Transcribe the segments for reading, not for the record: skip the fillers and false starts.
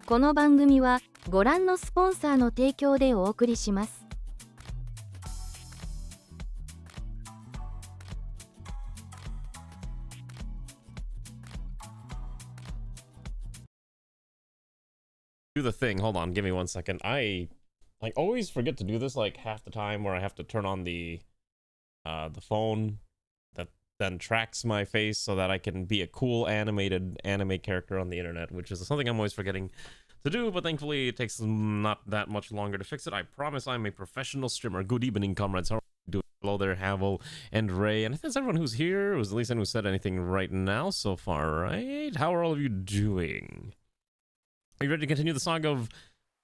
この番組はご覧のスポンサーの提供でお送りします。Do the thing. Hold on, give me 1 second. I always forget to do this like half the time, where I have to turn on the phone that then tracks my face so that I can be a cool animated anime character on the internet, which is something I'm always forgetting to do, but thankfully it takes not that much longer to fix it. I promise I'm a professional streamer. Good evening, comrades. How are you doing? Hello there, Havel and Ray, and I think that's everyone who's here. It was at least anyone who said anything right now so far, right? How are all of you doing? Are you ready to continue the saga of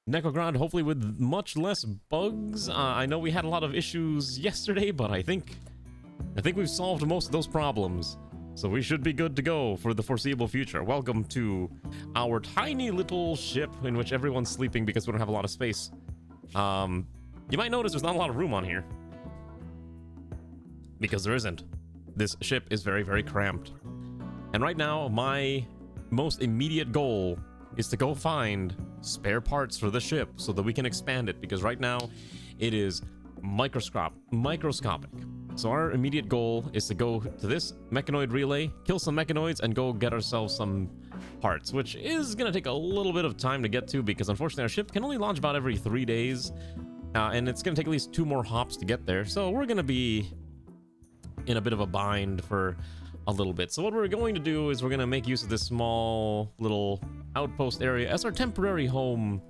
NEKOGRAD, hopefully with much less bugs? I know we had a lot of issues yesterday, but I think we've solved most of those problems. So we should be good to go for the foreseeable future. Welcome to our tiny little ship in which everyone's sleeping because we don't have a lot of space. You might notice there's not a lot of room on here. Because there isn't. This ship is very, very cramped. And right now, my most immediate goal is to go find spare parts for the ship so that we can expand it, because right now it is microscopic. So our immediate goal is to go to this mechanoid relay, kill some mechanoids, and go get ourselves some parts, which is going to take a little bit of time to get to, because unfortunately our ship can only launch about every 3 days, and it's going to take at least 2 more hops to get there. So we're going to be in a bit of a bind for a little bit. So what we're going to do is we're going to make use of this small little outpost area as our temporary home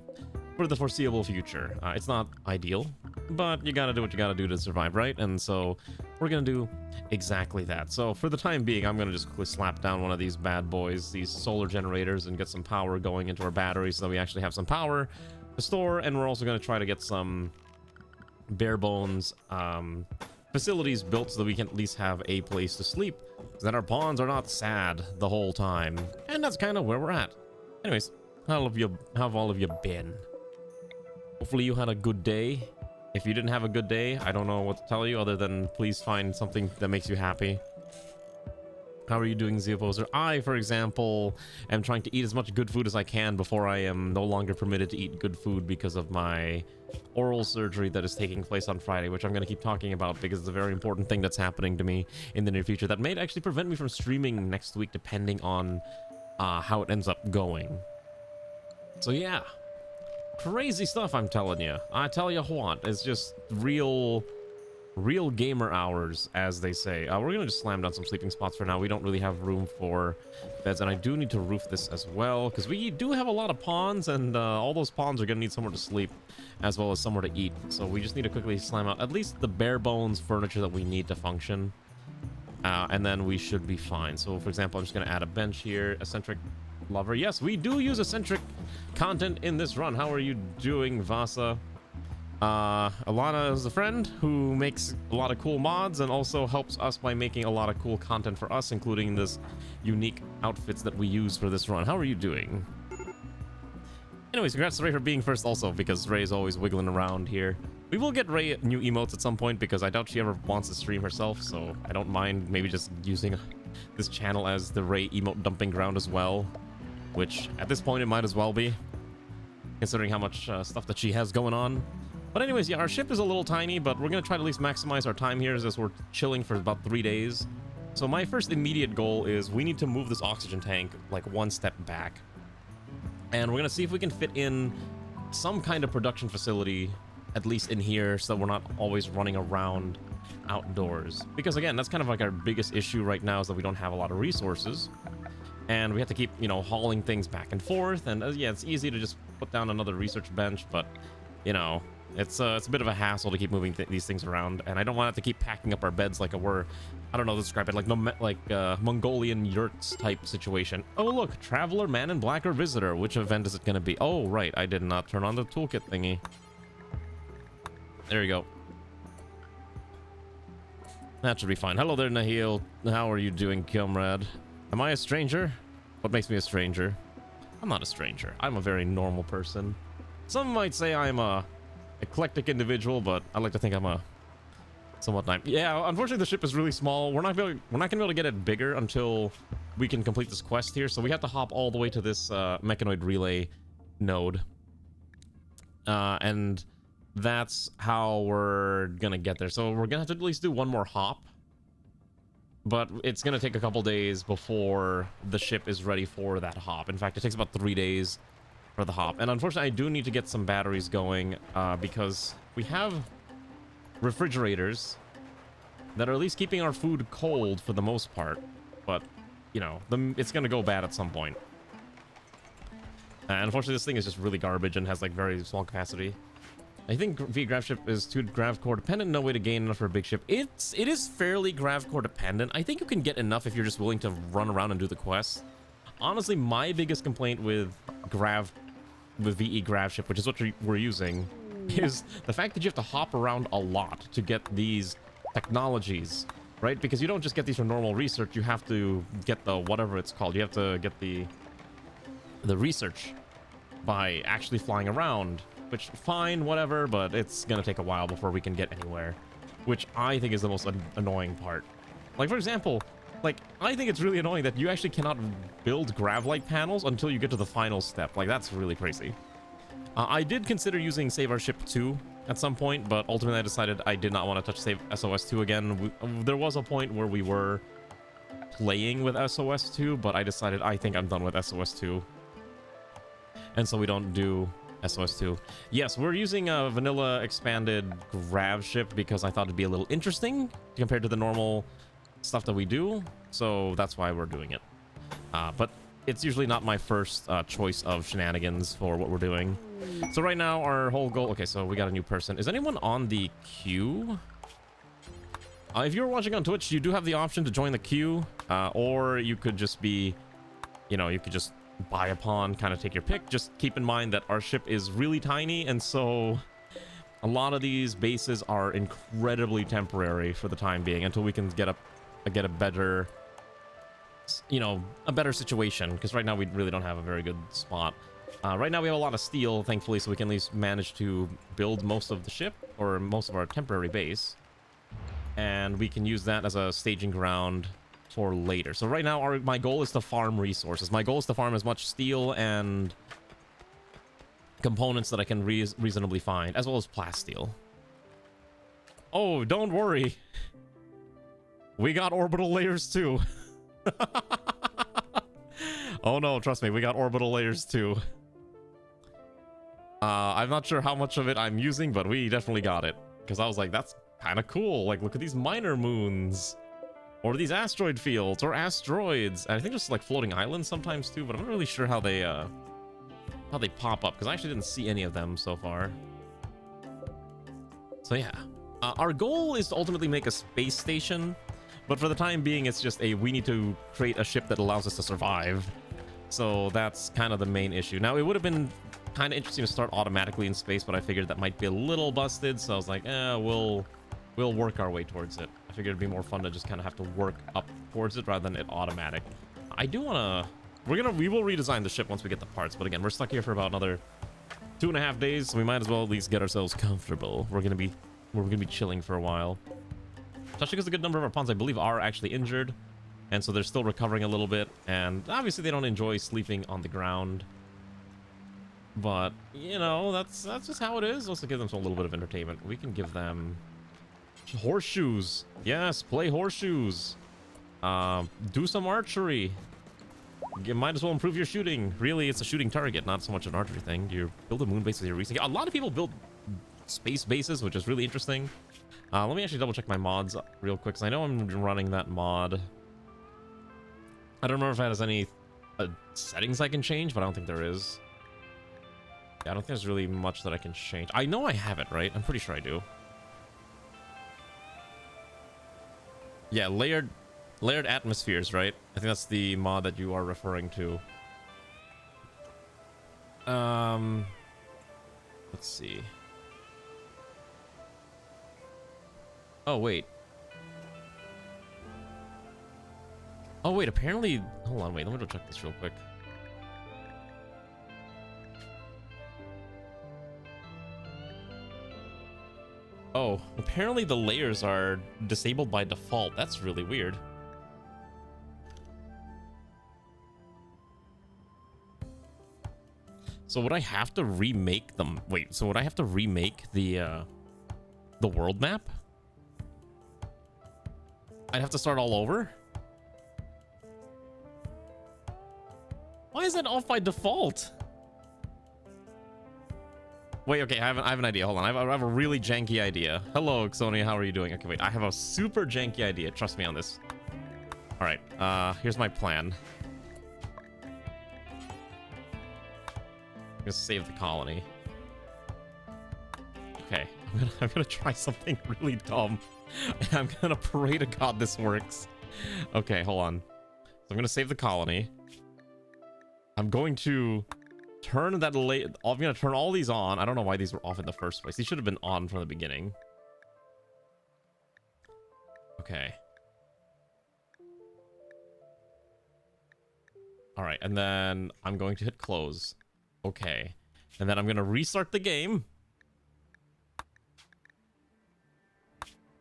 for the foreseeable future. It's not ideal, but you gotta do what you gotta do to survive, right? And so we're gonna do exactly that. So for the time being, I'm gonna just quickly slap down one of these bad boys, these solar generators, and get some power going into our batteries so that we actually have some power to store. And we're also gonna try to get some bare bones facilities built so that we can at least have a place to sleep, so that our pawns are not sad the whole time. And that's kind of where we're at. Anyways, how have all of you been? Hopefully you had a good day. If you didn't have a good day, I don't know what to tell you other than please find something that makes you happy. How are you doing, Zeoposer? I, for example, am trying to eat as much good food as I can before I am no longer permitted to eat good food because of my oral surgery that is taking place on Friday, which I'm going to keep talking about because it's a very important thing that's happening to me in the near future that may actually prevent me from streaming next week, depending on how it ends up going. So yeah, crazy stuff, I'm telling you. I tell you what, it's just real gamer hours, as they say. We're gonna just slam down some sleeping spots for now. We don't really have room for beds, and I do need to roof this as well, because we do have a lot of pawns, and all those pawns are gonna need somewhere to sleep as well as somewhere to eat. So we just need to quickly slam out at least the bare bones furniture that we need to function, and then we should be fine. So for example, I'm just gonna add a bench here. Eccentric lover, yes, we do use eccentric content in this run. How are you doing, Vasa? Alana is a friend who makes a lot of cool mods and also helps us by making a lot of cool content for us, including this unique outfits that we use for this run. How are you doing? Anyways, congrats to Ray for being first also, because Ray is always wiggling around here. We will get Ray new emotes at some point, because I doubt she ever wants to stream herself, so I don't mind maybe just using this channel as the Ray emote dumping ground as well, which at this point it might as well be, considering how much stuff that she has going on. But anyways, yeah, our ship is a little tiny, but we're going to try to at least maximize our time here as we're chilling for about 3 days. So my first immediate goal is we need to move this oxygen tank like 1 step back. And we're going to see if we can fit in some kind of production facility, at least in here, so that we're not always running around outdoors. Because again, that's kind of like our biggest issue right now, is that we don't have a lot of resources. And we have to keep, you know, hauling things back and forth. And yeah, it's easy to just put down another research bench, but, you know, it's a bit of a hassle to keep moving these things around, and I don't want to keep packing up our beds like we're, I don't know how to describe it, like Mongolian yurts type situation. Oh look, Traveler, Man in Black, or Visitor. Which event is it going to be? Oh right, I did not turn on the toolkit thingy. There you go. That should be fine. Hello there, Nahil. How are you doing, comrade? Am I a stranger? What makes me a stranger? I'm not a stranger. I'm a very normal person. Some might say I'm a eclectic individual, but I like to think I'm a somewhat nice. Yeah, unfortunately the ship is really small. We're not gonna be able to get it bigger until we can complete this quest here, so we have to hop all the way to this mechanoid relay node. And that's how we're gonna get there. So we're gonna have to at least do one more hop, but it's gonna take a couple days before the ship is ready for that hop. In fact, it takes about 3 days for the hop. And unfortunately, I do need to get some batteries going because we have refrigerators that are at least keeping our food cold for the most part, but you know, it's gonna go bad at some point. And unfortunately, this thing is just really garbage and has like very small capacity. I think V grav ship is too grav core dependent. No way to gain enough for a big ship. It is fairly grav core dependent. I think you can get enough if you're just willing to run around and do the quests. Honestly, my biggest complaint with VE grav ship, which is what we're using, is the fact that you have to hop around a lot to get these technologies, right? Because you don't just get these from normal research. You have to get the whatever it's called. You have to get the research by actually flying around, which fine, whatever, but it's gonna take a while before we can get anywhere, which I think is the most annoying part. Like, for example, like, I think it's really annoying that you actually cannot build grav light panels until you get to the final step. Like, that's really crazy. I did consider using Save Our Ship 2 at some point, but ultimately I decided I did not want to touch Save SOS 2 again. There was a point where we were playing with SOS 2, but I decided I think I'm done with SOS 2. And so we don't do SOS 2. Yes, we're using a vanilla expanded grav ship because I thought it'd be a little interesting compared to the normal stuff that we do. So that's why we're doing it. But it's usually not my first choice of shenanigans for what we're doing. So right now our whole goal... Okay, so we got a new person. Is anyone on the queue? If you're watching on Twitch, you do have the option to join the queue. Or you could just be... You know, you could just buy a pawn, kind of take your pick. Just keep in mind that our ship is really tiny, and so a lot of these bases are incredibly temporary for the time being until we can get a better, you know, a better situation, because right now we really don't have a very good spot. Right now we have a lot of steel, thankfully, so we can at least manage to build most of the ship, or most of our temporary base, and we can use that as a staging ground for later. So right now my goal is to farm resources. My goal is to farm as much steel and components that I can reasonably find, as well as plasteel. Oh, don't worry, we got orbital layers too. Oh no, trust me, we got orbital layers too. I'm not sure how much of it I'm using, but we definitely got it, because I was like, that's kind of cool. Like, look at these minor moons, or these asteroid fields, or asteroids. And I think just like floating islands sometimes too, but I'm not really sure how they pop up, because I actually didn't see any of them so far. So yeah, our goal is to ultimately make a space station, but for the time being, it's just we need to create a ship that allows us to survive. So that's kind of the main issue. Now, it would have been kind of interesting to start automatically in space, but I figured that might be a little busted, so I was like, we'll work our way towards it. I figured it'd be more fun to just kind of have to work up towards it rather than it automatic. I do want to... We will redesign the ship once we get the parts, but again, we're stuck here for about another 2.5 days, so we might as well at least get ourselves comfortable. We're gonna be chilling for a while. Especially because a good number of our pawns, I believe, are actually injured, and so they're still recovering a little bit, and obviously they don't enjoy sleeping on the ground. But, you know, that's just how it is. Let's give them a little bit of entertainment. We can give them horseshoes. Yes, play horseshoes. Do some archery. You might as well improve your shooting. Really, it's a shooting target, not so much an archery thing. You build a moon base with your research. A lot of people build space bases, which is really interesting. Let me actually double check my mods real quick, because I know I'm running that mod. I don't remember if it has any settings I can change, but I don't think there is. Yeah, I don't think there's really much that I can change. I know I have it, right? I'm pretty sure I do. Yeah, layered atmospheres, right? I think that's the mod that you are referring to. Let's see. Oh, wait. Oh, wait, apparently... Hold on, wait, let me go check this real quick. Oh, apparently the layers are disabled by default. That's really weird. So would I have to remake them? Wait, so would I have to remake the world map? I'd have to start all over? Why is that off by default? Wait, okay, I have an idea. Hold on, I have a really janky idea. Hello, Xonia, how are you doing? Okay, wait, I have a super janky idea. Trust me on this. All right, here's my plan. I'm gonna save the colony. Okay, I'm gonna try something really dumb. I'm gonna pray to God this works. Okay, hold on. So I'm gonna save the colony. I'm going to turn that I'm gonna turn all these on. I don't know why these were off in the first place. These should have been on from the beginning. Okay. All right, and then I'm going to hit close. Okay, and then I'm gonna restart the game.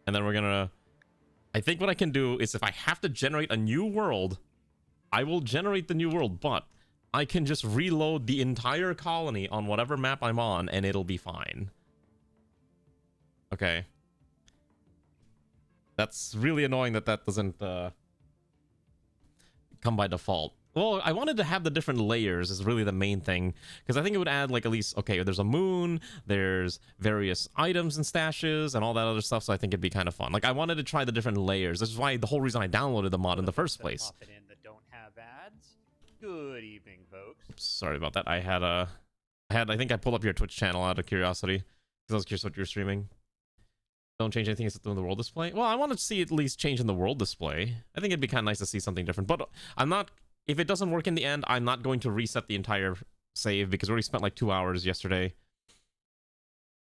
And then we're gonna... I think what I can do is if I have to generate a new world, I will generate the new world, but I can just reload the entire colony on whatever map I'm on, and it'll be fine. Okay. That's really annoying that that doesn't come by default. Well, I wanted to have the different layers is really the main thing, because I think it would add like at least, okay, there's a moon, there's various items and stashes and all that other stuff, so I think it'd be kind of fun. Like I wanted to try the different layers. This is why the whole reason I downloaded the mod in the first place. Good evening, folks. Oops, sorry about that. I think I pulled up your Twitch channel out of curiosity because I was curious what you were streaming. Don't change anything except in the world display. Well, I want to see at least change in the world display. I think it'd be kind of nice to see something different, but I'm not... If it doesn't work in the end, I'm not going to reset the entire save because we already spent like 2 hours yesterday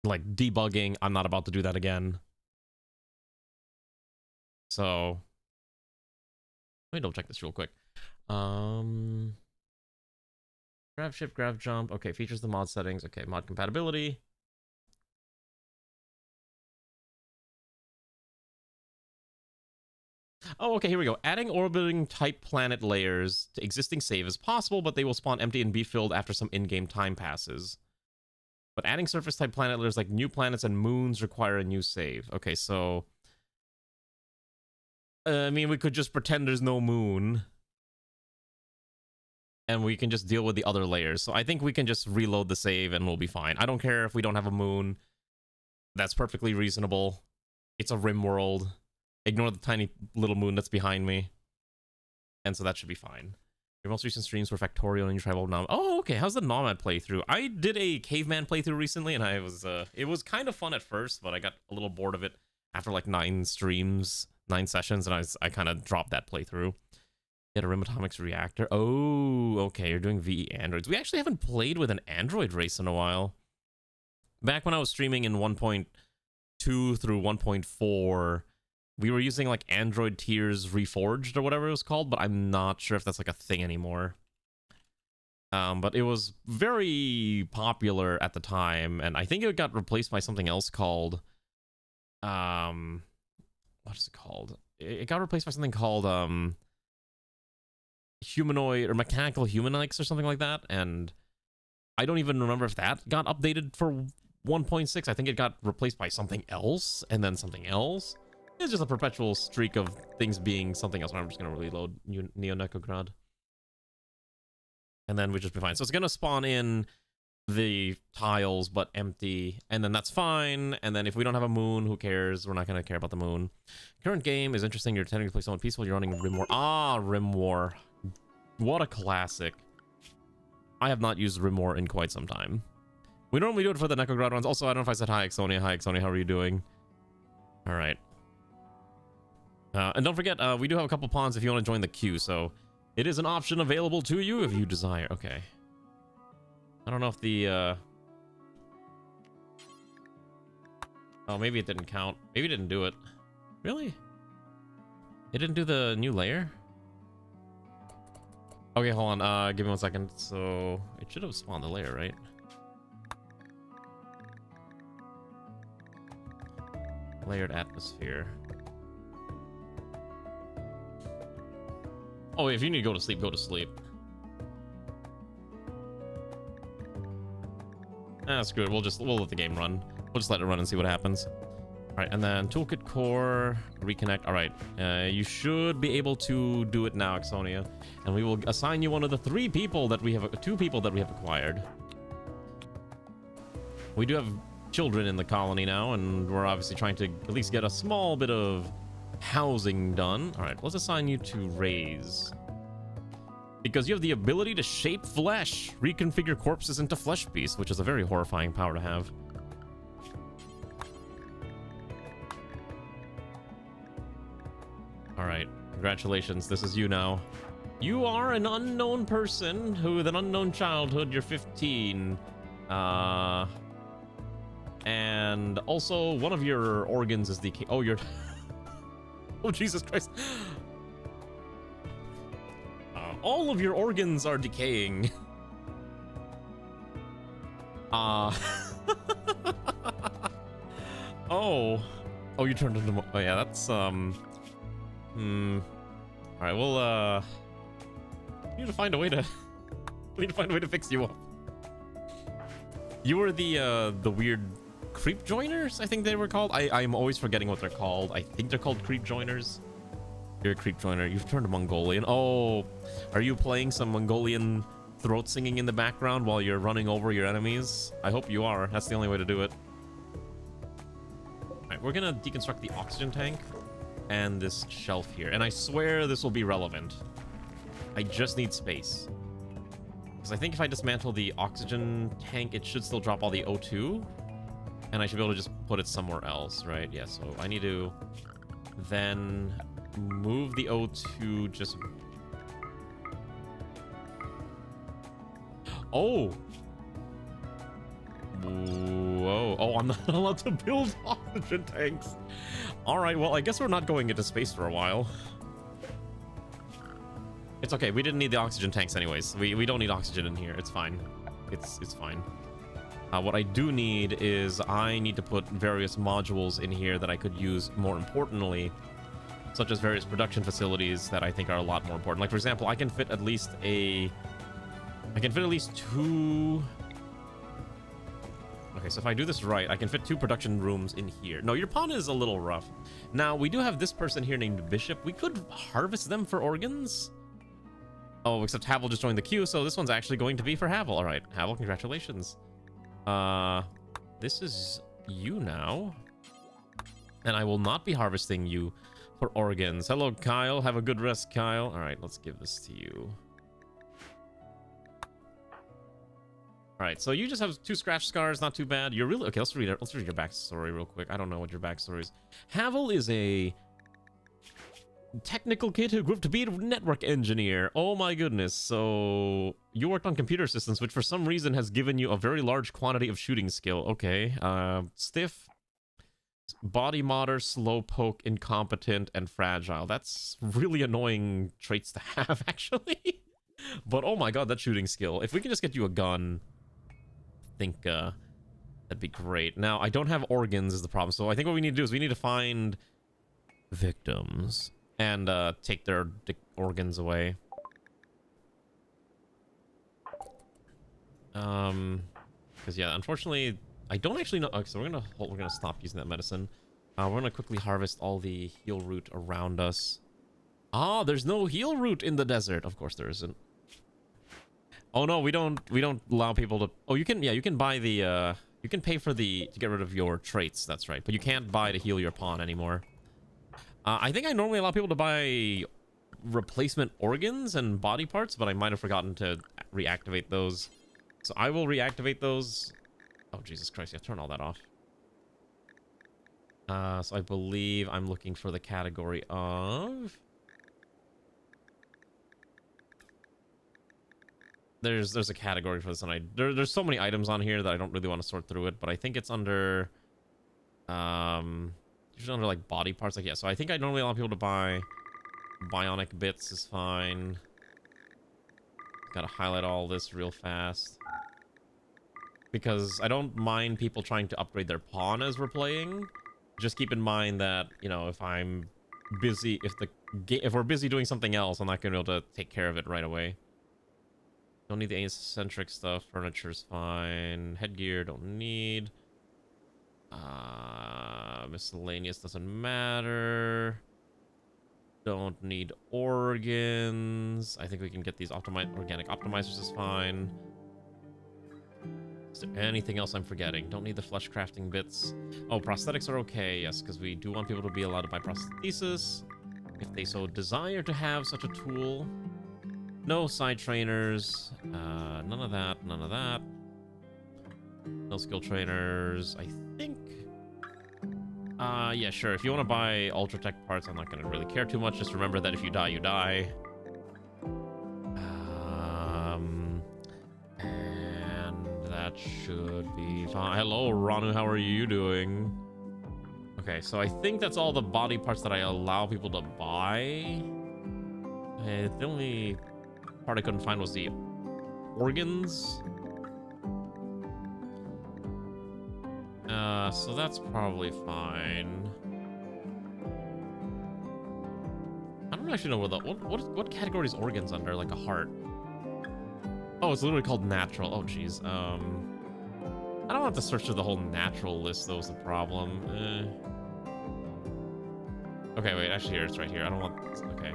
like debugging. I'm not about to do that again. So let me double check this real quick. Grab ship, grab jump. Okay, features the mod settings. Okay, mod compatibility. Oh, okay, here we go. Adding orbiting type planet layers to existing save is possible, but they will spawn empty and be filled after some in-game time passes. But adding surface type planet layers like new planets and moons require a new save. Okay, so... I mean, we could just pretend there's no moon. And we can just deal with the other layers. So I think we can just reload the save and we'll be fine. I don't care if we don't have a moon. That's perfectly reasonable. It's a Rimworld. Ignore the tiny little moon that's behind me. And so that should be fine. Your most recent streams were Factorial and Tribal Nomad. Oh, okay. How's the Nomad playthrough? I did a Caveman playthrough recently, and I was it was kind of fun at first, but I got a little bored of it after like 9 streams, 9 sessions, and I kind of dropped that playthrough. Get a Rim Atomics reactor. Oh, okay. You're doing VE androids. We actually haven't played with an android race in a while. Back when I was streaming in 1.2 through 1.4, we were using like Android Tiers Reforged or whatever it was called, but I'm not sure if that's like a thing anymore. But it was very popular at the time, and I think it got replaced by something else called... what is it called? It got replaced by something called humanoid or mechanical humanoids or something like that, and I don't even remember if that got updated for 1.6. I think it got replaced by something else, and then something else. It's just a perpetual streak of things being something else. I'm just going to reload NEKOGRAD. And then we just be fine. So it's going to spawn in the tiles, but empty. And then that's fine. And then if we don't have a moon, who cares? We're not going to care about the moon. Current game is interesting. You're attempting to play someone peaceful. You're running Rimworld. Ah, Rimworld. What a classic. I have not used Rimworld in quite some time. We normally do it for the NEKOGRAD ones. Also, I don't know if I said hi, Xonia. Hi, Xonia. How are you doing? All right. And don't forget, we do have a couple pawns if you want to join the queue, so it is an option available to you if you desire. Okay. I don't know if the... Oh, maybe it didn't count. Maybe it didn't do it. Really? It didn't do the new layer? Okay, hold on. Give me 1 second. So, it should have spawned the layer, right? Layered atmosphere. Oh, if you need to go to sleep, go to sleep. Screw it. We'll let the game run. We'll just let it run and see what happens. All right, and then toolkit core, reconnect. All right, you should be able to do it now, Exonia, and we will assign you one of the two people that we have acquired. We do have children in the colony now, and we're obviously trying to at least get a small bit of housing done. All right, let's assign you to raise, because you have the ability to shape flesh, reconfigure corpses into flesh beasts, which is a very horrifying power to have. All right, congratulations. This is you now. You are an unknown person with an unknown childhood. You're 15. And also one of your organs is decaying. Oh, you're... Oh, Jesus Christ. All of your organs are decaying. Oh. Oh, you turned into... Oh, yeah, that's, All right, we'll, we need to find a way to... We need to find a way to fix you up. You were the weird creep joiners, I think they were called. I'm always forgetting what they're called. I think they're called creep joiners. You're a creep joiner. You've turned Mongolian. Oh, are you playing some Mongolian throat singing in the background while you're running over your enemies? I hope you are. That's the only way to do it. All right, we're gonna deconstruct the oxygen tank and this shelf here, and I swear this will be relevant. I just need space, because I think if I dismantle the oxygen tank, it should still drop all the O2, and I should be able to just put it somewhere else, right? Yeah, so I need to then move the O2 just... Oh! Whoa. Oh, I'm not allowed to build oxygen tanks. All right, well, I guess we're not going into space for a while. It's okay. We didn't need the oxygen tanks anyways. We don't need oxygen in here. It's fine. It's fine. What I do need is I need to put various modules in here that I could use more importantly, such as various production facilities that I think are a lot more important. Like, for example, I can fit at least two... Okay, so if I do this right, I can fit 2 production rooms in here. No, your pawn is a little rough. Now, we do have this person here named Bishop. We could harvest them for organs. Oh, except Havel just joined the queue, so this one's actually going to be for Havel. All right, Havel, congratulations. This is you now. And I will not be harvesting you for organs. Hello, Kyle. Have a good rest, Kyle. All right, let's give this to you. All right, so you just have 2 scratch scars, not too bad. You're really... Okay, let's read your backstory real quick. I don't know what your backstory is. Havel is a technical kid who grew up to be a network engineer. Oh my goodness. So you worked on computer systems, which for some reason has given you a very large quantity of shooting skill. Okay. Stiff, body modder, slowpoke, incompetent, and fragile. That's really annoying traits to have, actually. But oh my god, that shooting skill. If we can just get you a gun, I think that'd be great. Now, I don't have organs is the problem. So I think what we need to do is we need to find victims and take their organs away. Because yeah, unfortunately, I don't actually know. Okay, so we're gonna stop using that medicine. We're gonna quickly harvest all the heal root around us. Ah, there's no heal root in the desert. Of course there isn't. Oh no, we don't allow people to... Oh, you can buy the you can pay for to get rid of your traits. That's right, but you can't buy to heal your pawn anymore. I think I normally allow people to buy replacement organs and body parts, but I might have forgotten to reactivate those. So I will reactivate those. Oh, Jesus Christ, yeah, turn all that off. So I believe I'm looking for the category of... There's a category for this, and there's so many items on here that I don't really want to sort through it, but I think it's under... usually under, like, body parts. Like, yeah, so I think I normally allow people to buy bionic bits is fine. Gotta highlight all this real fast. Because I don't mind people trying to upgrade their pawn as we're playing. Just keep in mind that, you know, if I'm busy, if we're busy doing something else, I'm not gonna be able to take care of it right away. Don't need the eccentric stuff. Furniture's fine. Headgear, don't need. Miscellaneous doesn't matter. Don't need organs. I think we can get these organic optimizers is fine. Is there anything else I'm forgetting? Don't need the flesh crafting bits. Oh, prosthetics are okay, yes, because we do want people to be allowed to buy prosthesis if they so desire to have such a tool. No side trainers. None of that. None of that. No skill trainers. I think. Yeah, sure. If you want to buy Ultra Tech parts, I'm not going to really care too much. Just remember that if you die, you die. And that should be fine. Hello, Ranu. How are you doing? Okay, so I think that's all the body parts that I allow people to buy. The only part I couldn't find was the organs. So that's probably fine. I don't actually know what category is organs under, like a heart. Oh, it's literally called natural. Oh, jeez. I don't have to search through the whole natural list, though, is the problem. Okay, wait, actually, here, it's right here. I don't want... Okay.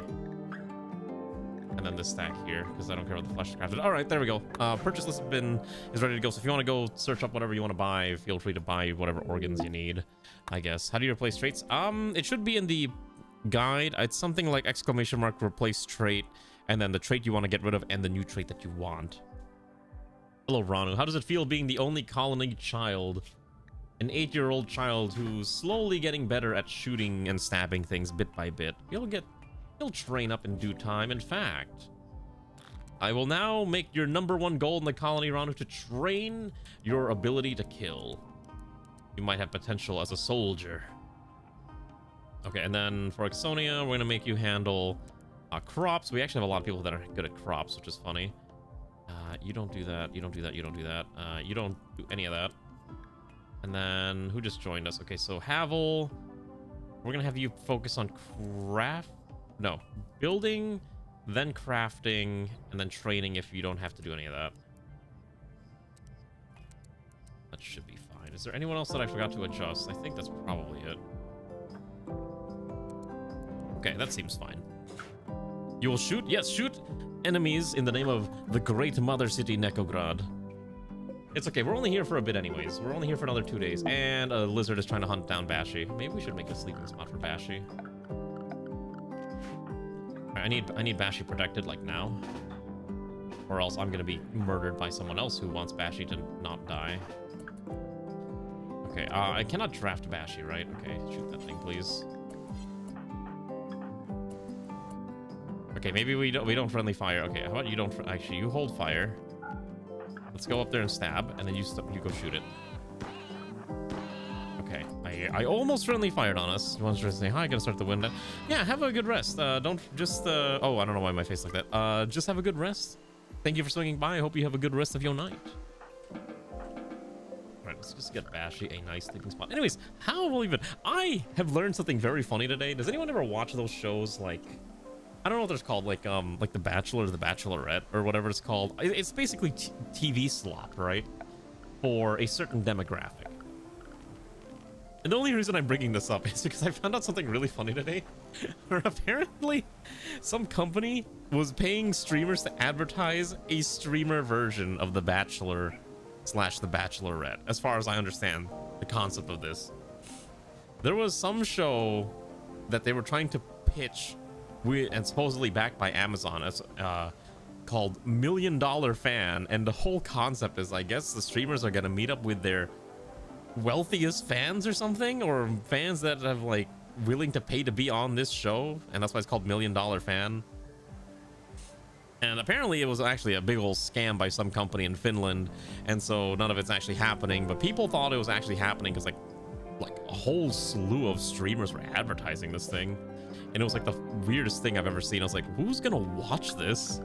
And then this stack here, because I don't care what the flesh is crafted. All right, there we go. Purchase list is ready to go. So if you want to go search up whatever you want to buy, feel free to buy whatever organs you need, I guess. How do you replace traits? It should be in the guide. It's something like exclamation mark replace trait, and then the trait you want to get rid of and the new trait that you want. Hello, Ranu. How does it feel being the only colony child? An 8-year-old child who's slowly getting better at shooting and stabbing things bit by bit. He'll train up in due time. In fact, I will now make your #1 goal in the colony, Ranu, to train your ability to kill. You might have potential as a soldier. Okay, and then for Ixonia, we're going to make you handle crops. We actually have a lot of people that are good at crops, which is funny. You don't do that. You don't do that. You don't do that. You don't do any of that. And then, who just joined us? Okay, so Havel, we're going to have you focus on building, then crafting, and then training if you don't have to do any of that. That should be fine. Is there anyone else that I forgot to adjust? I think that's probably it. Okay, that seems fine. You will shoot? Yes, shoot enemies in the name of the great mother city, NEKOGRAD. It's okay, we're only here for a bit anyways. We're only here for another 2 days. And a lizard is trying to hunt down Bashi. Maybe we should make a sleeping spot for Bashi. I need Bashi protected, like, now. Or else I'm gonna be murdered by someone else who wants Bashi to not die. Okay, I cannot draft Bashi, right? Okay, shoot that thing, please. Okay, maybe we don't friendly fire. Okay, how about you don't... Actually, you hold fire. Let's go up there and stab, and then you go shoot it. Okay, I almost friendly fired on us. You want to say hi? Gonna start the wind. Yeah, have a good rest. Don't just oh, I don't know why my face like that. Just have a good rest. Thank you for swinging by. I hope you have a good rest of your night. All right, let's just get Bashi a nice sleeping spot. Anyways, how will even? I have learned something very funny today. Does anyone ever watch those shows like? I don't know what they're called, like The Bachelor or The Bachelorette or whatever it's called. It's basically TV slop, right? For a certain demographic. And the only reason I'm bringing this up is because I found out something really funny today. Where apparently some company was paying streamers to advertise a streamer version of The Bachelor / The Bachelorette, as far as I understand the concept of this. There was some show that they were trying to pitch and supposedly backed by Amazon as called $1 Million Fan, and the whole concept is, I guess, the streamers are gonna meet up with their wealthiest fans or something, or fans that have like willing to pay to be on this show, and that's why it's called $1 Million Fan. And apparently it was actually a big old scam by some company in Finland, and so none of it's actually happening, but people thought it was actually happening because like a whole slew of streamers were advertising this thing. And it was like the weirdest thing I've ever seen. I was like, who's gonna watch this?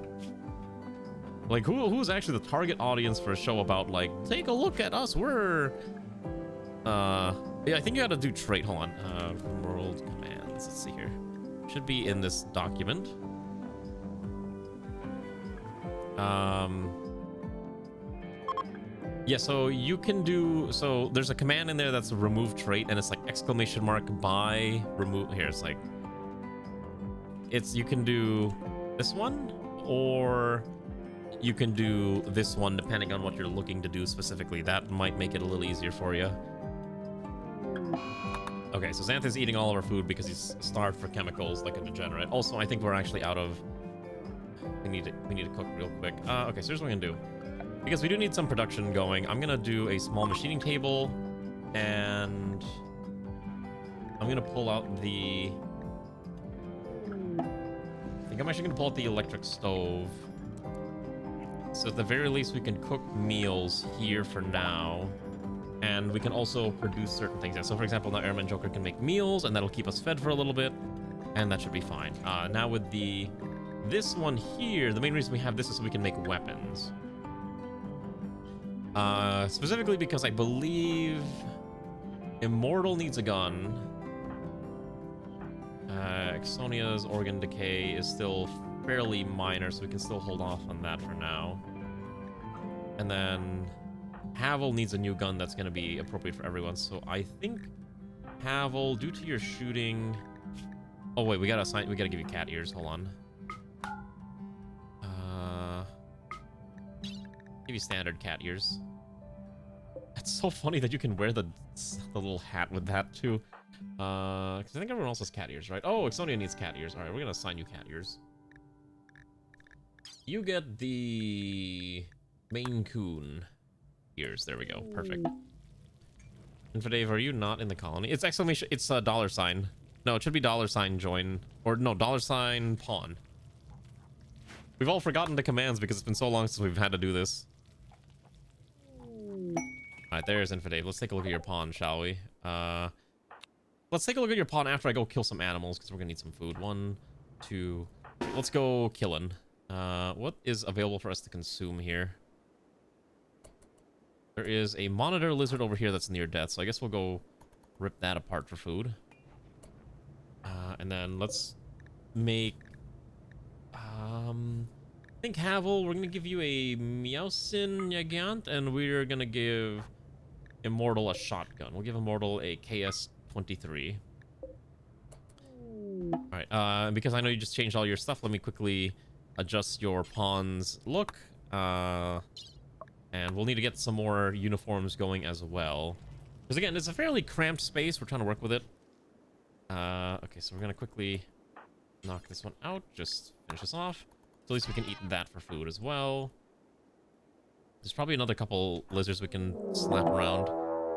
Like, who's actually the target audience for a show about, like, take a look at us, we're... Yeah, I think you gotta do trait. Hold on. Rimworld commands. Let's see here. Should be in this document. Yeah, so you can do, so there's a command in there that's a remove trait, and it's like exclamation mark by remove. Here, it's like, you can do this one, or you can do this one depending on what you're looking to do specifically. That might make it a little easier for you. Okay, so Xanth's eating all of our food because he's starved for chemicals like a degenerate. Also, I think we're actually out of... We need to cook real quick. Okay, so here's what we're gonna do. Because we do need some production going, I'm gonna do a small machining table, and I'm gonna pull out the... I think I'm actually gonna pull out the electric stove. So at the very least, we can cook meals here for now. And we can also produce certain things. Yeah, so for example, now Airman Joker can make meals, and that'll keep us fed for a little bit, and that should be fine. Now with this one here, the main reason we have this is so we can make weapons. Specifically because I believe Immortal needs a gun. Exonia's organ decay is still fairly minor, so we can still hold off on that for now. And then Havel needs a new gun that's going to be appropriate for everyone. So I think Havel, due to your shooting... Oh wait, we gotta give you cat ears. Hold on. Give you standard cat ears. It's so funny that you can wear the little hat with that too. Because I think everyone else has cat ears, right? Oh, Exonia needs cat ears. All right, we're gonna assign you cat ears. You get the Maine Coon ears. There we go. Perfect. Infidave, are you not in the colony? It's exclamation. It's a dollar sign. No, it should be dollar sign join, or no, dollar sign pawn. We've all forgotten the commands because it's been so long since we've had to do this. Alright, there's Infidave. Let's take a look at your pawn, shall we? Let's take a look at your pawn after I go kill some animals, because we're gonna need some food. 1, 2... Let's go killing. What is available for us to consume here? There is a monitor lizard over here that's near death, so I guess we'll go rip that apart for food. And then let's make... I think Havel, we're gonna give you a Meowsin Yagant, and we're gonna give Immortal a shotgun. We'll give Immortal a KS-23. Alright, because I know you just changed all your stuff, let me quickly adjust your pawn's look. And we'll need to get some more uniforms going as well. Because again, it's a fairly cramped space, we're trying to work with it. Okay, so we're gonna quickly knock this one out, just finish this off. So at least we can eat that for food as well. There's probably another couple lizards we can slap around.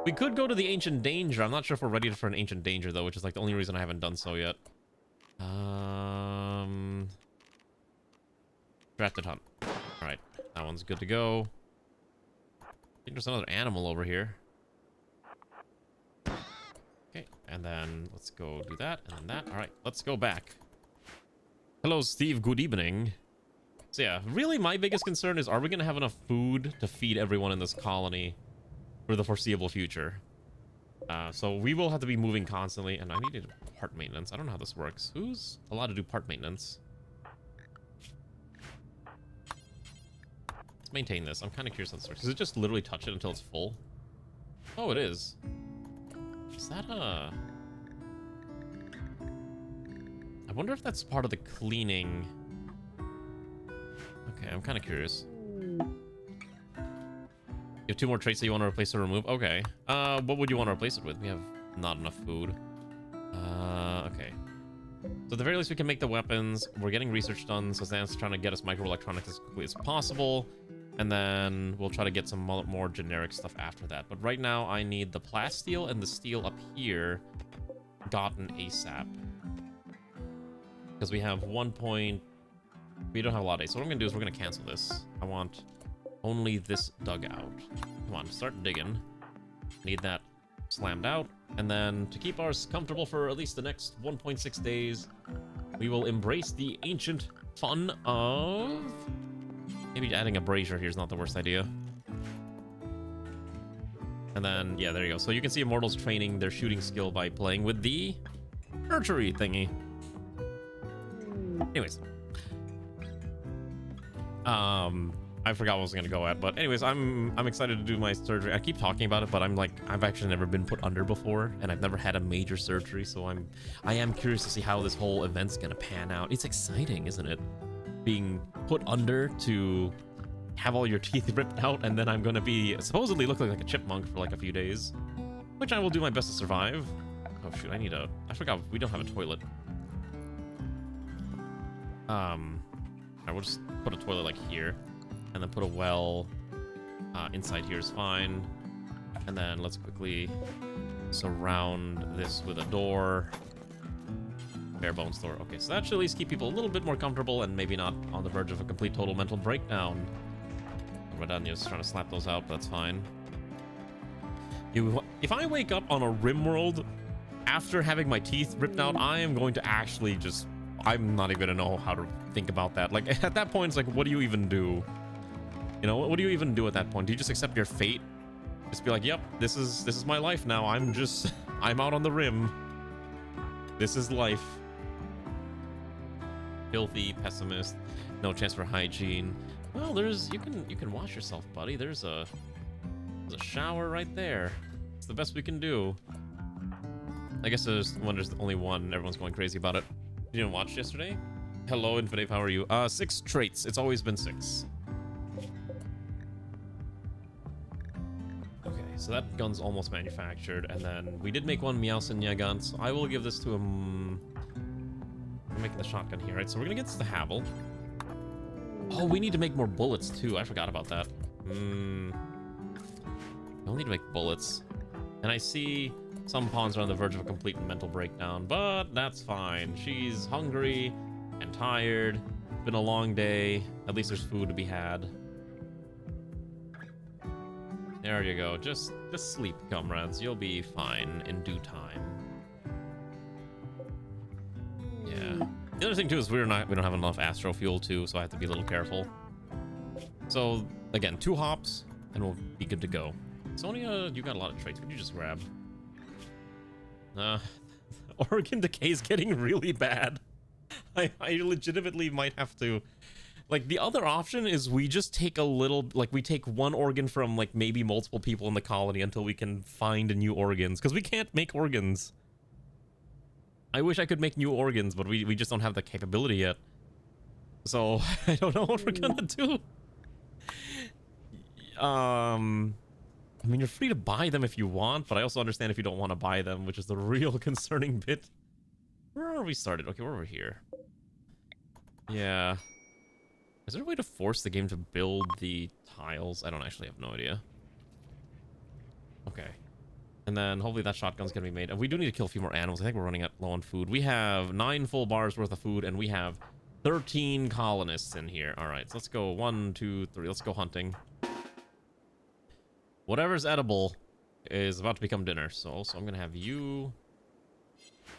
We could go to the Ancient Danger. I'm not sure if we're ready for an Ancient Danger, though, which is like the only reason I haven't done so yet. Drafted Hunt. Alright, that one's good to go. I think there's another animal over here. Okay, and then let's go do that, and then that. Alright, let's go back. Hello, Steve. Good evening. So yeah, really my biggest concern is, are we going to have enough food to feed everyone in this colony for the foreseeable future? So we will have to be moving constantly, and I needed part maintenance. I don't know how this works. Who's allowed to do part maintenance? Let's maintain this. I'm kind of curious how this works. Does it just literally touch it until it's full? Oh, it is. Is that a... I wonder if that's part of the cleaning. Okay, I'm kind of curious. You have 2 more traits that you want to replace or remove? Okay. What would you want to replace it with? We have not enough food. Okay. So at the very least, we can make the weapons. We're getting research done, so Zan's trying to get us microelectronics as quickly as possible. And then we'll try to get some more generic stuff after that. But right now, I need the plasteel and the steel up here gotten ASAP. Because we have 1 point... We don't have a lot of days. So what I'm going to do is we're going to cancel this. I want only this dug out. Come on, start digging. Need that slammed out. And then to keep ours comfortable for at least the next 1.6 days, we will embrace the ancient fun of... Maybe adding a brazier here is not the worst idea. And then, yeah, there you go. So you can see Immortals training their shooting skill by playing with the archery thingy. Anyways. I forgot what I was gonna go at, but anyways, I'm excited to do my surgery. I keep talking about it, but I'm like, I've actually never been put under before, and I've never had a major surgery, so I am curious to see how this whole event's gonna pan out. It's exciting, isn't it? Being put under to have all your teeth ripped out, and then I'm gonna be supposedly looking like a chipmunk for like a few days, which I will do my best to survive. Oh shoot, I forgot we don't have a toilet. I will just put a toilet like here, and then put a well inside here is fine. And then let's quickly surround this with a door. Bare bones door. Okay, so that should at least keep people a little bit more comfortable and maybe not on the verge of a complete total mental breakdown. Redania's trying to slap those out, but that's fine. If I wake up on a Rimworld after having my teeth ripped out, I am going to actually just... I'm not even gonna know how to think about that. Like, at that point, it's like, what do you even do? You know, what do you even do at that point? Do you just accept your fate? Just be like, yep, this is my life now. I'm out on the rim. This is life. Filthy, pessimist, no chance for hygiene. Well, you can wash yourself, buddy. There's a shower right there. It's the best we can do. I guess there's only one. Everyone's going crazy about it. You didn't watch yesterday? Hello, Infinite. How are you? 6 traits. It's always been 6. Okay, so that gun's almost manufactured, and then we did make one Meowsenia gun, so I will give this to him. We're making the shotgun here, right? So we're gonna get this to Havel. Oh, we need to make more bullets too. I forgot about that. We'll need to make bullets. And I see some pawns are on the verge of a complete mental breakdown, but that's fine. She's hungry and tired. It's been a long day. At least there's food to be had. There you go. Just sleep, comrades. You'll be fine in due time. Yeah. The other thing too is we don't have enough astro fuel too, so I have to be a little careful. So again, 2 hops and we'll be good to go. Sonia, you got a lot of traits. Could you just grab? Organ decay is getting really bad. I legitimately might have to. Like, the other option is we just take a little, like, we take one organ from, like, maybe multiple people in the colony until we can find new organs. Because we can't make organs. I wish I could make new organs, but we just don't have the capability yet. So, I don't know what we're gonna do. I mean, you're free to buy them if you want, but I also understand if you don't want to buy them, which is the real concerning bit. Where are we started? Okay, we're over here. Yeah. Is there a way to force the game to build the tiles? I don't actually have no idea. Okay. And then hopefully that shotgun's gonna be made. And we do need to kill a few more animals. I think we're running low on food. We have 9 full bars worth of food, and we have 13 colonists in here. All right, so let's go 1, 2, 3. Let's go hunting. Whatever's edible is about to become dinner. So also I'm gonna have you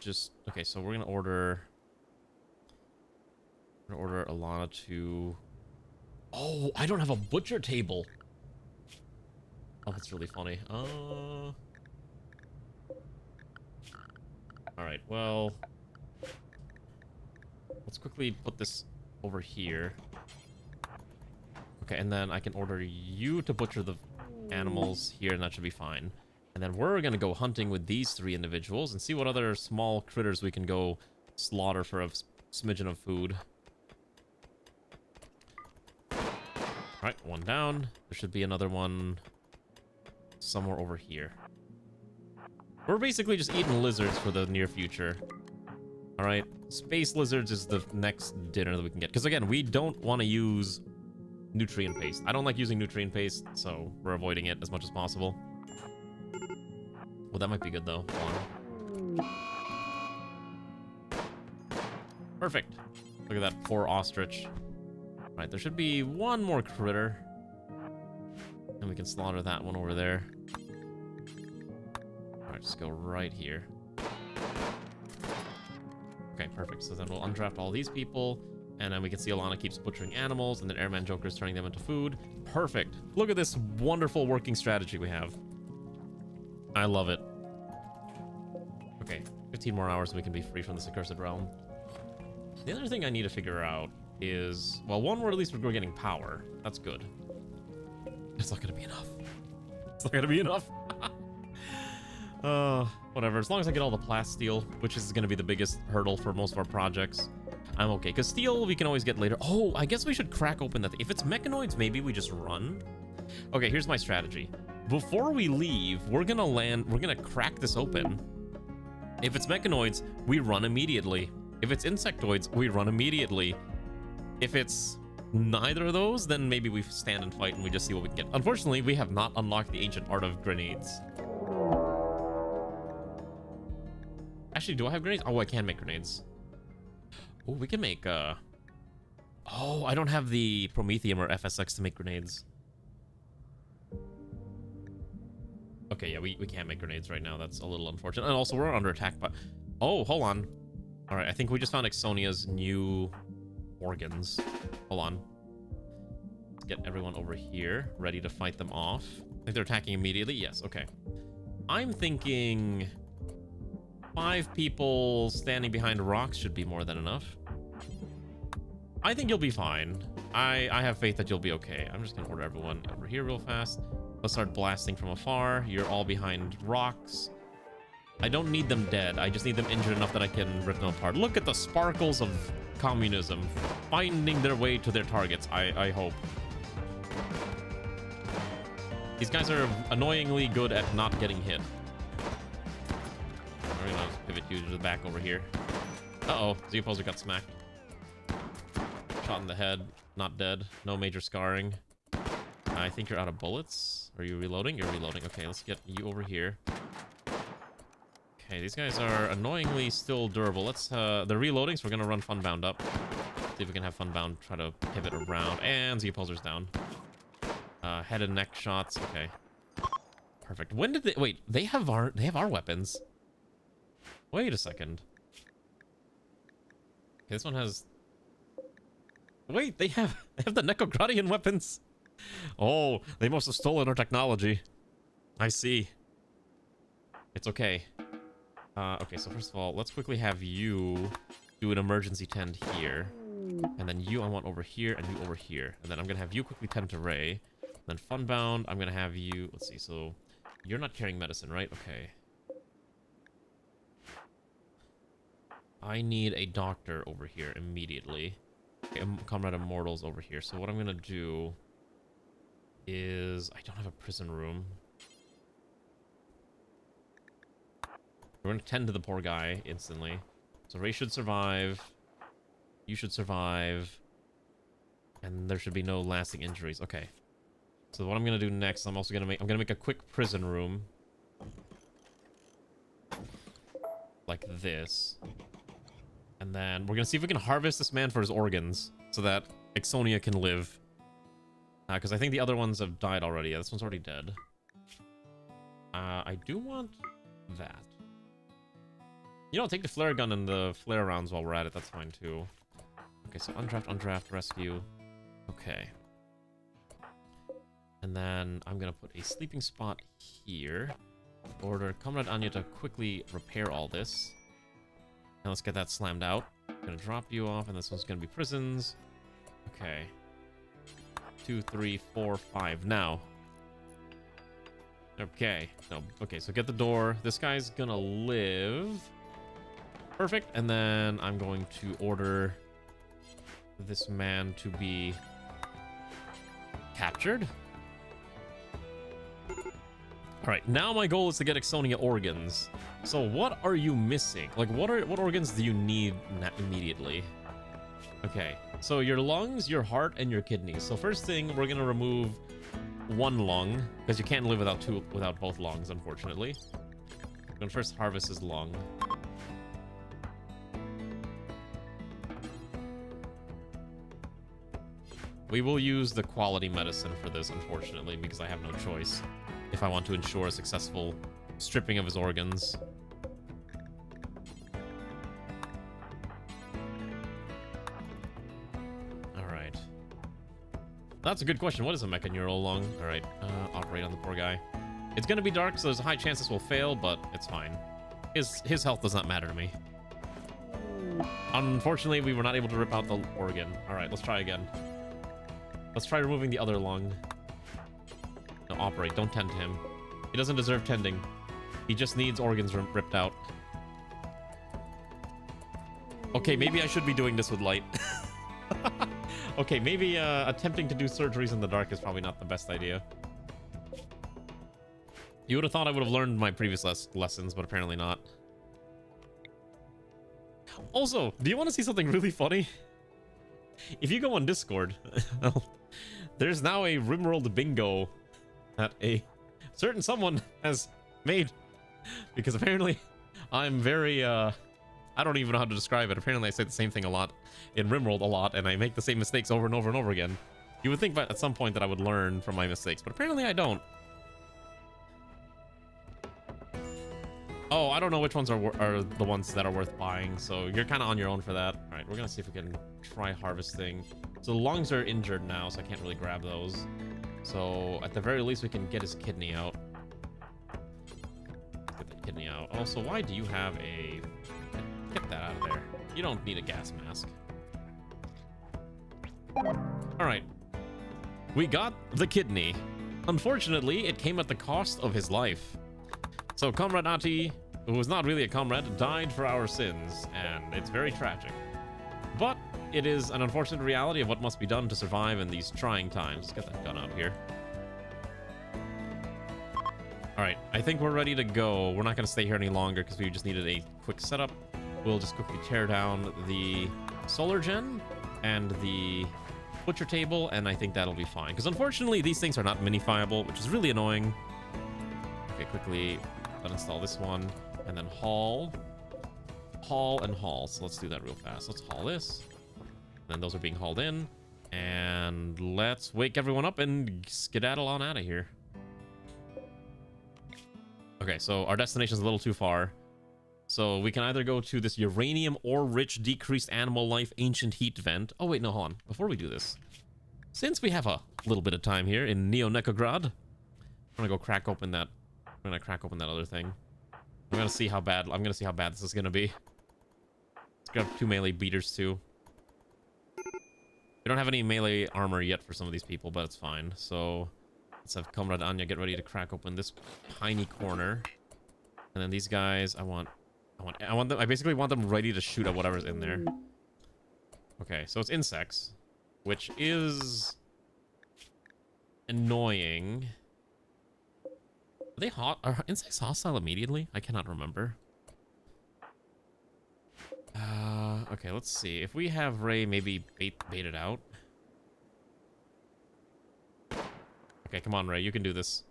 just... Okay, so we're gonna order... Alana to... Oh, I don't have a butcher table. Oh, that's really funny. Alright, well... Let's quickly put this over here. Okay, and then I can order you to butcher the animals here, and that should be fine. And then we're gonna go hunting with these 3 individuals and see what other small critters we can go slaughter for a smidgen of food. Alright, 1 down. There should be another one somewhere over here. We're basically just eating lizards for the near future. Alright, space lizards is the next dinner that we can get. Because again, we don't want to use nutrient paste. I don't like using nutrient paste, so we're avoiding it as much as possible. Well, that might be good though. Perfect. Look at that poor ostrich. Right, there should be 1 more critter. And we can slaughter that one over there. Alright, just go right here. Okay, perfect. So then we'll undraft all these people. And then we can see Alana keeps butchering animals, and then Airman Joker's turning them into food. Perfect. Look at this wonderful working strategy we have. I love it. Okay, 15 more hours and we can be free from this accursed realm. The other thing I need to figure out is... Well, one, we're at least we're getting power. That's good. It's not gonna be enough. It's not gonna be enough. Whatever. As long as I get all the plasteel, which is gonna be the biggest hurdle for most of our projects, I'm okay. Because steel, we can always get later. Oh, I guess we should crack open that. If it's mechanoids, maybe we just run. Okay, here's my strategy. Before we leave, we're gonna crack this open. If it's mechanoids, we run immediately. If it's insectoids, we run immediately. If it's neither of those, then maybe we stand and fight and we just see what we can get. Unfortunately, we have not unlocked the ancient art of grenades. Actually, do I have grenades? Oh, I can make grenades. Oh, we can make, Oh, I don't have the Promethium or FSX to make grenades. Okay, yeah, we can't make grenades right now. That's a little unfortunate. And also, we're under attack, but... Oh, hold on. All right, I think we just found Exonia's new organs. Hold on. Let's get everyone over here, ready to fight them off. I think they're attacking immediately. Yes, okay. I'm thinking 5 people standing behind rocks should be more than enough. I think you'll be fine. I have faith that you'll be okay. I'm just gonna order everyone over here real fast. Let's start blasting from afar. You're all behind rocks. I don't need them dead. I just need them injured enough that I can rip them apart. Look at the sparkles of communism finding their way to their targets, I hope. These guys are annoyingly good at not getting hit. We're gonna pivot you to the back over here. Uh-oh, Z opposer got smacked. Shot in the head, not dead. No major scarring. I think you're out of bullets. Are you reloading? You're reloading. Okay, let's get you over here. Okay, these guys are annoyingly still durable. Let's, they're reloading, so we're gonna run Funbound up. See if we can have Funbound try to pivot around. And Z opposer's down. Head and neck shots. Okay. Perfect. When did they... Wait, they have our weapons. Wait a second. Okay, this one has... Wait, they have the NEKOGRADian weapons. Oh, they must have stolen our technology. I see. It's okay. Okay, so first of all, let's quickly have you do an emergency tend here. And then you, I want over here, and you over here. And then I'm gonna have you quickly tend to Ray. Then Funbound, I'm gonna have you... Let's see, so... You're not carrying medicine, right? Okay. I need a doctor over here immediately. Okay, Comrade Immortal's over here. So what I'm gonna do is... I don't have a prison room. We're gonna tend to the poor guy instantly. So Ray should survive. You should survive. And there should be no lasting injuries. Okay. So what I'm gonna do next, I'm gonna make a quick prison room. Like this. And then we're gonna see if we can harvest this man for his organs so that Ixonia can live. Because I think the other ones have died already. Yeah, this one's already dead. I do want that. You know, take the flare gun and the flare rounds while we're at it. That's fine too. Okay, so undraft, rescue. Okay. And then I'm gonna put a sleeping spot here. Order Comrade Anya to quickly repair all this. And let's get that slammed out. I'm gonna drop you off, and this one's gonna be prisons. Okay. 2, 3, 4, 5. Now. Okay. No. Okay, so get the door. This guy's gonna live. Perfect. And then I'm going to order this man to be captured. All right, now my goal is to get Ixonia organs. So what are you missing? Like, what organs do you need immediately? Okay, so your lungs, your heart, and your kidneys. So first thing, we're gonna remove one lung because you can't live without both lungs, unfortunately. I'm gonna first harvest his lung. We will use the quality medicine for this, unfortunately, because I have no choice if I want to ensure a successful stripping of his organs. Alright. That's a good question. What is a mechaneural lung? Alright, operate on the poor guy. It's gonna be dark, so there's a high chance this will fail, but it's fine. His health does not matter to me. Unfortunately, we were not able to rip out the organ. All right, let's try again. Let's try removing the other lung. No, operate. Don't tend to him. He doesn't deserve tending. He just needs organs ripped out. Okay, maybe I should be doing this with light. Okay, maybe attempting to do surgeries in the dark is probably not the best idea. You would have thought I would have learned my previous lessons, but apparently not. Also, do you want to see something really funny? If you go on Discord, there's now a Rimworld bingo that a certain someone has made. Because apparently I'm very, I don't even know how to describe it. Apparently I say the same thing a lot in Rimworld a lot, and I make the same mistakes over and over and over again. You would think at some point that I would learn from my mistakes, but apparently I don't. Oh, I don't know which ones are the ones that are worth buying, so you're kind of on your own for that. All right, we're gonna see if we can try harvesting. So the lungs are injured now, so I can't really grab those. So at the very least, we can get his kidney out. Get the kidney out. Also, why do you have a... Get that out of there. You don't need a gas mask. All right. We got the kidney. Unfortunately, it came at the cost of his life. So Comrade Ati, who was not really a comrade, died for our sins, and it's very tragic. But it is an unfortunate reality of what must be done to survive in these trying times. Let's get that gun out here. All right, I think we're ready to go. We're not going to stay here any longer because we just needed a quick setup. We'll just quickly tear down the solar gen and the butcher table, and I think that'll be fine. Because unfortunately, these things are not mini-fiable, which is really annoying. Okay, quickly uninstall this one, and then haul, and haul. So let's do that real fast. Let's haul this. And then those are being hauled in, and let's wake everyone up and skedaddle on out of here. Okay, so our destination is a little too far. So we can either go to this uranium ore rich decreased animal life ancient heat vent. Oh wait, no, hold on. Before we do this, since we have a little bit of time here in NEKOGRAD, I'm gonna go crack open that. I'm gonna crack open that other thing. I'm gonna see how bad this is gonna be. Let's grab 2 melee beaters too. We don't have any melee armor yet for some of these people, but it's fine. So let's have Comrade Anya get ready to crack open this tiny corner. And then these guys, I basically want them ready to shoot at whatever's in there. Okay, so it's insects, which is annoying. Are they hot? Are insects hostile immediately? I cannot remember. Okay, let's see. If we have Ray maybe bait it out. Okay, come on, Ray. You can do this.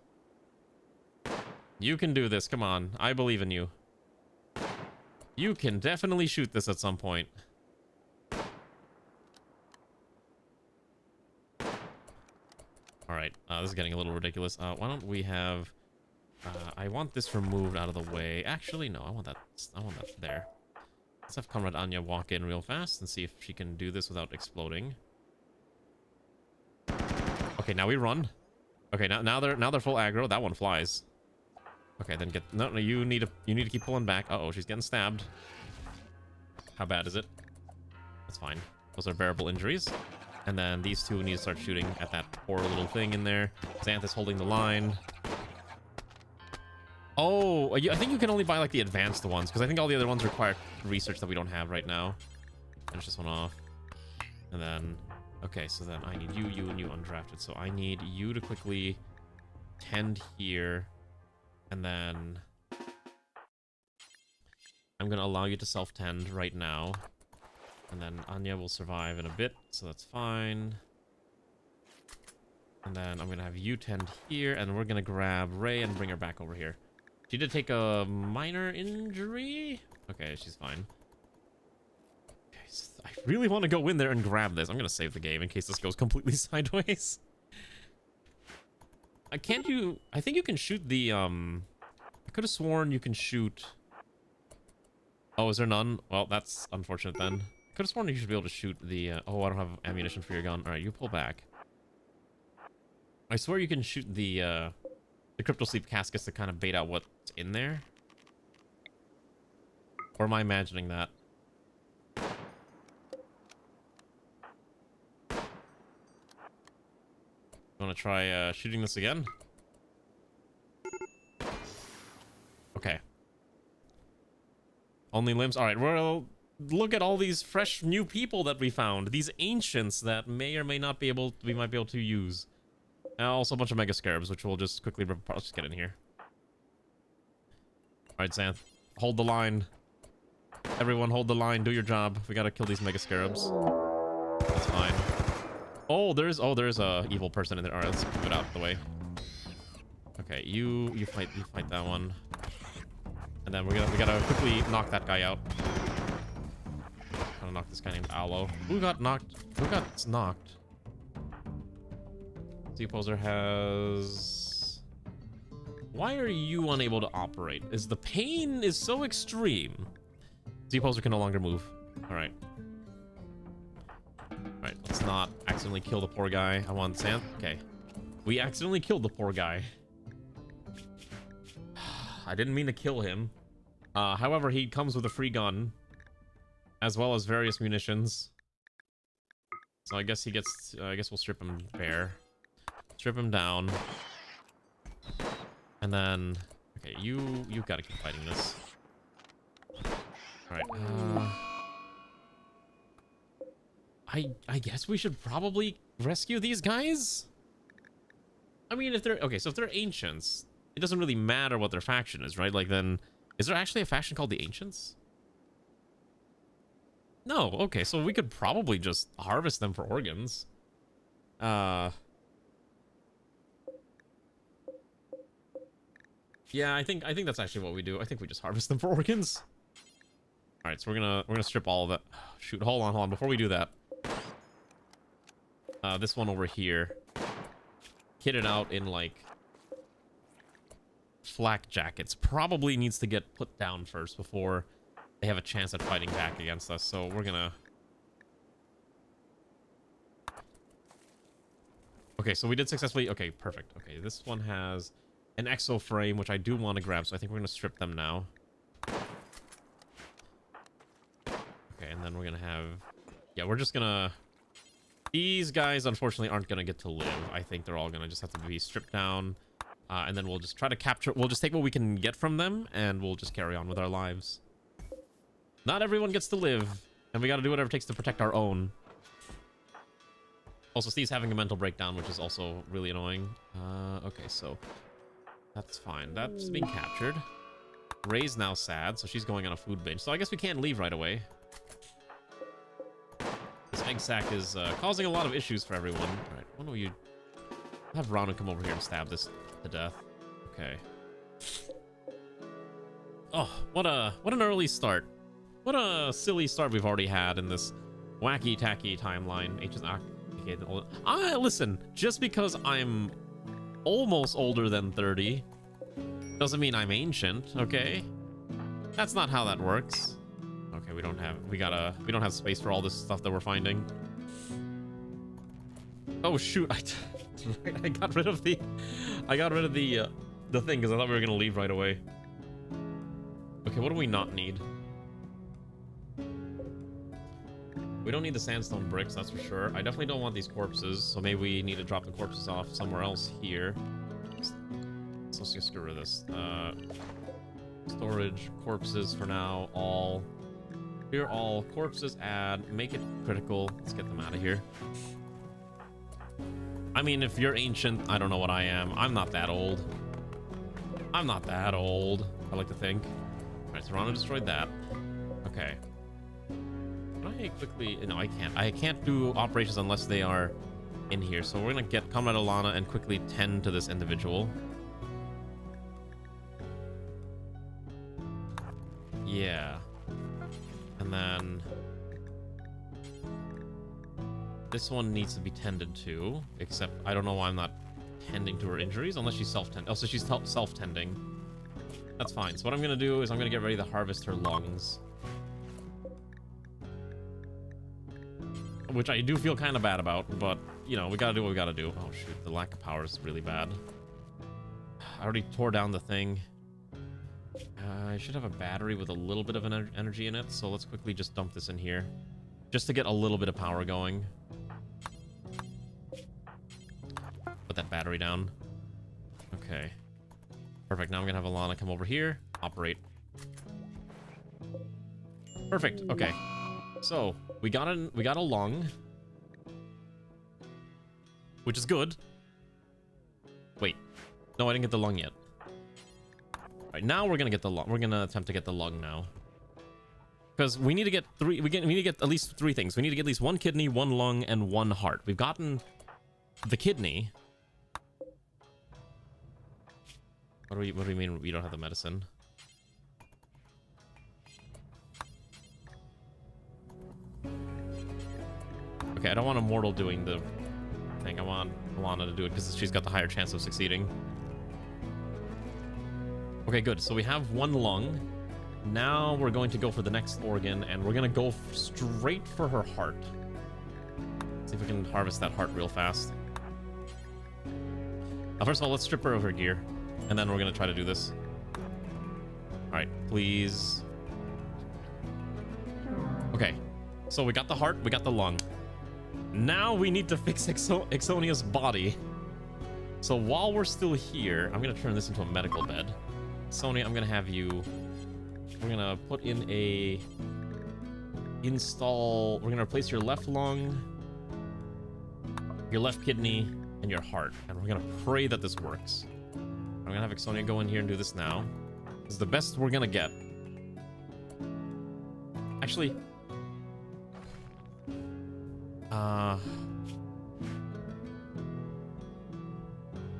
You can do this. Come on. I believe in you. You can definitely shoot this at some point. Alright, this is getting a little ridiculous. Why don't we have... I want this removed out of the way. Actually, no, I want that there. Let's have Comrade Anya walk in real fast and see if she can do this without exploding. Okay, now we run. Okay, now they're full aggro. That one flies. Okay, then no, you need to keep pulling back. Uh-oh, she's getting stabbed. How bad is it? That's fine. Those are bearable injuries. And then these two need to start shooting at that poor little thing in there. Xanth is holding the line. Oh, I think you can only buy like the advanced ones, because I think all the other ones require research that we don't have right now. Finish this one off. And then, okay, so then I need you, and you undrafted. So I need you to quickly tend here. And then I'm going to allow you to self-tend right now. And then Anya will survive in a bit, so that's fine. And then I'm going to have you tend here, and we're going to grab Ray and bring her back over here. She did take a minor injury. Okay, she's fine. Okay, so I really want to go in there and grab this. I'm going to save the game in case this goes completely sideways. I think you can shoot the, I could have sworn you can shoot... Oh, is there none? Well, that's unfortunate then. I could have sworn you should be able to shoot the, oh, I don't have ammunition for your gun. Alright, you pull back. I swear you can shoot the crypto sleep caskets to kind of bait out what's in there. Or am I imagining that? Want to try shooting this again? Okay. Only limbs. All right. Well, look at all these fresh new people that we found. These ancients that may or may not be able. We might be able to use. And also a bunch of mega scarabs, which we'll just quickly. Let's just get in here. All right, Xanth. Hold the line. Everyone, hold the line. Do your job. We gotta kill these mega scarabs. That's fine. Oh, there's a evil person in there. All right, let's move it out of the way. Okay, you fight that one, and then we gotta quickly knock that guy out. Gotta knock this guy named Aloe. Who got knocked? Who got knocked? Z-Poser has. Why are you unable to operate? Is the pain is so extreme? Z-Poser can no longer move. All right. Alright, let's not accidentally kill the poor guy. I want Xanth. Okay. We accidentally killed the poor guy. I didn't mean to kill him. However, he comes with a free gun. As well as various munitions. So I guess he gets... I guess we'll strip him bare. Strip him down. And then... Okay, you've got to keep fighting this. Alright, I guess we should probably rescue these guys? I mean, if they're... Okay, so if they're ancients, it doesn't really matter what their faction is, right? Like, then... Is there actually a faction called the Ancients? No, okay, so we could probably just harvest them for organs. Yeah, I think that's actually what we do. I think we just harvest them for organs. All right, so we're gonna strip all of that. Shoot, hold on. Before we do that, this one over here, kitted out in like flak jackets, probably needs to get put down first before they have a chance at fighting back against us. So we're gonna. Okay, so we did successfully. Okay, perfect. Okay, this one has an exo frame, which I do want to grab, so I think we're gonna strip them now. Okay, and then we're gonna have... Yeah, we're just gonna... These guys, unfortunately, aren't gonna get to live. I think they're all gonna just have to be stripped down. And then we'll just try to capture... We'll just take what we can get from them, and we'll just carry on with our lives. Not everyone gets to live, and we gotta do whatever it takes to protect our own. Also, Steve's having a mental breakdown, which is also really annoying. Okay, so... That's fine. That's being captured. Ray's now sad, so she's going on a food binge. So I guess we can't leave right away. This egg sack is causing a lot of issues for everyone. All right, why don't you have Rana come over here and stab this to death? Okay. Oh, what an early start. What a silly start we've already had in this wacky tacky timeline. Listen, just because I'm almost older than 30 doesn't mean I'm ancient, okay? That's not how that works. Okay, we don't have space for all this stuff that we're finding. Oh shoot, I got rid of the thing because I thought we were gonna leave right away. Okay, what do we not need? We don't need the sandstone bricks, that's for sure. I definitely don't want these corpses, so maybe we need to drop the corpses off somewhere else here. So let's just get rid of this. Storage, corpses for now, all. Here, all corpses, add, make it critical. Let's get them out of here. I mean, if you're ancient, I don't know what I am. I'm not that old. I'm not that old, I like to think. All right, so Rana destroyed that. Okay. Can I quickly... No, I can't. I can't do operations unless they are in here. So we're gonna get Comrade Alana and quickly tend to this individual. Yeah. And then... This one needs to be tended to, except I don't know why I'm not tending to her injuries, unless she's self-tending. Oh, so she's self-tending. That's fine. So what I'm gonna do is I'm gonna get ready to harvest her lungs. Which I do feel kind of bad about, but, you know, we gotta do what we gotta do. Oh, shoot. The lack of power is really bad. I already tore down the thing. I should have a battery with a little bit of an energy in it, so let's quickly just dump this in here. Just to get a little bit of power going. But that battery down. Okay. Perfect. Now I'm gonna have Alana come over here. Operate. Perfect. Okay. So we got a lung, which is good. Wait. No, I didn't get the lung yet. All right, now we're gonna get the lung. We're gonna attempt to get the lung now. Because we need to get three. We need to get at least 3 things. We need to get at least 1 kidney, 1 lung, and 1 heart. We've gotten the kidney. What do we mean we don't have the medicine? Okay, I don't want Immortal doing the thing. I want Alana to do it because she's got the higher chance of succeeding. Okay, good. So we have 1 lung. Now we're going to go for the next organ, and we're going to go straight for her heart. See if we can harvest that heart real fast. First of all, let's strip her of her gear, and then we're going to try to do this. All right, please. Okay, so we got the heart, we got the lung. Now we need to fix Ixonia's body. So while we're still here, I'm going to turn this into a medical bed. Ixonia, I'm going to have you... We're going to put in a... We're going to replace your left lung, your left kidney, and your heart. And we're going to pray that this works. I'm going to have Ixonia go in here and do this now. This is the best we're going to get. Actually...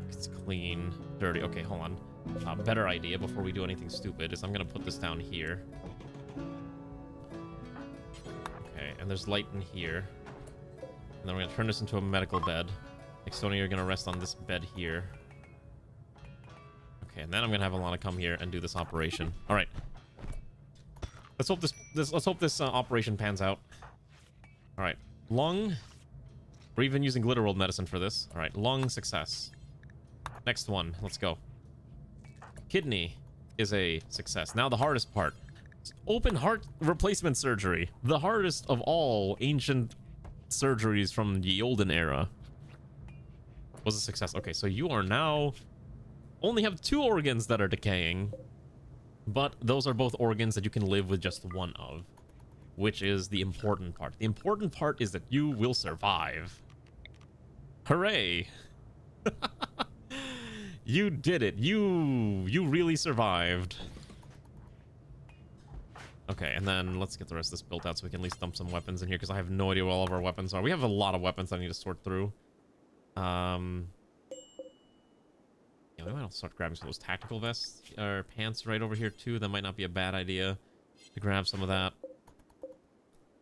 It's clean. Dirty. Okay, hold on. Better idea before we do anything stupid is I'm going to put this down here. Okay, and there's light in here. And then we're going to turn this into a medical bed. Ixonia, you're going to rest on this bed here. Okay, and then I'm going to have Alana come here and do this operation. All right. Let's hope this operation pans out. All right. Lung. We're even using Glitterworld medicine for this. All right, lung success. Next one. Let's go. Kidney is a success. Now the hardest part. Open heart replacement surgery. The hardest of all ancient surgeries from the olden era. Was a success. Okay, so you are now... only have 2 organs that are decaying. But those are both organs that you can live with just 1 of. Which is the important part. The important part is that you will survive. Hooray! You did it. You really survived. Okay, and then let's get the rest of this built out so we can at least dump some weapons in here, because I have no idea what all of our weapons are. We have a lot of weapons I need to sort through. Yeah, we might start grabbing some of those tactical vests or pants right over here too. That might not be a bad idea to grab some of that.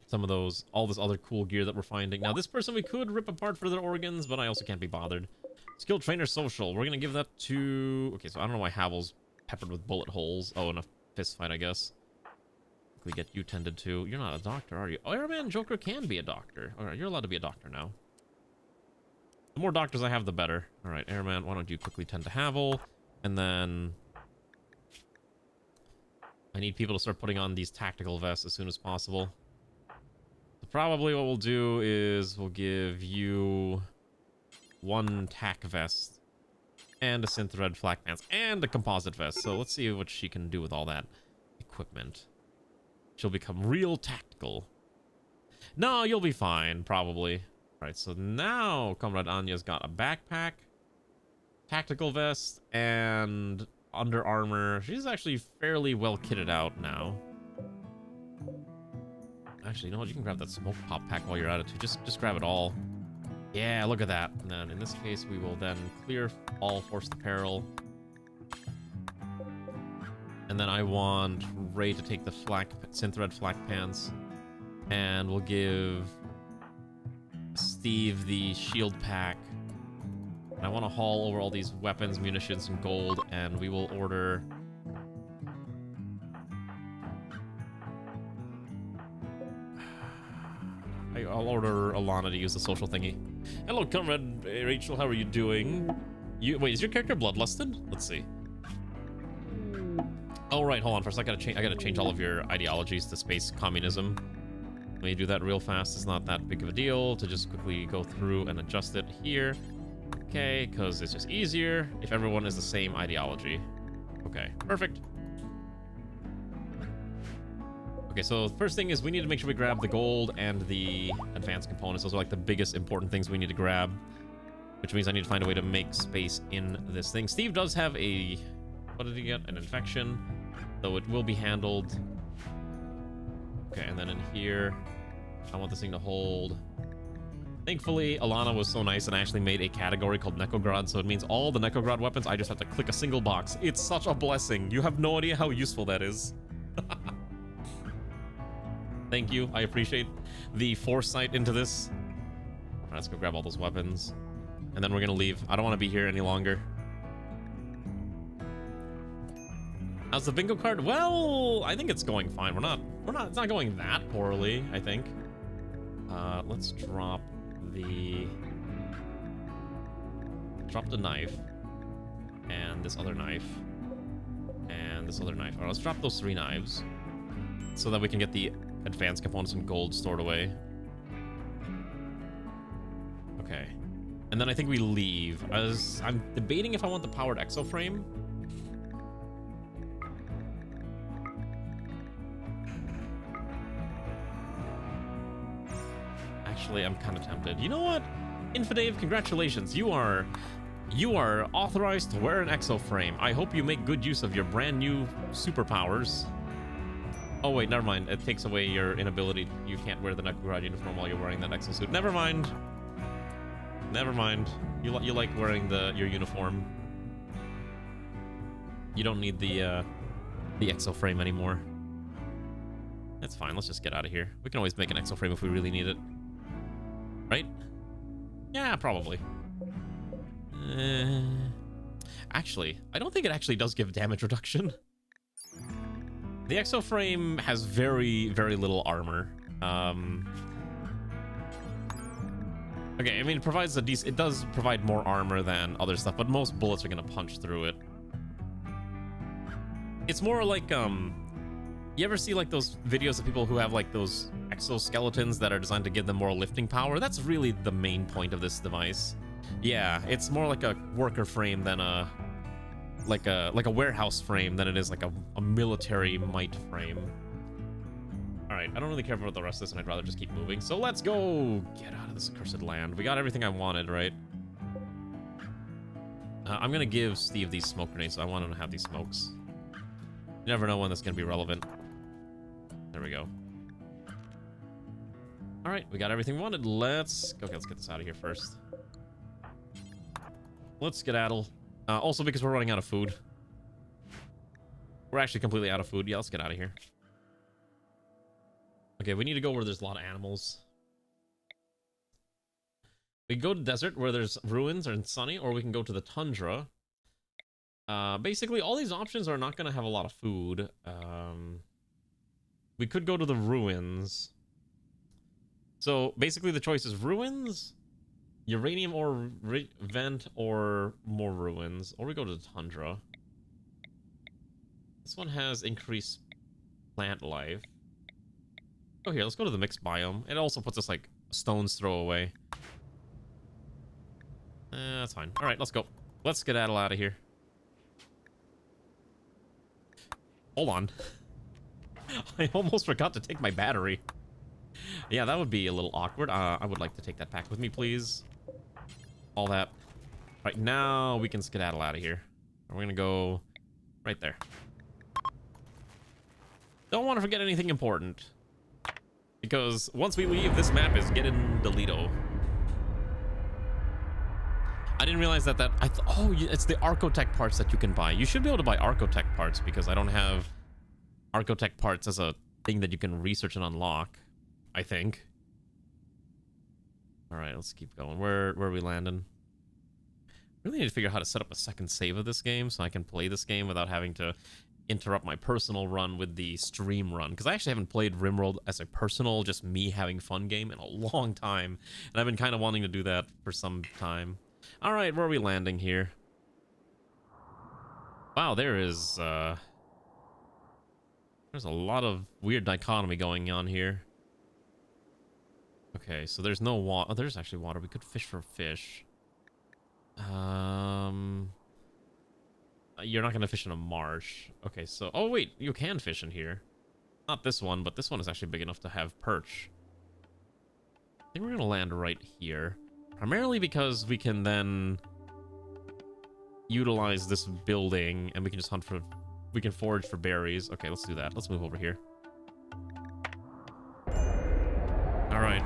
Some of those, all this other cool gear that we're finding. Now, this person we could rip apart for their organs, but I also can't be bothered. Skilled Trainer Social. We're going to give that to... Okay, so I don't know why Havel's peppered with bullet holes. Oh, and a fist fight, I guess. We get you tended to. You're not a doctor, are you? Oh, Airman Joker can be a doctor. All right, you're allowed to be a doctor now. The more doctors I have, the better. All right, Airman, why don't you quickly tend to Havel? And then... I need people to start putting on these tactical vests as soon as possible. Probably what we'll do is we'll give you 1 tack vest and a synth red flak pants and a composite vest. So let's see what she can do with all that equipment. She'll become real tactical. No, you'll be fine, probably. All right, so now Comrade Anya's got a backpack, tactical vest, and under armor. She's actually fairly well kitted out now. Actually, you know what? You can grab that smoke pop pack while you're at it too. Just grab it all. Yeah, look at that. And then in this case, we will then clear all forced apparel. And then I want Ray to take the synth red flak pants. And we'll give Steve the shield pack. And I want to haul over all these weapons, munitions, and gold. And we will order... I'll order Alana to use the social thingy. Hello, Comrade Rachel. How are you doing? Wait, is your character bloodlusted? Let's see. Oh, right. Hold on first. I gotta change all of your ideologies to space communism. Let me do that real fast. It's not that big of a deal to just quickly go through and adjust it here. Okay, because it's just easier if everyone is the same ideology. Okay, perfect. Okay, so the first thing is we need to make sure we grab the gold and the advanced components. Those are like the biggest important things we need to grab, which means I need to find a way to make space in this thing. Steve does have a, what did he get? An infection, though it will be handled. Okay, and then in here, I want this thing to hold. Thankfully, Alana was so nice and actually made a category called NEKOGRAD, so it means all the NEKOGRAD weapons, I just have to click a single box. It's such a blessing. You have no idea how useful that is. Thank you. I appreciate the foresight into this. All right, let's go grab all those weapons. And then we're going to leave. I don't want to be here any longer. How's the bingo card? Well, I think it's going fine. It's not going that poorly, I think. Let's drop the knife and this other knife and this other knife. All right, let's drop those 3 knives so that we can get the advanced components and gold stored away. Okay, and then I think we leave. I'm debating if I want the powered exo frame. Actually, I'm kind of tempted. You know what? Infidave, congratulations. You are authorized to wear an exo frame. I hope you make good use of your brand new superpowers. Oh wait, never mind. It takes away your inability. You can't wear the NEKOGRAD uniform while you're wearing that exosuit. Never mind. Never mind. You like wearing your uniform. You don't need the exo frame anymore. That's fine. Let's just get out of here. We can always make an exo frame if we really need it. Right? Yeah, probably. Actually, I don't think it actually does give damage reduction. The exo frame has very, very little armor. Okay, I mean, it provides it does provide more armor than other stuff, but most bullets are gonna punch through it. It's more like, you ever see like those videos of people who have like those exoskeletons that are designed to give them more lifting power? That's really the main point of this device. Yeah, it's more like a worker frame than a warehouse frame than it is like a military might frame. All right, I don't really care about the rest of this, and I'd rather just keep moving. So let's go get out of this accursed land. We got everything I wanted, right? I'm gonna give Steve these smoke grenades, so I want him to have these smokes. You never know when that's gonna be relevant. There we go. All right, we got everything we wanted. Let's get this out of here first. Let's skedaddle. Also, because we're running out of food. We're actually completely out of food. Yeah, let's get out of here. Okay, we need to go where there's a lot of animals. We can go to desert where there's ruins and sunny, or we can go to the tundra. Basically, all these options are not going to have a lot of food. We could go to the ruins. So basically, the choice is ruins, uranium or vent, or more ruins, or we go to the tundra. This one has increased plant life. Oh, here, let's go to the mixed biome. It also puts us like a stone's throw away. That's fine. All right, let's go. Let's skedaddle out of here. Hold on. I almost forgot to take my battery. Yeah, that would be a little awkward. I would like to take that back with me, please. All that. Right now, we can skedaddle out of here. We're gonna go right there. Don't want to forget anything important, because once we leave, this map is getting deleto. I didn't realize that oh, it's the Archotech parts that you can buy. You should be able to buy Archotech parts, because I don't have Archotech parts as a thing that you can research and unlock, I think. All right, let's keep going. Where are we landing? Really need to figure out how to set up a second save of this game so I can play this game without having to interrupt my personal run with the stream run, because I actually haven't played Rimworld as a personal, just me having fun game in a long time, and I've been kind of wanting to do that for some time. All right, where are we landing here? Wow, there's a lot of weird dichotomy going on here. Okay, so there's no water. Oh, there's actually water. We could fish for fish. You're not gonna fish in a marsh. Okay, so oh wait, you can fish in here. Not this one, but this one is actually big enough to have perch. I think we're gonna land right here, primarily because we can then utilize this building and we can just hunt for, we can forage for berries. Okay, let's do that. Let's move over here. All right.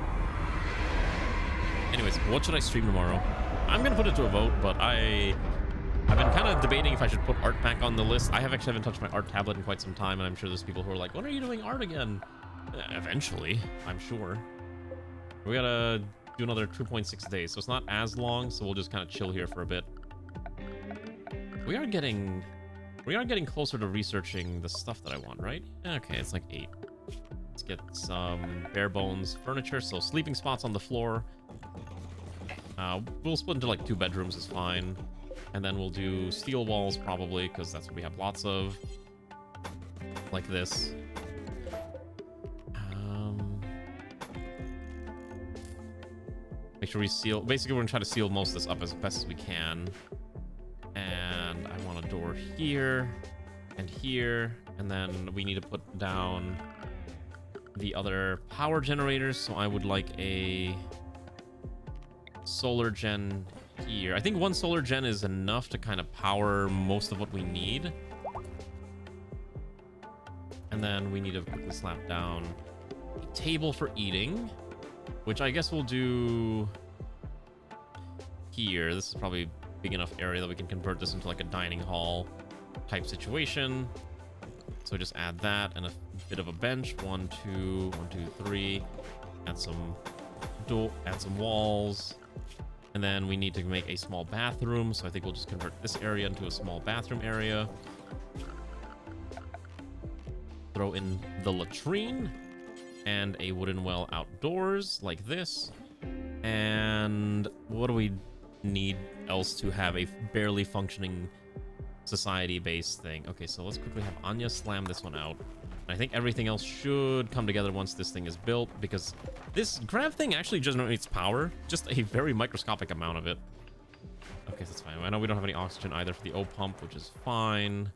Anyways, what should I stream tomorrow? I'm gonna put it to a vote, but I've been kind of debating if I should put art back on the list. I haven't touched my art tablet in quite some time, and I'm sure there's people who are like, when are you doing art again? Eventually, I'm sure. We gotta do another 2.6 days, so it's not as long, so we'll just kind of chill here for a bit. We are getting closer to researching the stuff that I want, right? Okay, it's like 8. Let's get some bare bones furniture, so sleeping spots on the floor. We'll split into like 2 bedrooms is fine. And then we'll do steel walls probably, because that's what we have lots of. Like this. Make sure we seal. Basically, we're gonna try to seal most of this up as best as we can. And I want a door here and here. And then we need to put down the other power generators. So I would like a solar gen here. I think 1 solar gen is enough to kind of power most of what we need. And then we need to quickly slap down a table for eating, which I guess we'll do here. This is probably a big enough area that we can convert this into like a dining hall type situation. So just add that and a bit of a bench. 1, 2, 1, 2, 3. Add some walls. And then we need to make a small bathroom. So I think we'll just convert this area into a small bathroom area. Throw in the latrine and a wooden well outdoors like this. And what do we need else to have a barely functioning society-based thing? Okay, so let's quickly have Anya slam this one out. I think everything else should come together once this thing is built, because this grab thing actually generates power, just a very microscopic amount of it. Okay, so that's fine. I know we don't have any oxygen either for the O pump, which is fine.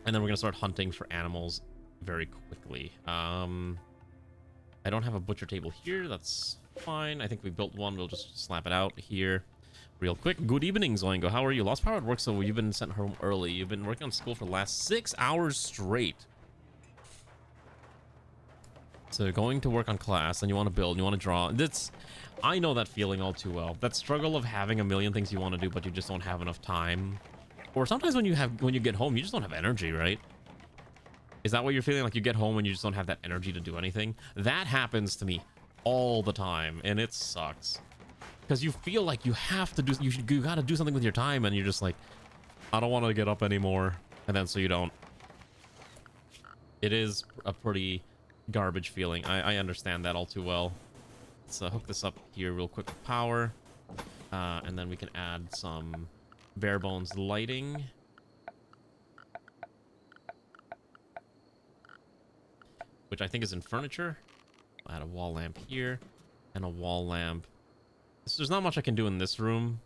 And then we're gonna start hunting for animals very quickly. I don't have a butcher table here. That's fine. I think we built one. We'll just slap it out here real quick. Good evening, Zoingo. How are you? Lost power at work, so you've been sent home early. You've been working on school for the last 6 hours straight. So going to work on class, and you want to build, you want to draw. I know that feeling all too well. That struggle of having a million things you want to do, but you just don't have enough time. Or sometimes when you get home, you just don't have energy, right? Is that what you're feeling? Like you get home and you just don't have that energy to do anything? That happens to me all the time, and it sucks. Because you feel like you have to do, you gotta do something with your time, and you're just like, I don't want to get up anymore, and then so you don't. It is a pretty garbage feeling. I understand that all too well. Let's hook this up here real quick with power, and then we can add some bare bones lighting. Which I think is in furniture. I'll add a wall lamp here and a wall lamp. So there's not much I can do in this room.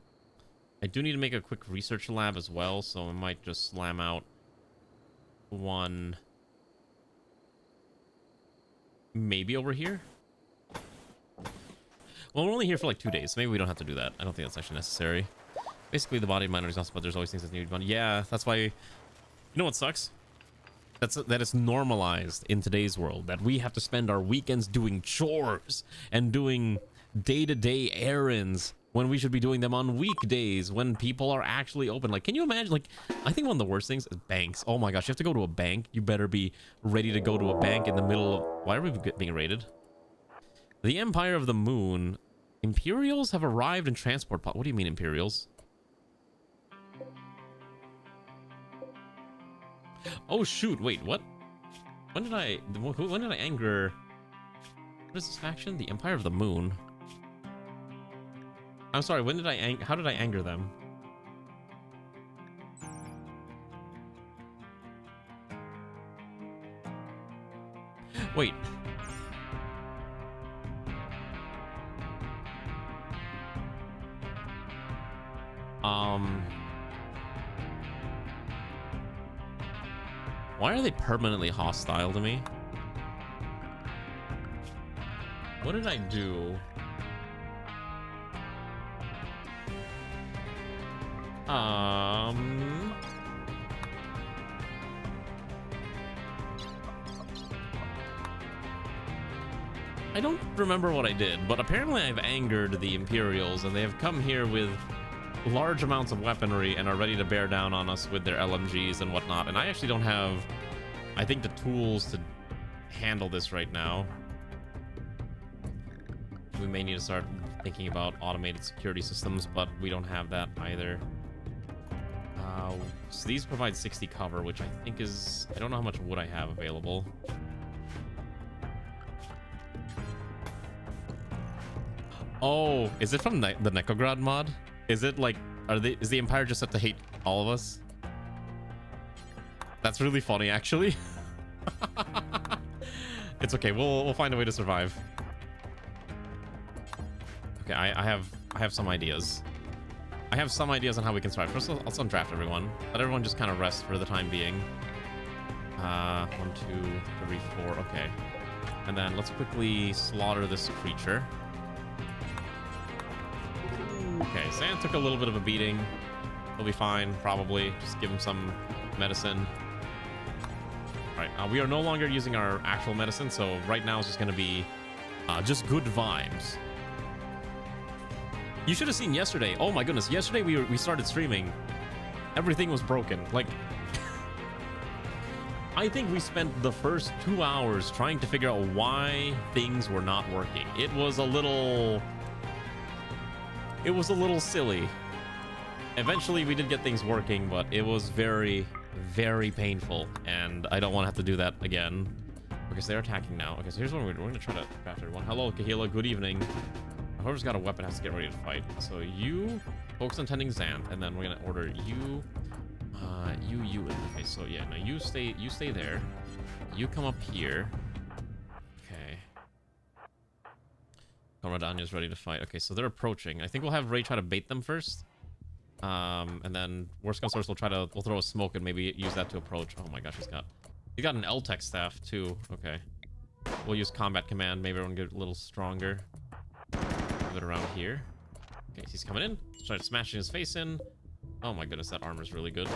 I do need to make a quick research lab as well, so I might just slam out one maybe over here. Well, we're only here for like 2 days, so maybe we don't have to do that. I don't think that's actually necessary. Basically, the body mind is awesome, but there's always things that need to be done. Yeah, that's why. You know what sucks? That it's normalized in today's world that we have to spend our weekends doing chores and doing day-to-day errands when we should be doing them on weekdays when people are actually open. Like, can you imagine? Like, I think one of the worst things is banks. Oh my gosh, you have to go to a bank. You better be ready to go to a bank in the middle of... Why are we being raided? The Empire of the Moon. Imperials have arrived in transport pod. What do you mean, Imperials? Oh shoot, wait, what? When did I anger? What is this faction? The Empire of the Moon. I'm sorry, when did how did I anger them? Wait. Why are they permanently hostile to me? What did I do? I don't remember what I did, but apparently I've angered the Imperials, and they have come here with large amounts of weaponry and are ready to bear down on us with their LMGs and whatnot. And I actually don't have, I think, the tools to handle this right now. We may need to start thinking about automated security systems, but we don't have that either. So these provide 60 cover, which I think is... I don't know how much wood I have available. Oh, is it from the NEKOGRAD mod? Is it like... Is the Empire just set to hate all of us? That's really funny, actually. It's okay. We'll find a way to survive. Okay, I have some ideas. I have some ideas on how we can survive. First, let's undraft everyone. Let everyone just kind of rest for the time being. 1, 2, 3, 4. Okay. And then let's quickly slaughter this creature. Okay, Sam took a little bit of a beating. He'll be fine, probably. Just give him some medicine. All right, we are no longer using our actual medicine, so right now it's just going to be just good vibes. You should have seen yesterday. Oh my goodness, yesterday we started streaming. Everything was broken. Like, I think we spent the first 2 hours trying to figure out why things were not working. It was a little silly. Eventually we did get things working, but it was very, very painful, and I don't want to have to do that again. Okay, so they're attacking now. Okay, so here's what we're going to try to craft everyone. Hello, Kahila, good evening. Whoever's got a weapon has to get ready to fight. So you focus on tending Xanth, and then we're gonna order you, you. Okay, so yeah, no, you stay there. You come up here. Okay. Comradanya's ready to fight. Okay, so they're approaching. I think we'll have Ray try to bait them first. And then worst comes to worst, we'll throw a smoke and maybe use that to approach. Oh my gosh, he's got an L-Tech staff too. Okay. We'll use combat command. Maybe everyone get a little stronger. It around here. Okay, he's coming in. Start smashing his face in. Oh my goodness, that armor's really good.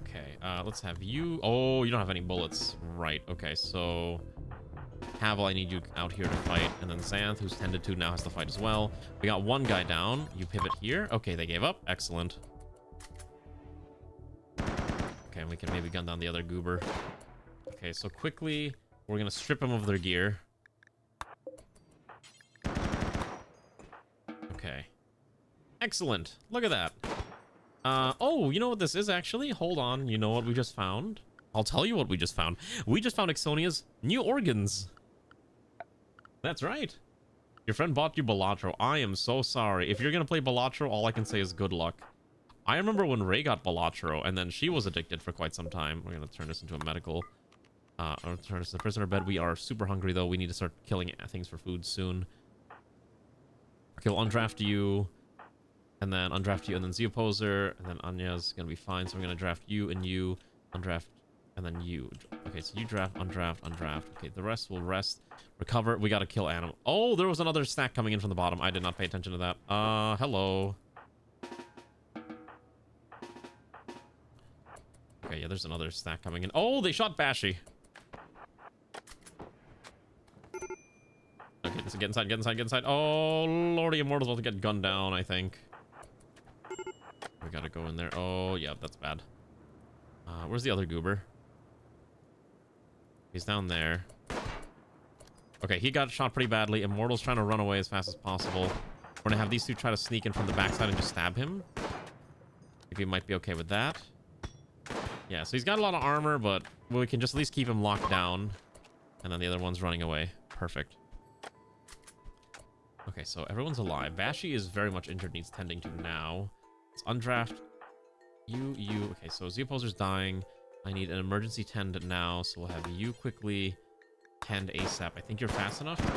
Okay, let's have you. Oh, you don't have any bullets. Right, okay, so Havel, I need you out here to fight. And then Xanth, who's tended to, now has to fight as well. We got one guy down. You pivot here. Okay, they gave up. Excellent. Okay, we can maybe gun down the other goober. Okay, so quickly, we're gonna strip them of their gear. Okay. Excellent. Look at that. Oh, you know what this is actually? Hold on. You know what we just found? I'll tell you what we just found. We just found Ixonia's new organs. That's right. Your friend bought you Balatro. I am so sorry. If you're going to play Balatro, all I can say is good luck. I remember when Ray got Balatro, and then she was addicted for quite some time. We're going to turn this into a medical. Or turn this into a prisoner bed. We are super hungry, though. We need to start killing things for food soon. Okay, we'll undraft you, and then undraft you, and then Z-Opposer, and then Anya's gonna be fine, so we're gonna draft you, undraft, and then you. Okay, so you draft, undraft. Okay, the rest will rest. Recover. We gotta kill animal. Oh, there was another stack coming in from the bottom. I did not pay attention to that. Hello. Okay, yeah, there's another stack coming in. Oh, they shot Bashi. Okay, so get inside. Oh, Lordy, Immortal's about to get gunned down, I think. We gotta go in there. Oh, yeah, that's bad. Where's the other goober? He's down there. Okay, he got shot pretty badly. Immortal's trying to run away as fast as possible. We're gonna have these two try to sneak in from the backside and just stab him. Maybe he might be okay with that. Yeah, so he's got a lot of armor, but we can just at least keep him locked down. And then the other one's running away. Perfect. Okay, so everyone's alive. Bashi is very much injured, needs tending to now. Let's undraft you. Okay, so Z-Opposer's dying. I need an emergency tend now, so we'll have you quickly tend ASAP. I think you're fast enough to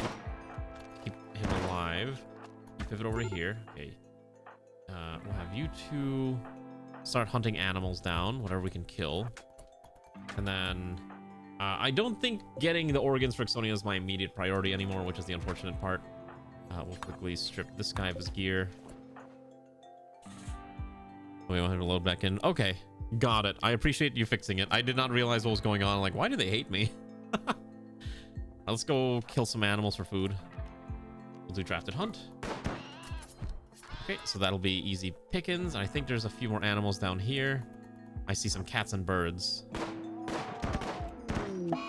keep him alive. pivot over here. Okay. We'll have you two start hunting animals down, whatever we can kill. And then I don't think getting the organs for Ixonia is my immediate priority anymore, which is the unfortunate part. We'll quickly strip this guy of his gear. We want him to load back in. Okay, got it. I appreciate you fixing it. I did not realize what was going on. Like, why do they hate me? Let's go kill some animals for food. We'll do drafted hunt. Okay, so that'll be easy pickings. I think there's a few more animals down here. I see some cats and birds.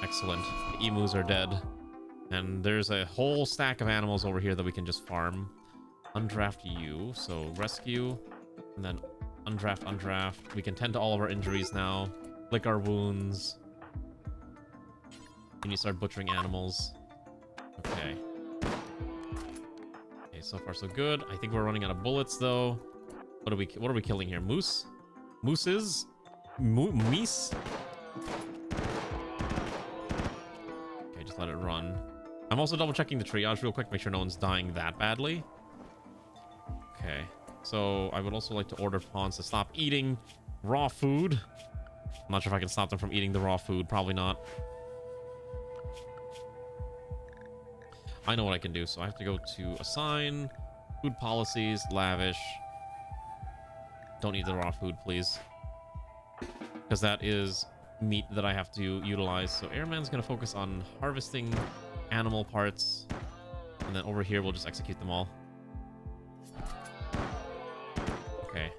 Excellent. The emus are dead. And there's a whole stack of animals over here that we can just farm. Undraft you. So rescue. And then undraft, undraft. We can tend to all of our injuries now. Lick our wounds. And you start butchering animals. Okay. Okay, so far so good. I think we're running out of bullets though. What are we killing here? Moose? Mooses? Meese? Okay, just let it run. I'm also double checking the triage real quick, make sure no one's dying that badly. Okay. So I would also like to order pawns to stop eating raw food. I'm not sure if I can stop them from eating the raw food. Probably not. I know what I can do. So I have to go to assign, food policies, lavish. Don't eat the raw food, please. Because that is meat that I have to utilize. So Airman's going to focus on harvesting animal parts. And then over here, we'll just execute them all. Okay.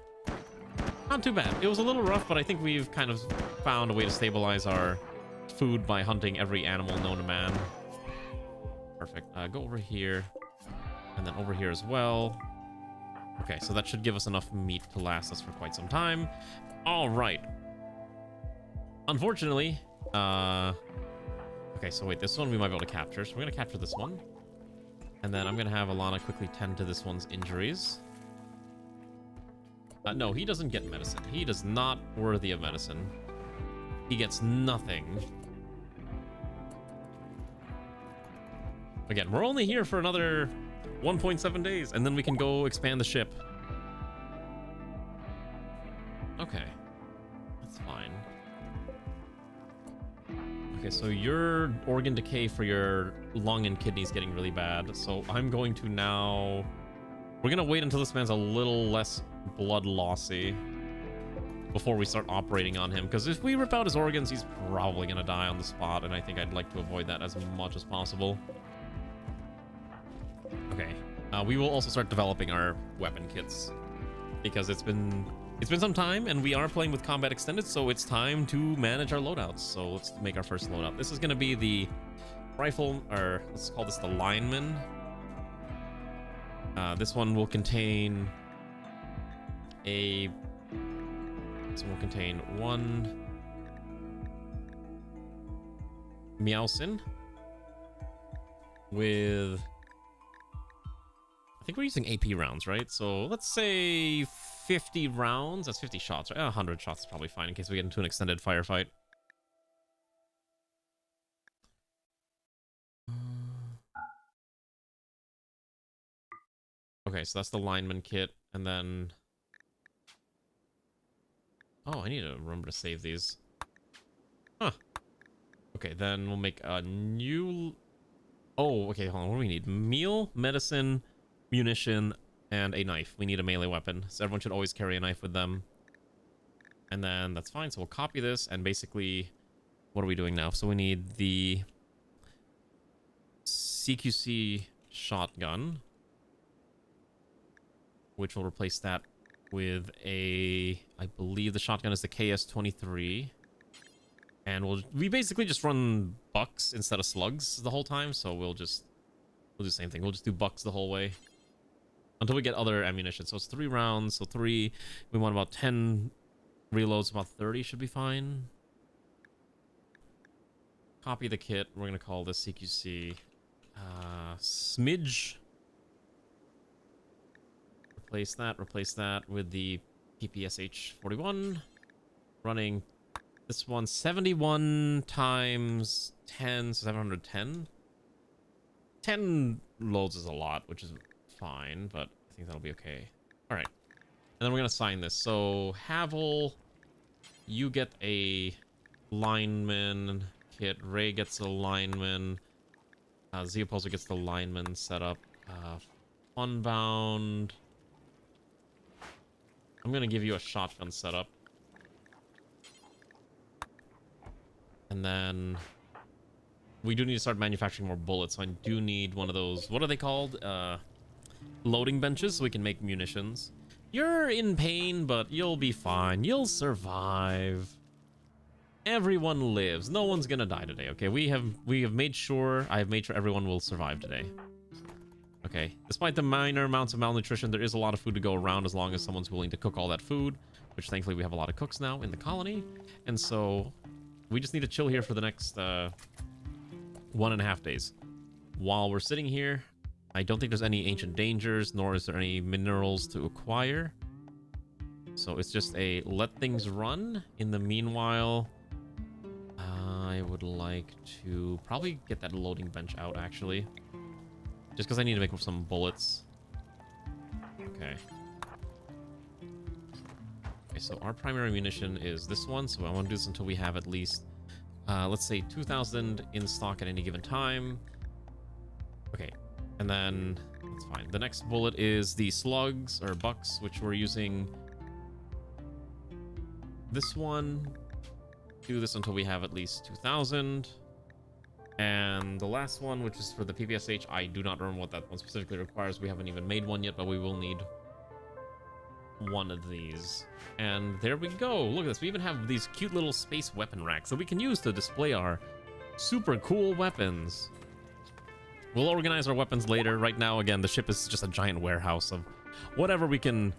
Not too bad. It was a little rough, but I think we've kind of found a way to stabilize our food by hunting every animal known to man. Perfect. Go over here. And then over here as well. Okay, so that should give us enough meat to last us for quite some time. All right. Unfortunately, okay, so wait, this one we might be able to capture. So we're going to capture this one. And then I'm going to have Alana quickly tend to this one's injuries. No, he doesn't get medicine. He does not worthy of medicine. He gets nothing. Again, we're only here for another 1.7 days, and then we can go expand the ship. Okay. That's fine. Okay, so your organ decay for your lung and kidney is getting really bad. So I'm going to now... We're going to wait until this man's a little less blood lossy before we start operating on him. Because if we rip out his organs, he's probably going to die on the spot. And I think I'd like to avoid that as much as possible. Okay. We will also start developing our weapon kits. Because it's been some time, and we are playing with Combat Extended, so it's time to manage our loadouts. So let's make our first loadout. This is going to be the rifle, or let's call this the lineman. This one will contain one Meowsin with, I think we're using AP rounds, right? So let's say 50 rounds. That's 50 shots, right? 100 shots is probably fine in case we get into an extended firefight. Okay, so that's the lineman kit, and then... Oh, I need to remember to save these. Huh. Okay, then we'll make a new... Oh, okay, hold on. What do we need? Meal, medicine, munition, and a knife. We need a melee weapon, so everyone should always carry a knife with them. And then that's fine, so we'll copy this, and basically... What are we doing now? So we need the... CQC shotgun, which will replace that with a, I believe the shotgun is the KS-23, and we basically just run bucks instead of slugs the whole time. So we'll do the same thing. We'll just do bucks the whole way until we get other ammunition. So it's 3 rounds. So 3, we want about 10 reloads. About 30 should be fine. Copy the kit. We're gonna call this CQC Smidge. Replace that with the PPSH-41. Running this one 71 times 10, so 710. 10 loads is a lot, which is fine, but I think that'll be okay. All right. And then we're going to sign this. So, Havel, you get a lineman kit. Ray gets a lineman. Zeopulsar gets the lineman set up. Unbound. I'm going to give you a shotgun setup. And then we do need to start manufacturing more bullets. So I do need one of those. What are they called? Loading benches so we can make munitions. You're in pain, but you'll be fine. You'll survive. Everyone lives. No one's gonna die today, okay? I have made sure everyone will survive today. Okay. Despite the minor amounts of malnutrition, there is a lot of food to go around as long as someone's willing to cook all that food, which thankfully we have a lot of cooks now in the colony. And so we just need to chill here for the next 1.5 days. While we're sitting here, I don't think there's any ancient dangers, nor is there any minerals to acquire. So it's just a let things run. In the meanwhile, I would like to probably get that loading bench out, actually. Just because I need to make some bullets. Okay. Okay, so our primary munition is this one. So I want to do this until we have at least, let's say 2,000 in stock at any given time. Okay. And then, that's fine. The next bullet is the slugs, or bucks, which we're using. This one. Do this until we have at least 2,000. And the last one, which is for the PPSH, I do not remember what that one specifically requires. We haven't even made one yet, but we will need one of these. And there we go. Look at this. We even have these cute little space weapon racks that we can use to display our super cool weapons. We'll organize our weapons later. Right now, again, the ship is just a giant warehouse of whatever we can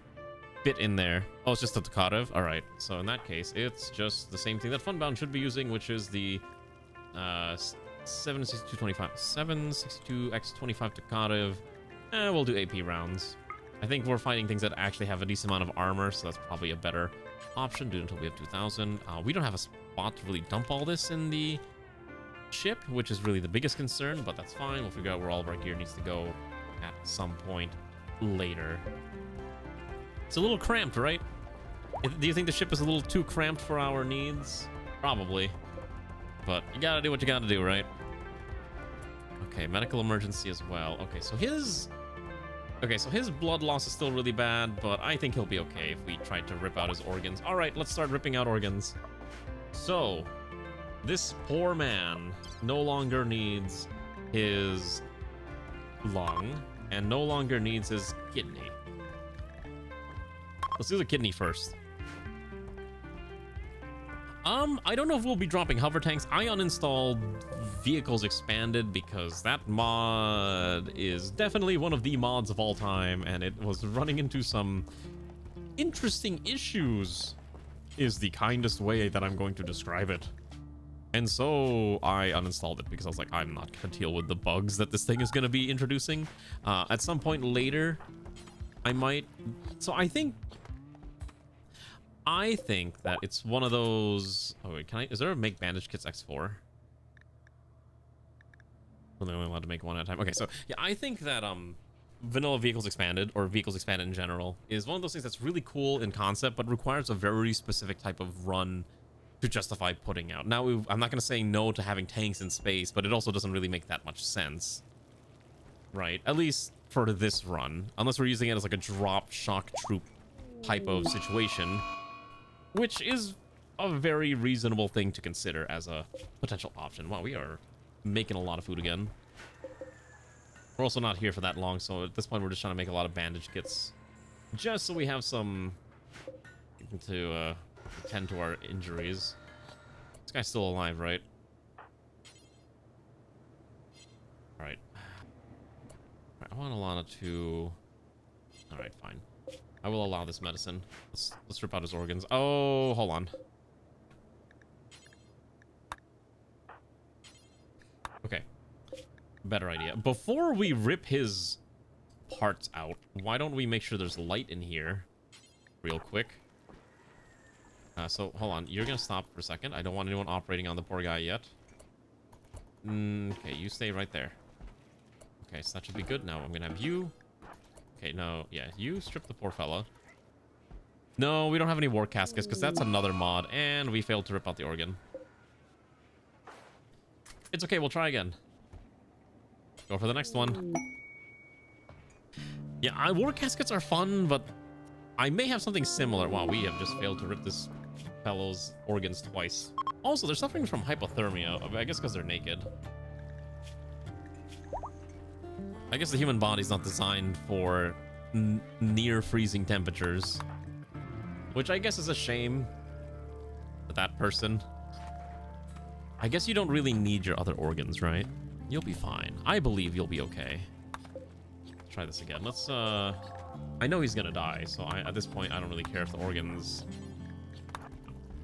fit in there. Oh, it's just a Tokarev? Alright, so in that case, it's just the same thing that Funbound should be using, which is the 762x25 Tokarev. We'll do AP rounds. I think we're fighting things that actually have a decent amount of armor, so that's probably a better option. Do it until we have 2,000. We don't have a spot to really dump all this in the ship, which is really the biggest concern, but that's fine. We'll figure out where all of our gear needs to go at some point later. It's a little cramped, right? Do you think the ship is a little too cramped for our needs? Probably. But you gotta do what you gotta do, right? Okay, medical emergency as well. Okay, so his blood loss is still really bad, but I think he'll be okay if we try to rip out his organs. All right, let's start ripping out organs. So, this poor man no longer needs his lung and no longer needs his kidney. Let's do the kidney first. I don't know if we'll be dropping hover tanks. I uninstalled Vehicles Expanded because that mod is definitely one of the mods of all time, and it was running into some interesting issues, is the kindest way that I'm going to describe it. And so I uninstalled it because I was like, I'm not going to deal with the bugs that this thing is going to be introducing. At some point later, I might... So I think that it's one of those... Oh, wait, is there a make bandage kits X4? Well, they're only allowed to make one at a time. Okay, so, yeah, I think that vanilla Vehicles Expanded, or Vehicles Expanded in general, is one of those things that's really cool in concept, but requires a very specific type of run to justify putting out. Now, I'm not going to say no to having tanks in space, but it also doesn't really make that much sense. Right? At least for this run. Unless we're using it as like a drop shock troop type of situation, which is a very reasonable thing to consider as a potential option. Wow, we are making a lot of food again. We're also not here for that long, so at this point we're just trying to make a lot of bandage kits. Just so we have some to tend to our injuries. This guy's still alive, right? Alright. I want Alana to... Alright, fine. I will allow this medicine. Let's rip out his organs. Oh, hold on. Okay. Better idea. Before we rip his parts out, why don't we make sure there's light in here real quick? So, hold on. You're gonna stop for a second. I don't want anyone operating on the poor guy yet. Okay, you stay right there. Okay, so that should be good. Now I'm gonna have you Okay, no. Yeah, you strip the poor fella. No, we don't have any war caskets because that's another mod. And we failed to rip out the organ. It's okay. We'll try again. Go for the next one. Yeah, war caskets are fun, but I may have something similar. Wow, we have just failed to rip this fellow's organs twice. Also, they're suffering from hypothermia. I guess because they're naked. I guess the human body's not designed for near freezing temperatures. Which I guess is a shame for that person. I guess you don't really need your other organs, right? You'll be fine. I believe you'll be okay. Let's try this again. Let's, I know he's gonna die, so at this point, I don't really care if the organs...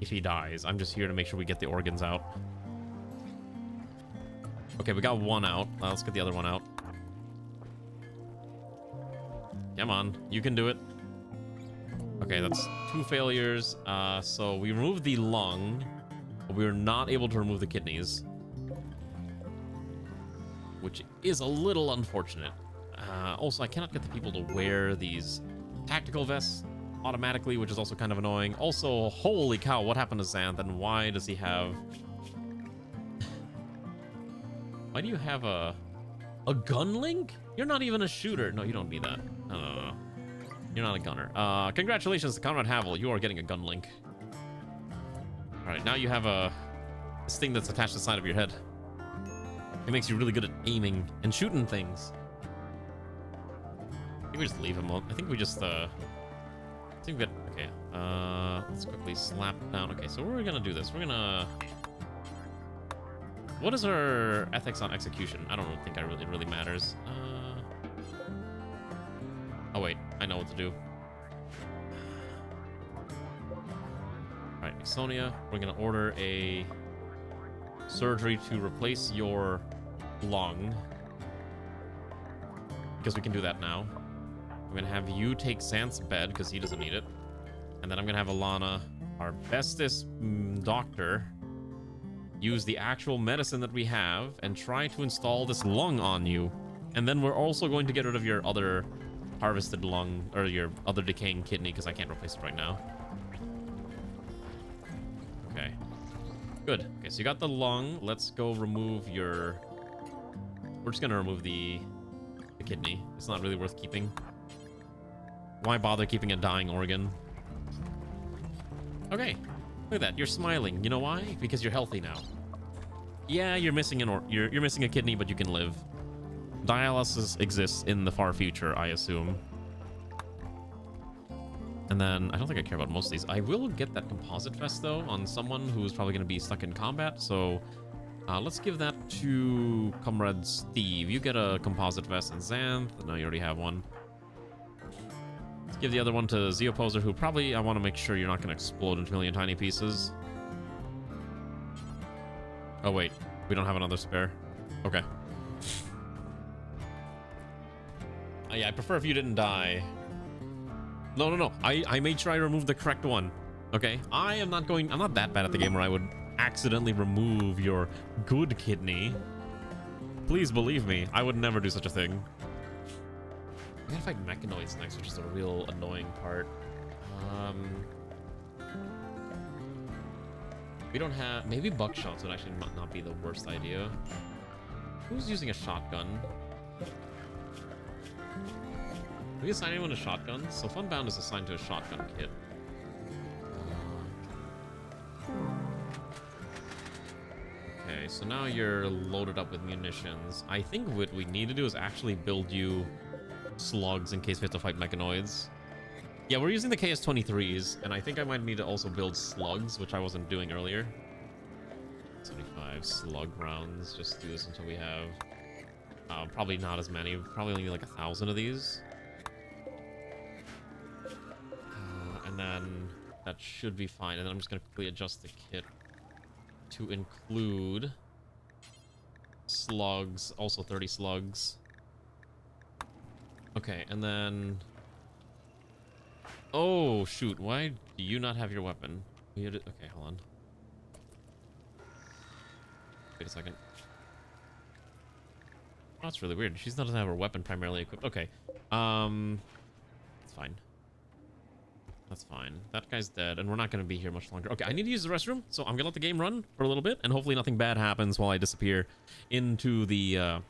If he dies. I'm just here to make sure we get the organs out. Okay, we got one out. Let's get the other one out. Come on, you can do it. Okay, that's 2 failures. So we removed the lung, but we were not able to remove the kidneys, which is a little unfortunate. Also, I cannot get the people to wear these tactical vests automatically, which is also kind of annoying. Also, holy cow, what happened to Xanth, and why does he have... Why do you have a gun link? You're not even a shooter. No, you don't need that. No. You're not a gunner. Congratulations to Conrad Havel. You are getting a gun link. Alright, now you have this thing that's attached to the side of your head. It makes you really good at aiming and shooting things. I think we just leave him alone. I think we just, I think we get... Okay, let's quickly slap down. Okay, so we're gonna do this. We're gonna... What is our ethics on execution? I don't think it really matters. Oh wait, I know what to do. Alright, Nixonia, we're gonna order a surgery to replace your lung. Because we can do that now. I'm gonna have you take Xanth's bed, because he doesn't need it. And then I'm gonna have Alana, our bestest doctor, use the actual medicine that we have and try to install this lung on you. And then we're also going to get rid of your other harvested lung, or your other decaying kidney, because I can't replace it right now. Okay. Good. Okay, so you got the lung. Let's go remove your... We're just going to remove the kidney. It's not really worth keeping. Why bother keeping a dying organ? Okay. Look at that. You're smiling. You know why? Because you're healthy now. Yeah, you're missing you're missing a kidney, but you can live. Dialysis exists in the far future, I assume. And then, I don't think I care about most of these. I will get that composite vest, though, on someone who's probably going to be stuck in combat. So, let's give that to Comrade Steve. You get a composite vest, and Xanth. No, you already have one. Let's give the other one to Zeoposer, who probably, I want to make sure you're not going to explode into a million tiny pieces. Oh, wait. We don't have another spare. Okay. Yeah, I prefer if you didn't die. No. I made sure I removed the correct one. Okay? I'm not that bad at the game where I would accidentally remove your good kidney. Please believe me, I would never do such a thing. We gotta fight mechanoids next, which is a real annoying part. We don't have... Maybe buckshots would actually not be the worst idea. Who's using a shotgun? Can we assign anyone to shotguns? So Funbound is assigned to a shotgun kit. Okay, so now you're loaded up with munitions. I think what we need to do is actually build you slugs in case we have to fight mechanoids. Yeah, we're using the KS-23s, and I think I might need to also build slugs, which I wasn't doing earlier. 75 slug rounds. Just do this until we have... probably not as many. Probably only like 1,000 of these. And then that should be fine. And then I'm just going to quickly adjust the kit to include slugs. Also 30 slugs. Okay, and then... Oh, shoot. Why do you not have your weapon? Okay, hold on. Wait a second. Oh, that's really weird. She doesn't have her weapon primarily equipped. Okay. It's fine. That's fine. That guy's dead, and we're not going to be here much longer. Okay, I need to use the restroom, so I'm going to let the game run for a little bit, and hopefully nothing bad happens while I disappear into the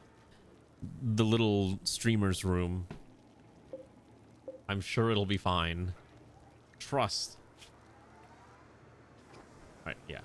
little streamer's room. I'm sure it'll be fine. Trust. All right, yeah.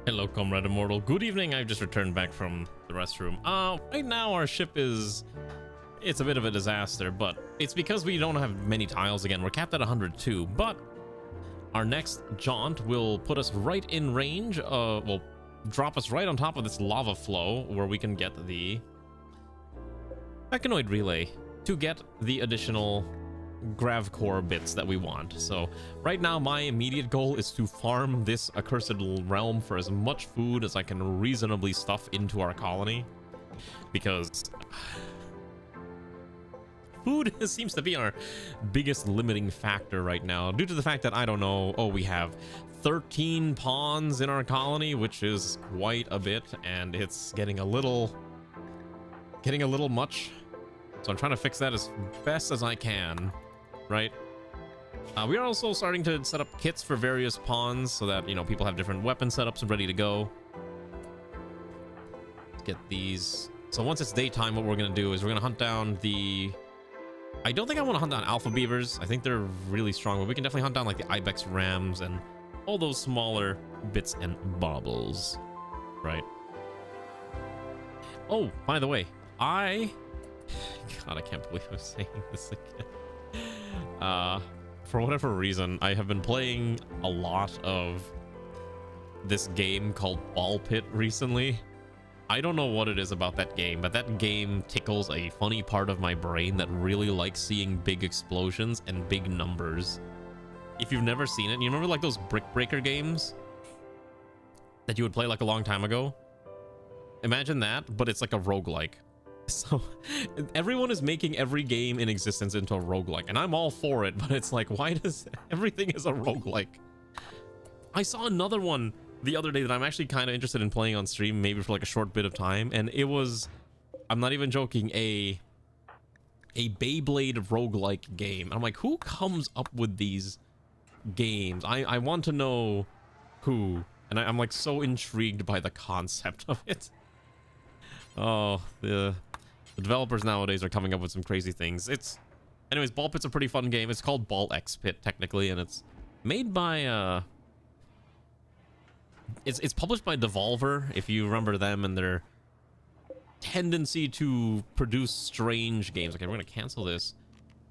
Hello, Comrade Immortal. Good evening. I've just returned back from the restroom. Right now our ship is... It's a bit of a disaster, but it's because we don't have many tiles again. We're capped at 102, but our next jaunt will put us right in range. Will drop us right on top of this lava flow where we can get the mechanoid relay to get the additional grav core bits that we want. So right now my immediate goal is to farm this accursed realm for as much food as I can reasonably stuff into our colony, because food seems to be our biggest limiting factor right now, due to the fact that, I don't know, we have 13 pawns in our colony, which is quite a bit, and it's getting a little much. So I'm trying to fix that as best as I can, right? We are also starting to set up kits for various pawns so that, you know, people have different weapon setups ready to go. Let's get these. So once it's daytime, what we're going to do is we're going to hunt down the... I don't think I want to hunt down alpha beavers. I think they're really strong, but we can definitely hunt down like the ibex rams and all those smaller bits and baubles, right? Oh, by the way, God, I can't believe I'm saying this again. For whatever reason, I have been playing a lot of this game called Ball Pit recently, I don't know what it is about that game, but that game tickles a funny part of my brain that really likes seeing big explosions and big numbers. If you've never seen it, you remember like those Brick Breaker games that you would play like a long time ago? Imagine that, but it's like a roguelike. So everyone is making every game in existence into a roguelike, and I'm all for it, but it's like, why does everything is a roguelike? I saw another one the other day that I'm actually kind of interested in playing on stream, maybe for like a short bit of time, and it was, I'm not even joking, a Beyblade roguelike game. I'm like, who comes up with these games? I want to know who, and I'm like so intrigued by the concept of it. Oh, the developers nowadays are coming up with some crazy things. Anyways, Ball Pit's a pretty fun game. It's called Ball X Pit technically, and it's made by it's published by Devolver, if you remember them and their tendency to produce strange games. Okay, we're gonna cancel this,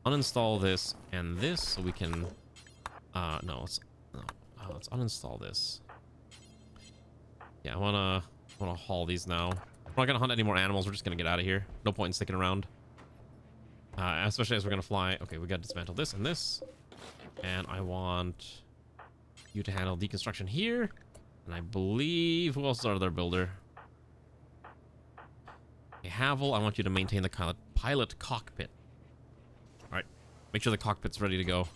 uninstall this and this, so we can let's uninstall this. Yeah, I wanna haul these now. We're not gonna hunt any more animals. We're just gonna get out of here. No point in sticking around, especially as we're gonna fly. Okay, we gotta dismantle this and this, and I want you to handle deconstruction here. And I believe, who else is our other builder? Okay, Havel, I want you to maintain the pilot cockpit. All right, make sure the cockpit's ready to go.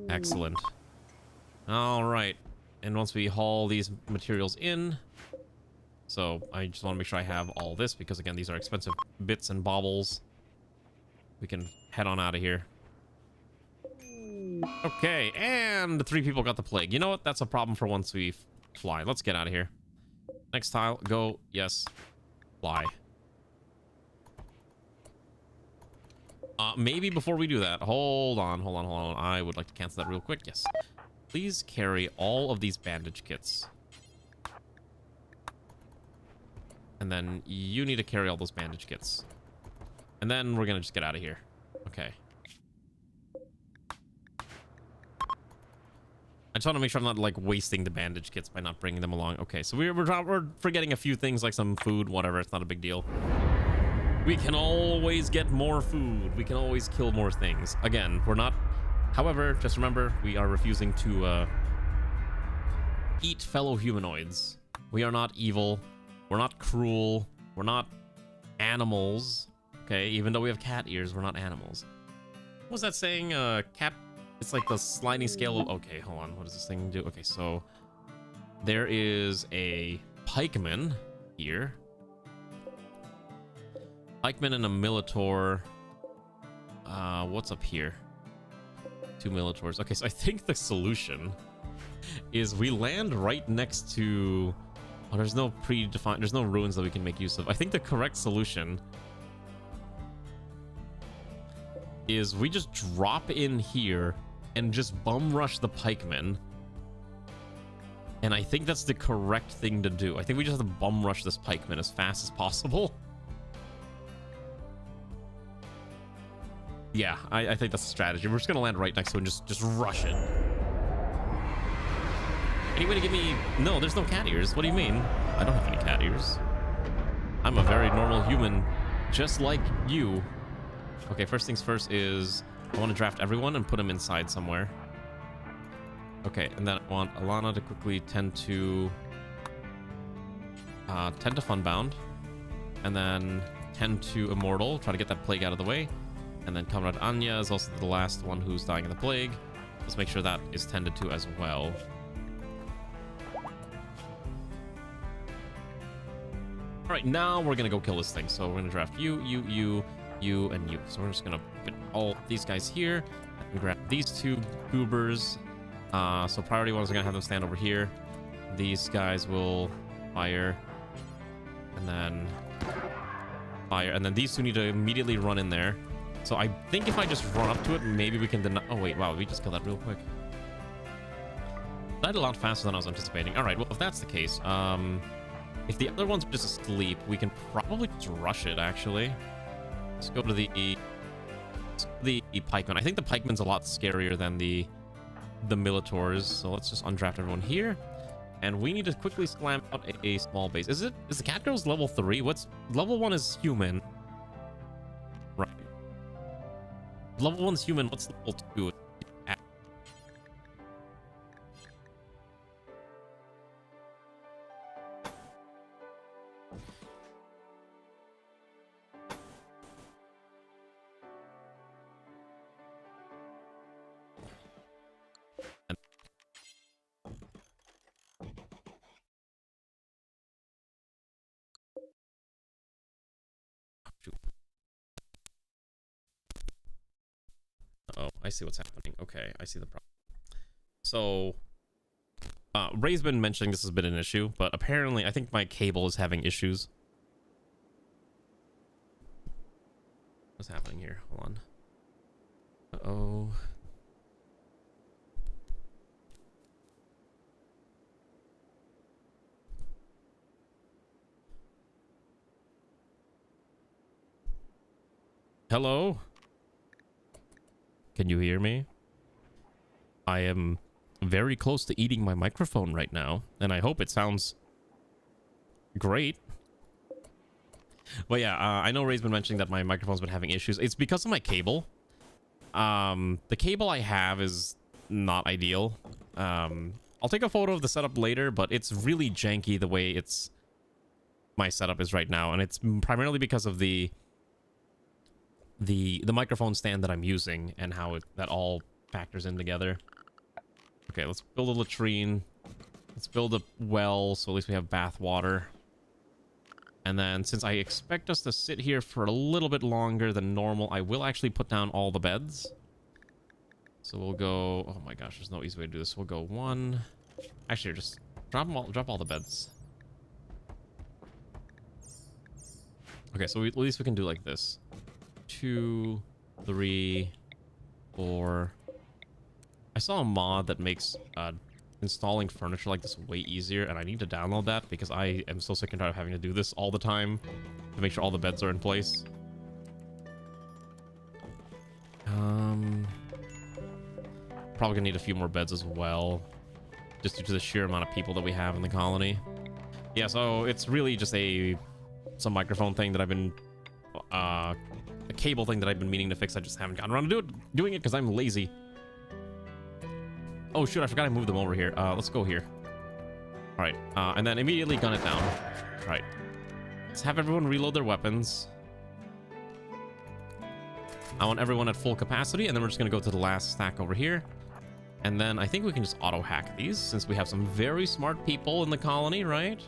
Excellent. All right, and once we haul these materials in, so I just want to make sure I have all this, because again, these are expensive bits and baubles. We can head on out of here. Okay, and 3 people got the plague. You know what? That's a problem for once we fly. Let's get out of here. Next tile, go. Yes. Fly. Maybe before we do that, hold on. I would like to cancel that real quick. Yes. Please carry all of these bandage kits. And then you need to carry all those bandage kits. And then we're gonna just get out of here. Okay. I just want to make sure I'm not like wasting the bandage kits by not bringing them along. Okay, so we're forgetting a few things like some food, whatever. It's not a big deal. We can always get more food. We can always kill more things. Again, we're not. However, just remember, we are refusing to eat fellow humanoids. We are not evil. We're not cruel. We're not animals. Okay, even though we have cat ears, we're not animals. What was that saying? Cat. It's like the sliding scale of... Okay, hold on. What does this thing do? Okay, so there is a pikeman here. Pikeman and a Militor. What's up here? 2 Militors. Okay, so I think the solution is we land right next to... Oh, there's no predefined... There's no ruins that we can make use of. I think the correct solution is we just drop in here and just bum rush the pikemen. And I think that's the correct thing to do. I think we just have to bum rush this pikeman as fast as possible. Yeah, I think that's the strategy. We're just gonna land right next to it and just rush it. Any way to give me... No, there's no cat ears. What do you mean? I don't have any cat ears. I'm a very normal human, just like you. Okay, first things first is I want to draft everyone and put them inside somewhere. Okay, and then I want Alana to quickly tend to Funbound, and then tend to Immortal, try to get that plague out of the way. And then Comrade Anya is also the last one who's dying of the plague. Let's make sure that is tended to as well. All right, now we're gonna go kill this thing. So we're gonna draft you, and you. So we're just gonna put all these guys here and grab these 2 goobers. So priority 1 is gonna have them stand over here. These guys will fire, and then fire, and then these 2 need to immediately run in there. So I think if I just run up to it, maybe we can deny... Oh wait, wow, we just killed that real quick. Died a lot faster than I was anticipating. All right, well, if that's the case, if the other ones are just asleep, we can probably just rush it, actually. Let's go to the pikeman. I think the pikeman's a lot scarier than the Militors, so let's just undraft everyone here. and we need to quickly slam out a small base. Is the CATGIRLS level 3? What's level 1 is human. Right. Level 1 is human. What's level 2? Oh, I see what's happening. Okay, I see the problem. So, Ray's been mentioning this has been an issue, but apparently I think my cable is having issues. What's happening here? Hold on. Uh-oh. Hello? Can you hear me? I am very close to eating my microphone right now, and I hope it sounds great. But yeah, I know Ray's been mentioning that my microphone's been having issues. It's because of my cable. The cable I have is not ideal. I'll take a photo of the setup later, but it's really janky the way my setup is right now, and it's primarily because of the microphone stand that I'm using and how that all factors in together. Okay, let's build a latrine. Let's build a well, so at least we have bath water. And then, since I expect us to sit here for a little bit longer than normal, I will actually put down all the beds. So we'll go... Oh my gosh, there's no easy way to do this. We'll go 1... Actually, just drop all the beds. Okay, so at least we can do like this. 2, 3, 4. I saw a mod that makes installing furniture like this way easier, and I need to download that because I am so sick and tired of having to do this all the time to make sure all the beds are in place. Probably gonna need a few more beds as well, just due to the sheer amount of people that we have in the colony. Yeah, so it's really just some microphone thing that I've been a cable thing that I've been meaning to fix. I just haven't gotten around to doing it because I'm lazy. Oh shoot, I forgot I moved them over here. Let's go here. All right, and then immediately gun it down. All right, let's have everyone reload their weapons. I want everyone at full capacity, and then we're just gonna go to the last stack over here. And then I think we can just auto hack these since we have some very smart people in the colony, right?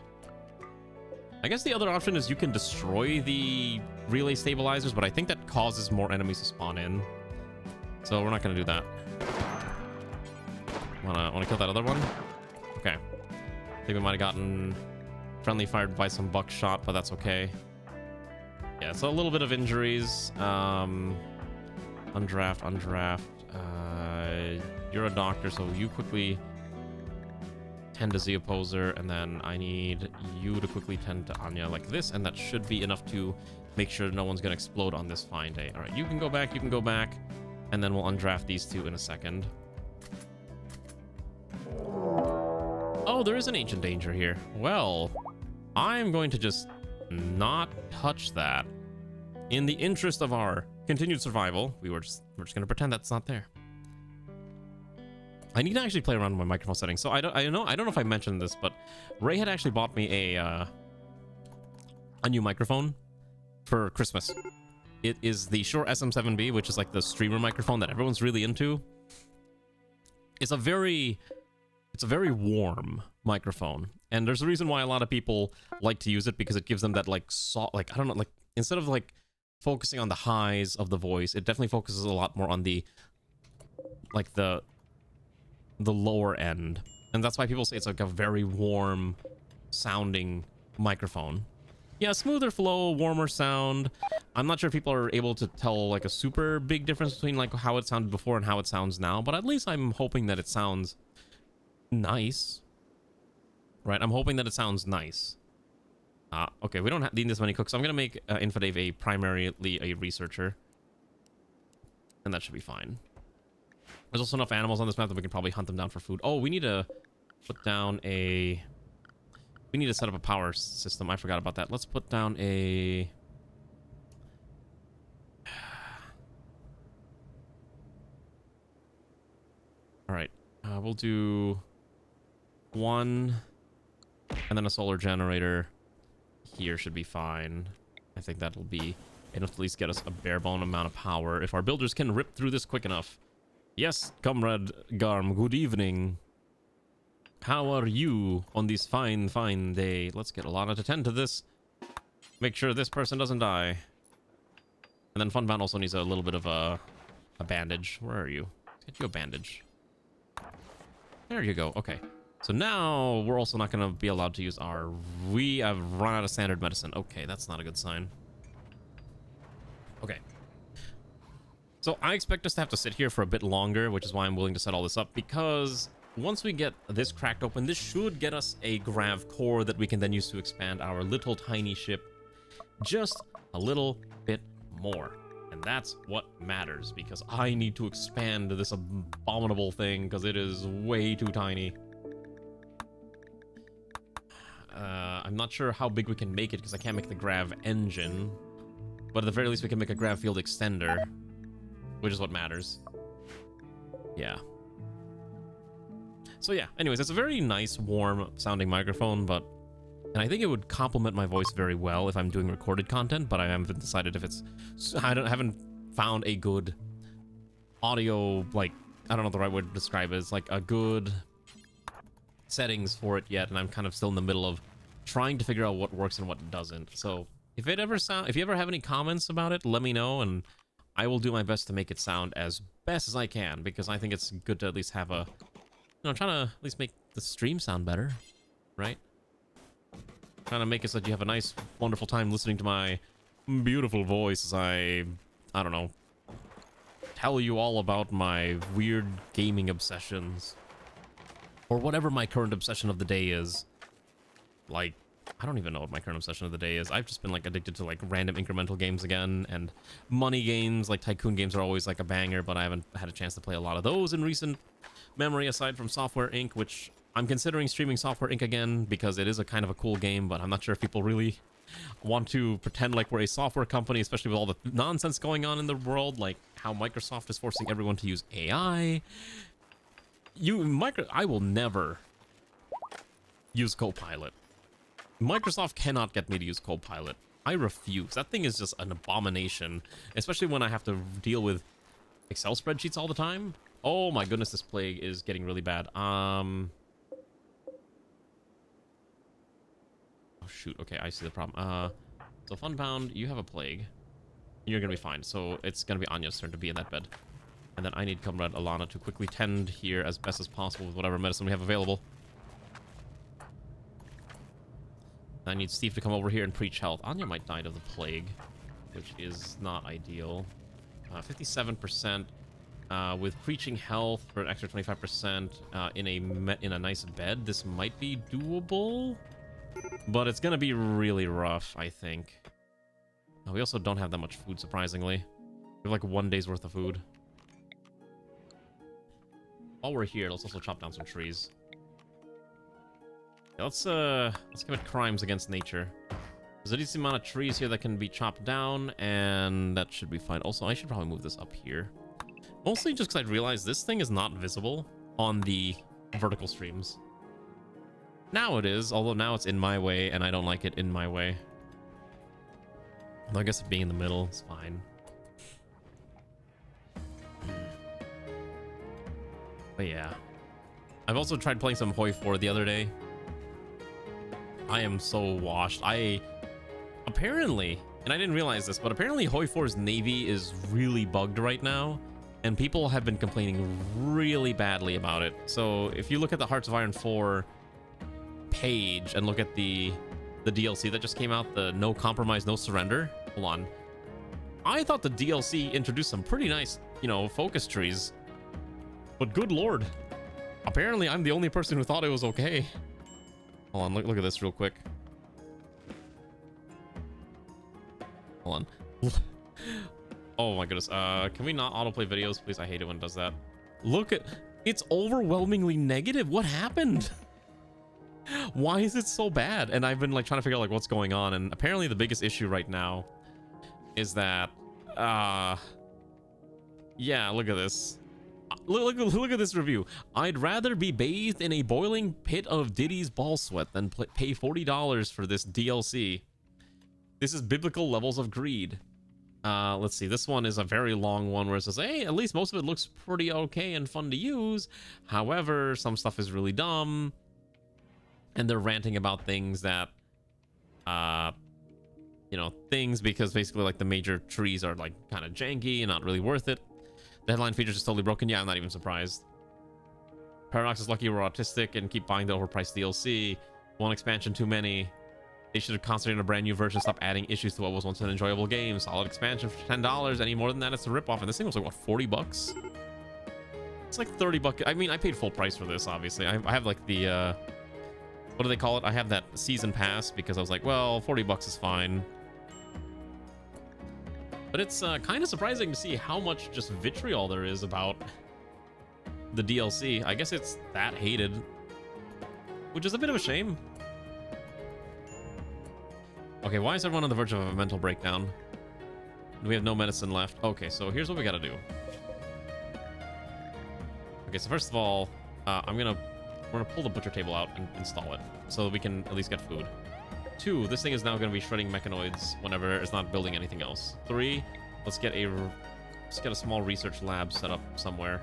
I guess the other option is you can destroy the relay stabilizers, but I think that causes more enemies to spawn in. So we're not gonna do that. Wanna kill that other one? Okay. I think we might have gotten friendly fired by some buckshot, but that's okay. Yeah, so a little bit of injuries. Undraft. You're a doctor, so you quickly tend to Z opposer, and then I need you to quickly tend to Anya like this, and that should be enough to make sure no one's gonna explode on this fine day. All right, you can go back, and then we'll undraft these two in a second. Oh, there is an ancient danger here. Well, I'm going to just not touch that. In the interest of our continued survival, we're just gonna pretend that's not there. I need to actually play around with my microphone settings. So I don't know if I mentioned this, but Ray had actually bought me a new microphone for Christmas. It is the Shure SM7B, which is like the streamer microphone that everyone's really into. It's a very warm microphone, and there's a reason why a lot of people like to use it, because it gives them that like soft, like I don't know, like instead of like focusing on the highs of the voice, it definitely focuses a lot more on the like the lower end, and that's why people say it's like a very warm sounding microphone. Yeah, smoother flow, warmer sound. I'm not sure if people are able to tell like a super big difference between like how it sounded before and how it sounds now, but at least I'm hoping that it sounds nice, right? I'm hoping that it sounds nice. Okay, we don't need this many cooks. So I'm gonna make Infidave primarily a researcher, and that should be fine. There's also enough animals on this map that we can probably hunt them down for food. Oh, we need a put down a... We need to set up a power system. I forgot about that. Let's put down a... All right. We'll do 1 and then a solar generator here should be fine. I think that'll be enough to at least get us a bare bone amount of power if our builders can rip through this quick enough. Yes, Comrade Garm, good evening. How are you on this fine, fine day? Let's get Alana to tend to this. Make sure this person doesn't die. And then Funbound also needs a little bit of a bandage. Where are you? Get you a bandage. There you go. Okay. So now we're also not going to be allowed to use our... We have run out of standard medicine. Okay, that's not a good sign. Okay. So I expect us to have to sit here for a bit longer, which is why I'm willing to set all this up, because once we get this cracked open, this should get us a grav core that we can then use to expand our little tiny ship just a little bit more. And that's what matters, because I need to expand this abominable thing because it is way too tiny. I'm not sure how big we can make it because I can't make the grav engine, but at the very least we can make a grav field extender, which is what matters. Yeah. So yeah, anyways, it's a very nice, warm sounding microphone, and I think it would complement my voice very well if I'm doing recorded content, but I haven't decided if it's... I haven't found a good audio, like, I don't know the right word to describe it. It's like a good settings for it yet, and I'm kind of still in the middle of trying to figure out what works and what doesn't. So if you ever have any comments about it, let me know, and I will do my best to make it sound as best as I can, because I think it's good to at least have a... I'm trying to at least make the stream sound better, right? Trying to make it so that you have a nice, wonderful time listening to my beautiful voice as I don't know, tell you all about my weird gaming obsessions. Or whatever my current obsession of the day is. Like, I don't even know what my current obsession of the day is. I've just been, like, addicted to, like, random incremental games again, and money games, like tycoon games are always, like, a banger, but I haven't had a chance to play a lot of those in recent memory, aside from Software Inc., which I'm considering streaming Software Inc. again, because it is a kind of a cool game, but I'm not sure if people really want to pretend like we're a software company, especially with all the nonsense going on in the world, like how Microsoft is forcing everyone to use AI. I will never use Copilot. Microsoft cannot get me to use Copilot. I refuse. That thing is just an abomination, especially when I have to deal with Excel spreadsheets all the time. Oh my goodness, this plague is getting really bad. Oh shoot, okay, I see the problem. So Funbound, you have a plague. You're gonna be fine. So it's gonna be Anya's turn to be in that bed. And then I need Comrade Alana to quickly tend here as best as possible with whatever medicine we have available. I need Steve to come over here and preach health. Anya might die of the plague, which is not ideal. 57% with preaching health for an extra 25% in a nice bed. This might be doable, but it's gonna be really rough, I think. We also don't have that much food, surprisingly. We have like 1 day's worth of food. While we're here, let's also chop down some trees. Yeah, let's commit crimes against nature. There's a decent amount of trees here that can be chopped down, and that should be fine. Also, I should probably move this up here. Mostly just because I realized this thing is not visible on the vertical streams. Now it is, although now it's in my way, and I don't like it in my way. Although I guess it being in the middle is fine. But yeah. I've also tried playing some Hoi 4 the other day. I am so washed. Apparently, and I didn't realize this, but apparently Hoi 4's navy is really bugged right now, and people have been complaining really badly about it. So if you look at the Hearts of Iron 4 page and look at the DLC that just came out, the No Compromise, No Surrender. Hold on. I thought the DLC introduced some pretty nice, focus trees. But good lord. Apparently I'm the only person who thought it was okay. Hold on, look at this real quick. Hold on. Oh my goodness. Can we not autoplay videos, please? I hate it when it does that. Look at... It's overwhelmingly negative. What happened? Why is it so bad? And I've been like trying to figure out like what's going on, and apparently the biggest issue right now is that yeah, look at this. Look at this review. I'd rather be bathed in a boiling pit of Diddy's ball sweat than pay $40 for this DLC. This is biblical levels of greed. Let's see. This one is a very long one where it says, hey, at least most of it looks pretty okay and fun to use. However, some stuff is really dumb. And they're ranting about things that, you know, things because basically like the major trees are like kind of janky and not really worth it. The headline features is totally broken. Yeah, I'm not even surprised. Paradox is lucky we're autistic and keep buying the overpriced DLC. One expansion too many. They should have concentrated on a brand new version. Stop adding issues to what was once an enjoyable game. Solid expansion for $10. Any more than that, it's a ripoff. And this thing was like, what, 40 bucks? It's like 30 bucks. I mean, I paid full price for this, obviously. I have like the, what do they call it? I have that season pass because I was like, well, 40 bucks is fine. But it's kind of surprising to see how much just vitriol there is about the DLC. I guess it's that hated, which is a bit of a shame. Okay, why is everyone on the verge of a mental breakdown? We have no medicine left. Okay, so here's what we gotta do. Okay, so first of all, we're gonna pull the butcher table out and install it so that we can at least get food. 2, this thing is now gonna be shredding mechanoids whenever it's not building anything else. 3, let's get a small research lab set up somewhere.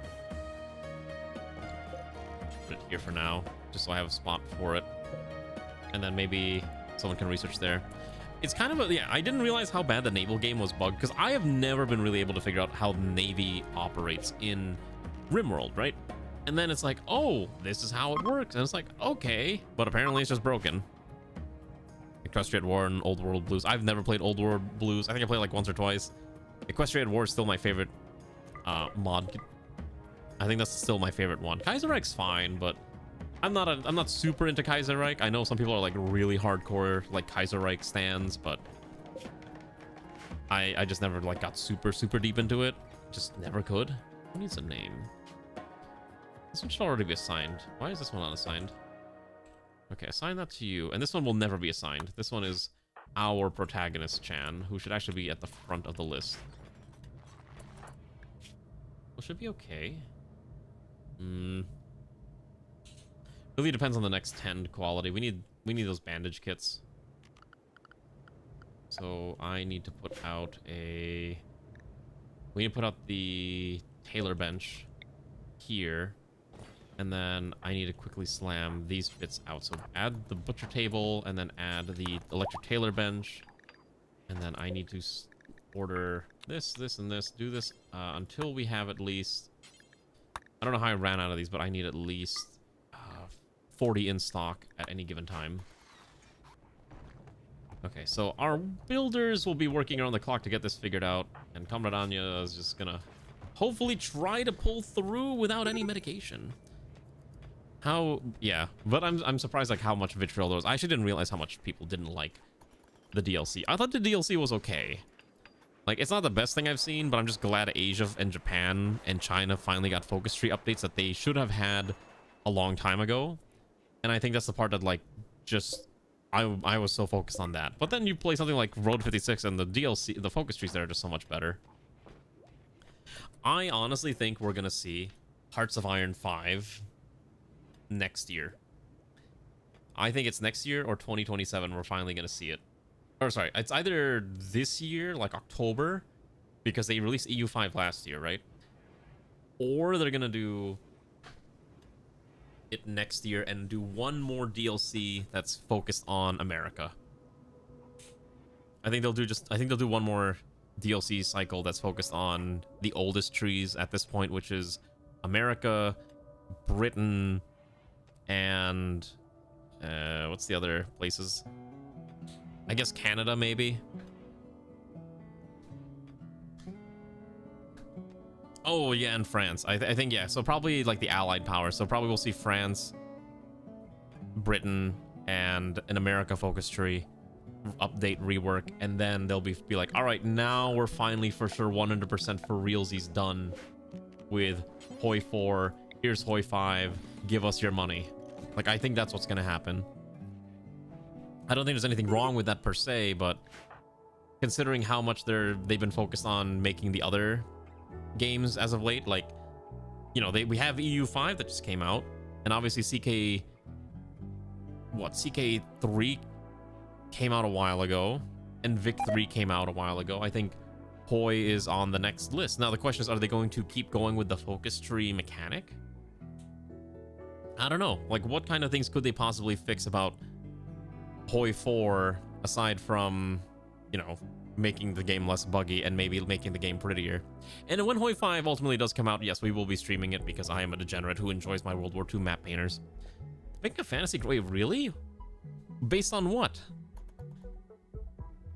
Put it here for now, just so I have a spot for it. And then maybe someone can research there. It's kind of a, yeah, I didn't realize how bad the naval game was bugged because I have never been really able to figure out how the Navy operates in Rimworld, right? And then it's like, oh, this is how it works. And it's like, okay, but apparently it's just broken. Equestrian War and Old World Blues. I've never played Old World Blues. I think I played like once or twice. Equestrian War is still my favorite mod. I think that's still my favorite one. Kaiserreich's fine, but I'm not super into Kaiserreich. I know some people are like really hardcore like Kaiserreich stands, but I just never like got super deep into it. Just never could. Who needs a name? This one should already be assigned. Why is this one not assigned? Okay, assign that to you. And this one will never be assigned. This one is our protagonist, Chan, who should actually be at the front of the list. Well, should be okay. Really depends on the next 10 quality. We need those bandage kits. So I need to put out we need to put out the tailor bench here. And then I need to quickly slam these bits out. So add the butcher table and then add the electric tailor bench. And then I need to order this, and this. Do this until we have at least... I don't know how I ran out of these, but I need at least 40 in stock at any given time. Okay, so our builders will be working around the clock to get this figured out. And Comrade Anya is just gonna hopefully try to pull through without any medication. Yeah, but I'm surprised like how much vitriol there was. I actually didn't realize how much people didn't like the DLC. I thought the DLC was okay. Like, it's not the best thing I've seen, but I'm just glad Asia and Japan and China finally got focus tree updates that they should have had a long time ago. And I think that's the part that like just I was so focused on that. But then you play something like Road 56 and the DLC, the focus trees there are just so much better. I honestly think we're gonna see Hearts of Iron 5 next year. I think it's next year or 2027 we're finally gonna see it. Or sorry, it's either this year, like October, because they released EU5 last year, right? Or they're gonna do it next year and do one more DLC that's focused on America. I think they'll do one more DLC cycle that's focused on the oldest trees at this point, which is America, Britain, and what's the other places? I guess Canada, maybe. Oh yeah, and France. I think, yeah, so probably like the allied powers. So probably we'll see France, Britain, and an America focus tree update, rework, and then they'll be like, all right, now we're finally for sure 100% for realsies done with Hoi 4. Here's Hoi 5. Give us your money. Like, I think that's what's gonna happen. I don't think there's anything wrong with that per se, but considering how much they've been focused on making the other games as of late, like, you know, we have EU5 that just came out, and obviously CK3 came out a while ago, and Vic 3 came out a while ago. I think Hoi is on the next list. Now the question is, are they going to keep going with the focus tree mechanic? I don't know. Like, what kind of things could they possibly fix about Hoi 4 aside from, you know, making the game less buggy and maybe making the game prettier? And when Hoi 5 ultimately does come out, yes, we will be streaming it because I am a degenerate who enjoys my World War II map painters. Making a fantasy... Wait, really? Based on what?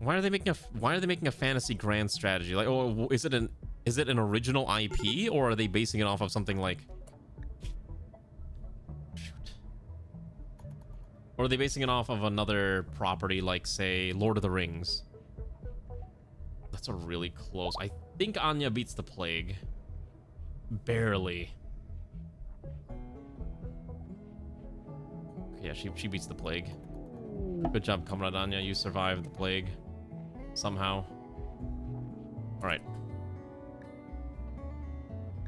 Why are they making a fantasy grand strategy? Like, oh, is it an original IP, or are they basing it off of something like... Shoot. Or are they basing it off of another property like, say, Lord of the Rings? That's a really close... I think Anya beats the Plague. Barely. Yeah, she beats the Plague. Good job, Comrade Anya. You survived the Plague. Somehow. Alright.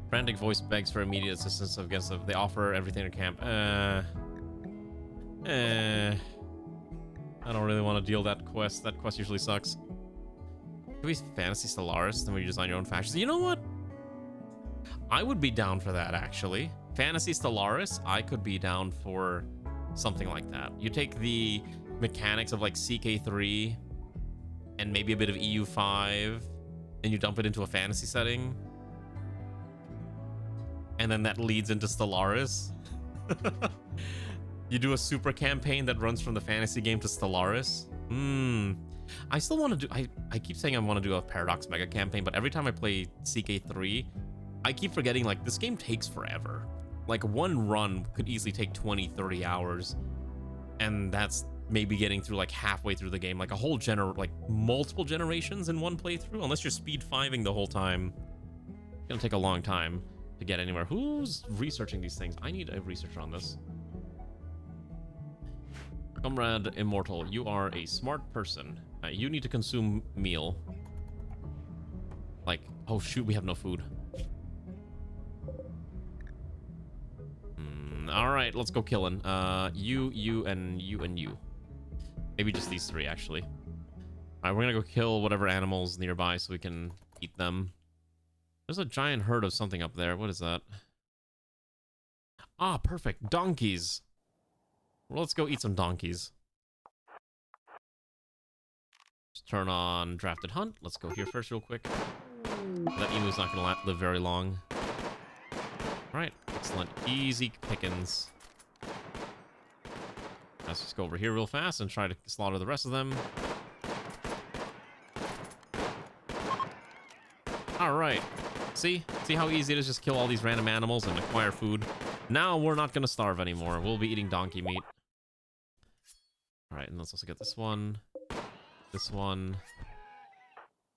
Frantic voice begs for immediate assistance against them. They offer everything to camp. I don't really want to deal that quest. That quest usually sucks. Could be Fantasy Stellaris, then we design your own factions. You know what? I would be down for that, actually. Fantasy Stellaris, I could be down for something like that. You take the mechanics of like CK3 and maybe a bit of EU5 and you dump it into a fantasy setting, and then that leads into Stellaris. You do a super campaign that runs from the fantasy game to Stellaris. I still want to do... I keep saying I want to do a Paradox Mega campaign, but every time I play CK3, I keep forgetting, like, this game takes forever. Like, one run could easily take 20-30 hours, and that's maybe getting through like halfway through the game, like a whole multiple generations in one playthrough. Unless you're speed 5ing the whole time, it's gonna take a long time to get anywhere. Who's researching these things? I need a researcher on this. Comrade Immortal, you are a smart person. You need to consume meal. Like, oh shoot, we have no food. All right, let's go killing. You, and you. Maybe just these three, actually. All right, we're gonna go kill whatever animals nearby so we can eat them. There's a giant herd of something up there. What is that? Ah, perfect. Donkeys. Well, let's go eat some donkeys. Just turn on Drafted Hunt. Let's go here first real quick. That emu's not gonna live very long. All right, excellent. Easy pickings. Let's just go over here real fast and try to slaughter the rest of them. All right. See how easy it is? Just kill all these random animals and acquire food. Now we're not going to starve anymore. We'll be eating donkey meat. All right, and let's also get this one,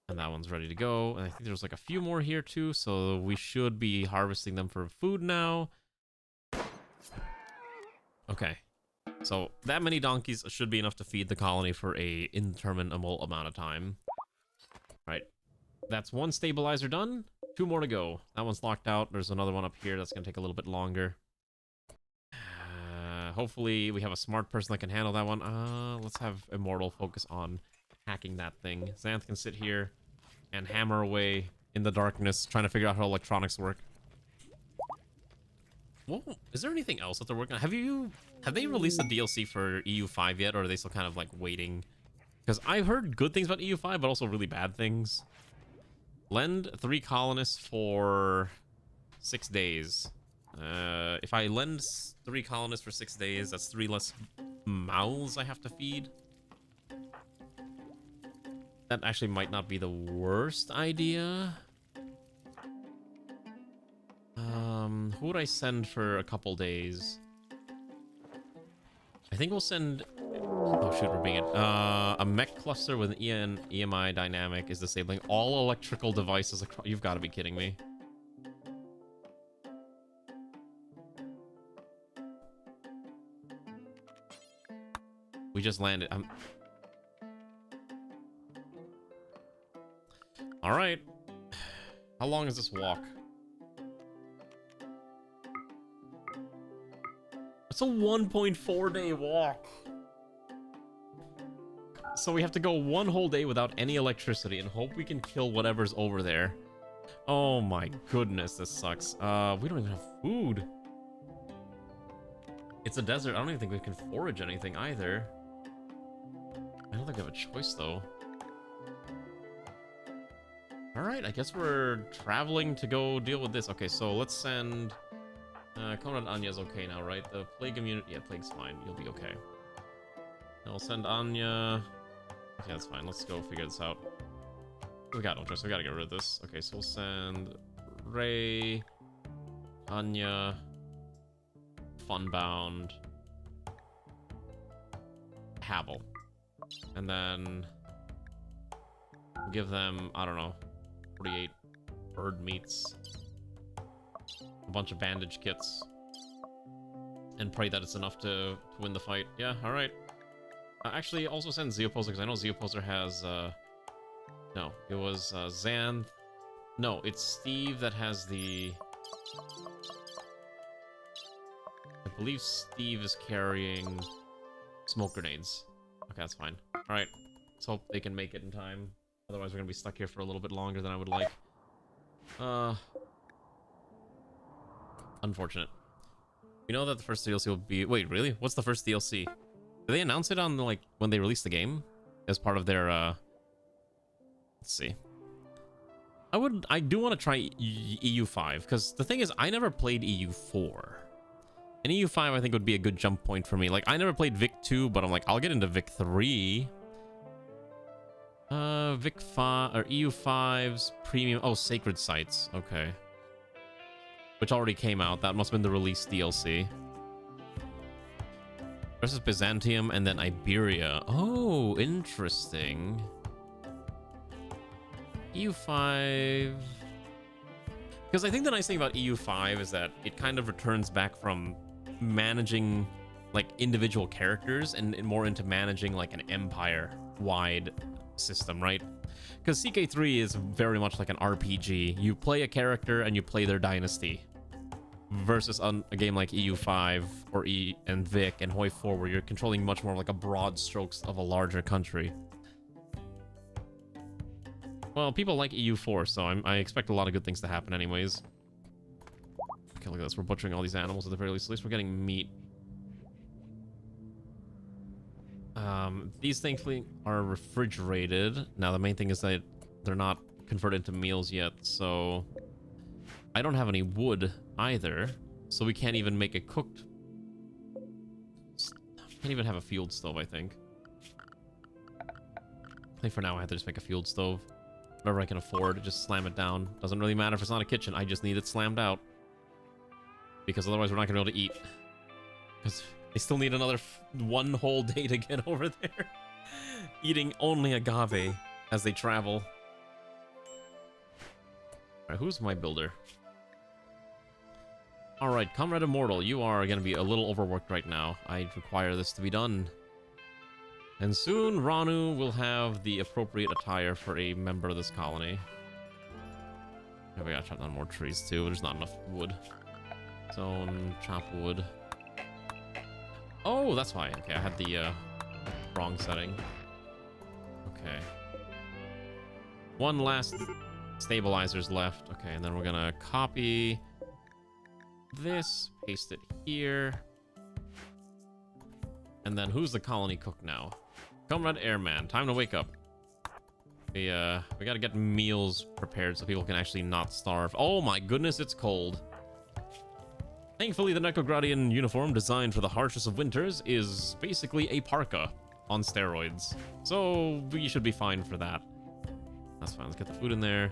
and that one's ready to go. And I think there's like a few more here too, so we should be harvesting them for food now. Okay. So that many donkeys should be enough to feed the colony for a interminable amount of time. Right. That's one stabilizer done. 2 more to go. That one's locked out. There's another one up here that's going to take a little bit longer. Hopefully we have a smart person that can handle that one. Let's have Immortal focus on hacking that thing. Xanth can sit here and hammer away in the darkness, trying to figure out how electronics work. Whoa, is there anything else that they're working on? Have they released a DLC for EU5 yet, or are they still kind of like waiting? Because I've heard good things about EU5, but also really bad things. Lend 3 colonists for 6 days. If I lend 3 colonists for 6 days, that's 3 less mouths I have to feed. That actually might not be the worst idea. Who would I send for a couple days? I think we'll send... Oh shoot, we're being it. A mech cluster with an EMI dynamic is disabling all electrical devices across... You've got to be kidding me. We just landed. All right. How long is this walk? It's a 1.4 day walk. So we have to go one whole day without any electricity and hope we can kill whatever's over there. Oh my goodness, this sucks. We don't even have food. It's a desert. I don't even think we can forage anything either. I don't think we have a choice though. Alright, I guess we're traveling to go deal with this. Okay, so let's send... Comrade Anya's okay now, right? The Plague immunity... Yeah, Plague's fine. You'll be okay. I'll send Anya... Yeah, that's fine. Let's go figure this out. We got no choice. We gotta get rid of this. Okay, so we'll send... Ray... Anya... Funbound... Havel. And then... We'll give them, I don't know... 48 bird meats, a bunch of bandage kits, and pray that it's enough to win the fight. Yeah, all right. Actually, also send Zeoposer, because I know Zeoposer has, no, it was, Xanth. No, it's Steve that has the... I believe Steve is carrying smoke grenades. Okay, that's fine. All right, let's hope they can make it in time. Otherwise, we're gonna be stuck here for a little bit longer than I would like. Unfortunate. We know that the first DLC will be... Wait, really? What's the first DLC? Did they announce it on, like, when they released the game? As part of their, Let's see. I do want to try EU5, because the thing is, I never played EU4. And EU5, I think, would be a good jump point for me. Like, I never played Vic 2, but I'm like, I'll get into Vic 3. Vic 5 or EU5's premium. Oh, Sacred Sites. Okay. Which already came out. That must have been the release DLC. Versus Byzantium and then Iberia. Oh, interesting. EU5. Because I think the nice thing about EU5 is that it kind of returns back from managing like individual characters and more into managing like an empire-wide system, right? Because CK3 is very much like an RPG. You play a character and you play their dynasty, versus on a game like EU5 or and Vic and Hoi 4, where you're controlling much more like a broad strokes of a larger country. Well, people like EU4, so I expect a lot of good things to happen anyways. Okay, look at this. We're butchering all these animals at the very least. At least we're getting meat. These thankfully are refrigerated. Now, the main thing is that they're not converted into meals yet, so... I don't have any wood either, so we can't even make it cooked. Can't even have a field stove, I think. I think for now I have to just make a field stove. Whatever I can afford, just slam it down. Doesn't really matter if it's not a kitchen, I just need it slammed out. Because otherwise we're not going to be able to eat. Because they still need another one whole day to get over there. Eating only agave as they travel. Alright, who's my builder? Alright, Comrade Immortal, you are going to be a little overworked right now. I require this to be done. And soon, Ranu will have the appropriate attire for a member of this colony. Yeah, we gotta chop down more trees too. There's not enough wood. Zone, chop wood. Oh, that's why. Okay, I had the wrong setting. Okay. One last stabilizer's left. Okay, and then we're gonna copy this, paste it here. And then who's the colony cook now? Comrade Airman, time to wake up. We gotta get meals prepared so people can actually not starve. Oh my goodness, it's cold. Thankfully, the NEKOGRADian uniform designed for the harshest of winters is basically a parka on steroids. So we should be fine for that. That's fine, let's get the food in there.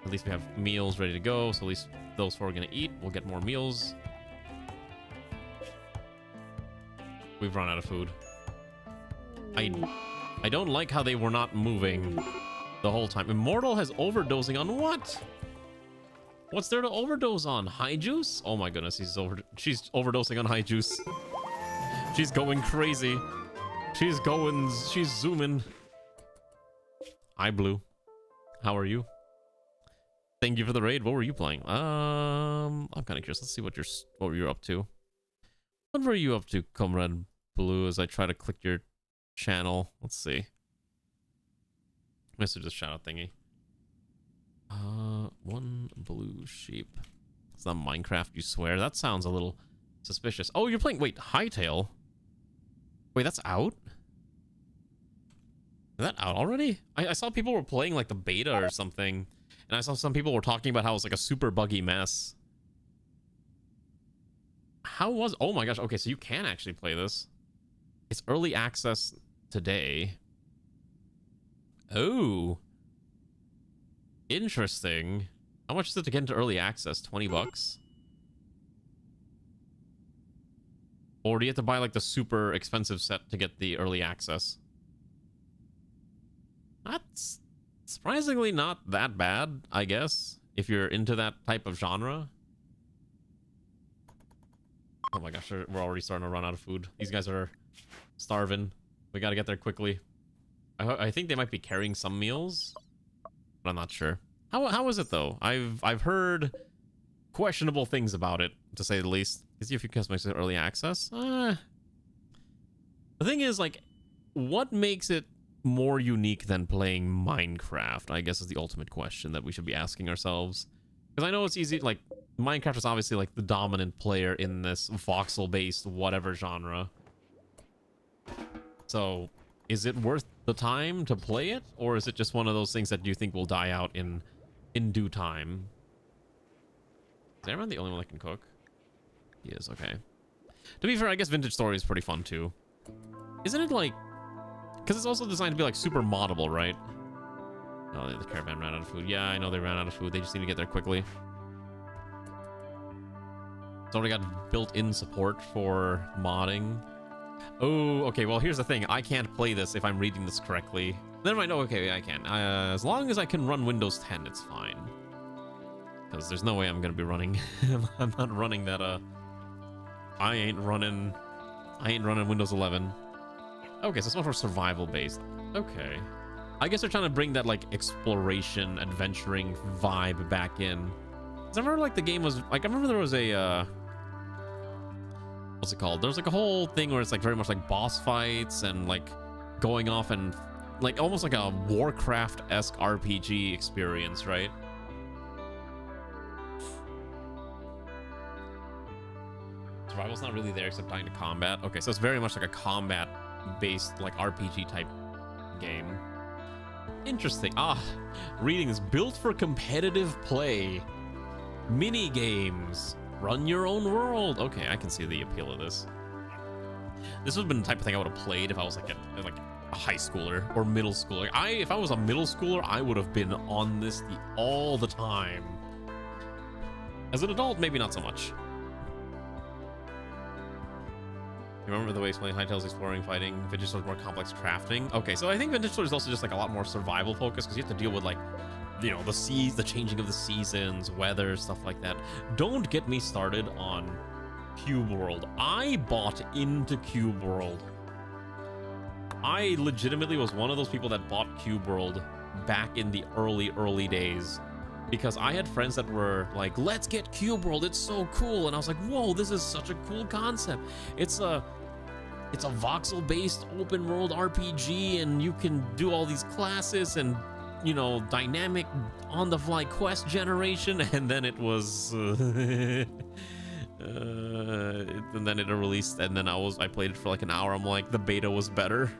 At least we have meals ready to go, so at least those four are gonna eat. We'll get more meals. We've run out of food. I don't like how they were not moving the whole time. Immortal has overdosing on what? What's there to overdose on? High juice? Oh my goodness, she's overdosing on high juice. She's going crazy. She's going, she's zooming. Hi, Blue. How are you? Thank you for the raid. What were you playing? I'm kind of curious. Let's see what you're up to. What were you up to, Comrade Blue, as I try to click your channel? Let's see. Mr. Just shout out thingy. One blue sheep. It's not Minecraft, you swear? That sounds a little suspicious. Oh, you're playing... Wait, Hightail? Wait, that's out? Is that out already? I saw people were playing like the beta or something. And I saw some people were talking about how it's like a super buggy mess. How was... Oh my gosh. Okay, so you can actually play this. It's early access today. Oh. Interesting. How much is it to get into early access? 20 bucks? Or do you have to buy like the super expensive set to get the early access? That's surprisingly not that bad, I guess, if you're into that type of genre. Oh my gosh, we're already starting to run out of food. These guys are starving. We gotta get there quickly. I think they might be carrying some meals, but I'm not sure. How is it though? I've heard questionable things about it, to say the least. Is if you customize early access? The thing is, like, what makes it more unique than playing Minecraft, I guess, is the ultimate question that we should be asking ourselves. Because I know it's easy, like, Minecraft is obviously like the dominant player in this voxel-based whatever genre. So, is it worth the time to play it, or is it just one of those things that you think will die out in due time? Is Aaron the only one that can cook? He is, okay. To be fair, I guess Vintage Story is pretty fun too. Isn't it like... Because it's also designed to be like super moddable, right? Oh, the caravan ran out of food. Yeah, I know they ran out of food. They just need to get there quickly. It's already got built-in support for modding. Oh, okay. Well, here's the thing. I can't play this if I'm reading this correctly. Never mind. Oh, okay, I can. As long as I can run Windows 10, it's fine. Because there's no way I'm gonna be running. I'm not running that. I ain't running Windows 11. Okay, so it's more for survival based. Okay. I guess they're trying to bring that like exploration, adventuring vibe back in. 'Cause I remember like the game was like, I remember there was a what's it called? There's like a whole thing where it's like very much like boss fights and like going off and like almost like a Warcraft-esque RPG experience, right? Survival's not really there except dying to combat. Okay, so it's very much like a combat-based like RPG type game. Interesting. Reading is built for competitive play. Mini games. Run your own world. Okay, I can see the appeal of this. This would have been the type of thing I would have played if I was like a high schooler or middle schooler. If I was a middle schooler, I would have been on this all the time. As an adult, maybe not so much. You remember the way it's playing Hightail's exploring, fighting, Vintage Story more complex crafting? Okay, so I think Vintage Story is also just like a lot more survival focused because you have to deal with like, you know, the changing of the seasons, weather, stuff like that. Don't get me started on Cube World. I bought into Cube World. I legitimately was one of those people that bought Cube World back in the early days. Because I had friends that were like, let's get Cube World, it's so cool. And I was like, whoa, this is such a cool concept. It's a voxel-based open world RPG, and you can do all these classes and, you know, dynamic on-the-fly quest generation. And then it was... and then it released, and then I played it for like an hour. I'm like, the beta was better.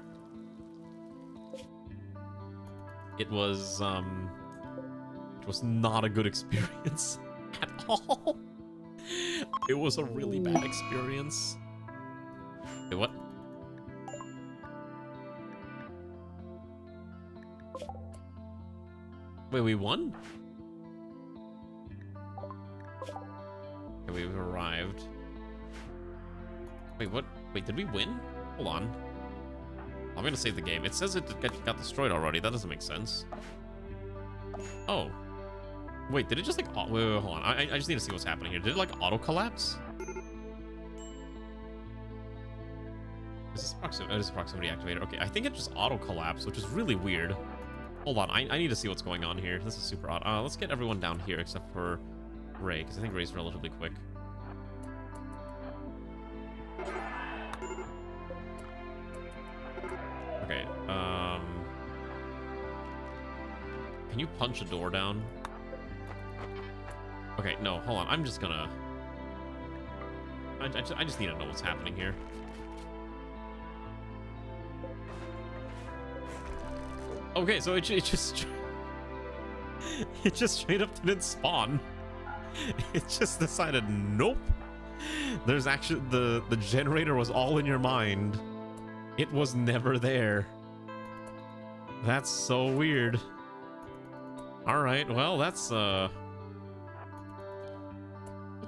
It was not a good experience at all. It was a really bad experience. Wait, what? Wait, we won? Okay, we've arrived. Wait, what? Wait, did we win? Hold on. I'm gonna save the game. It says it got destroyed already. That doesn't make sense. Oh. Wait, did it just like... wait, hold on. I just need to see what's happening here. Did it like auto-collapse? Is this proximity? Oh, it is proximity activator. Okay, I think it just auto collapsed, which is really weird. Hold on, I need to see what's going on here. This is super odd. Let's get everyone down here except for Ray, because I think Ray's relatively quick. Okay, can you punch a door down? Okay, no, hold on. I'm just gonna... I just need to know what's happening here. Okay, so it just... it just straight up didn't spawn. It just decided, nope. There's actually... The generator was all in your mind. It was never there. That's so weird. Alright, well, that's, it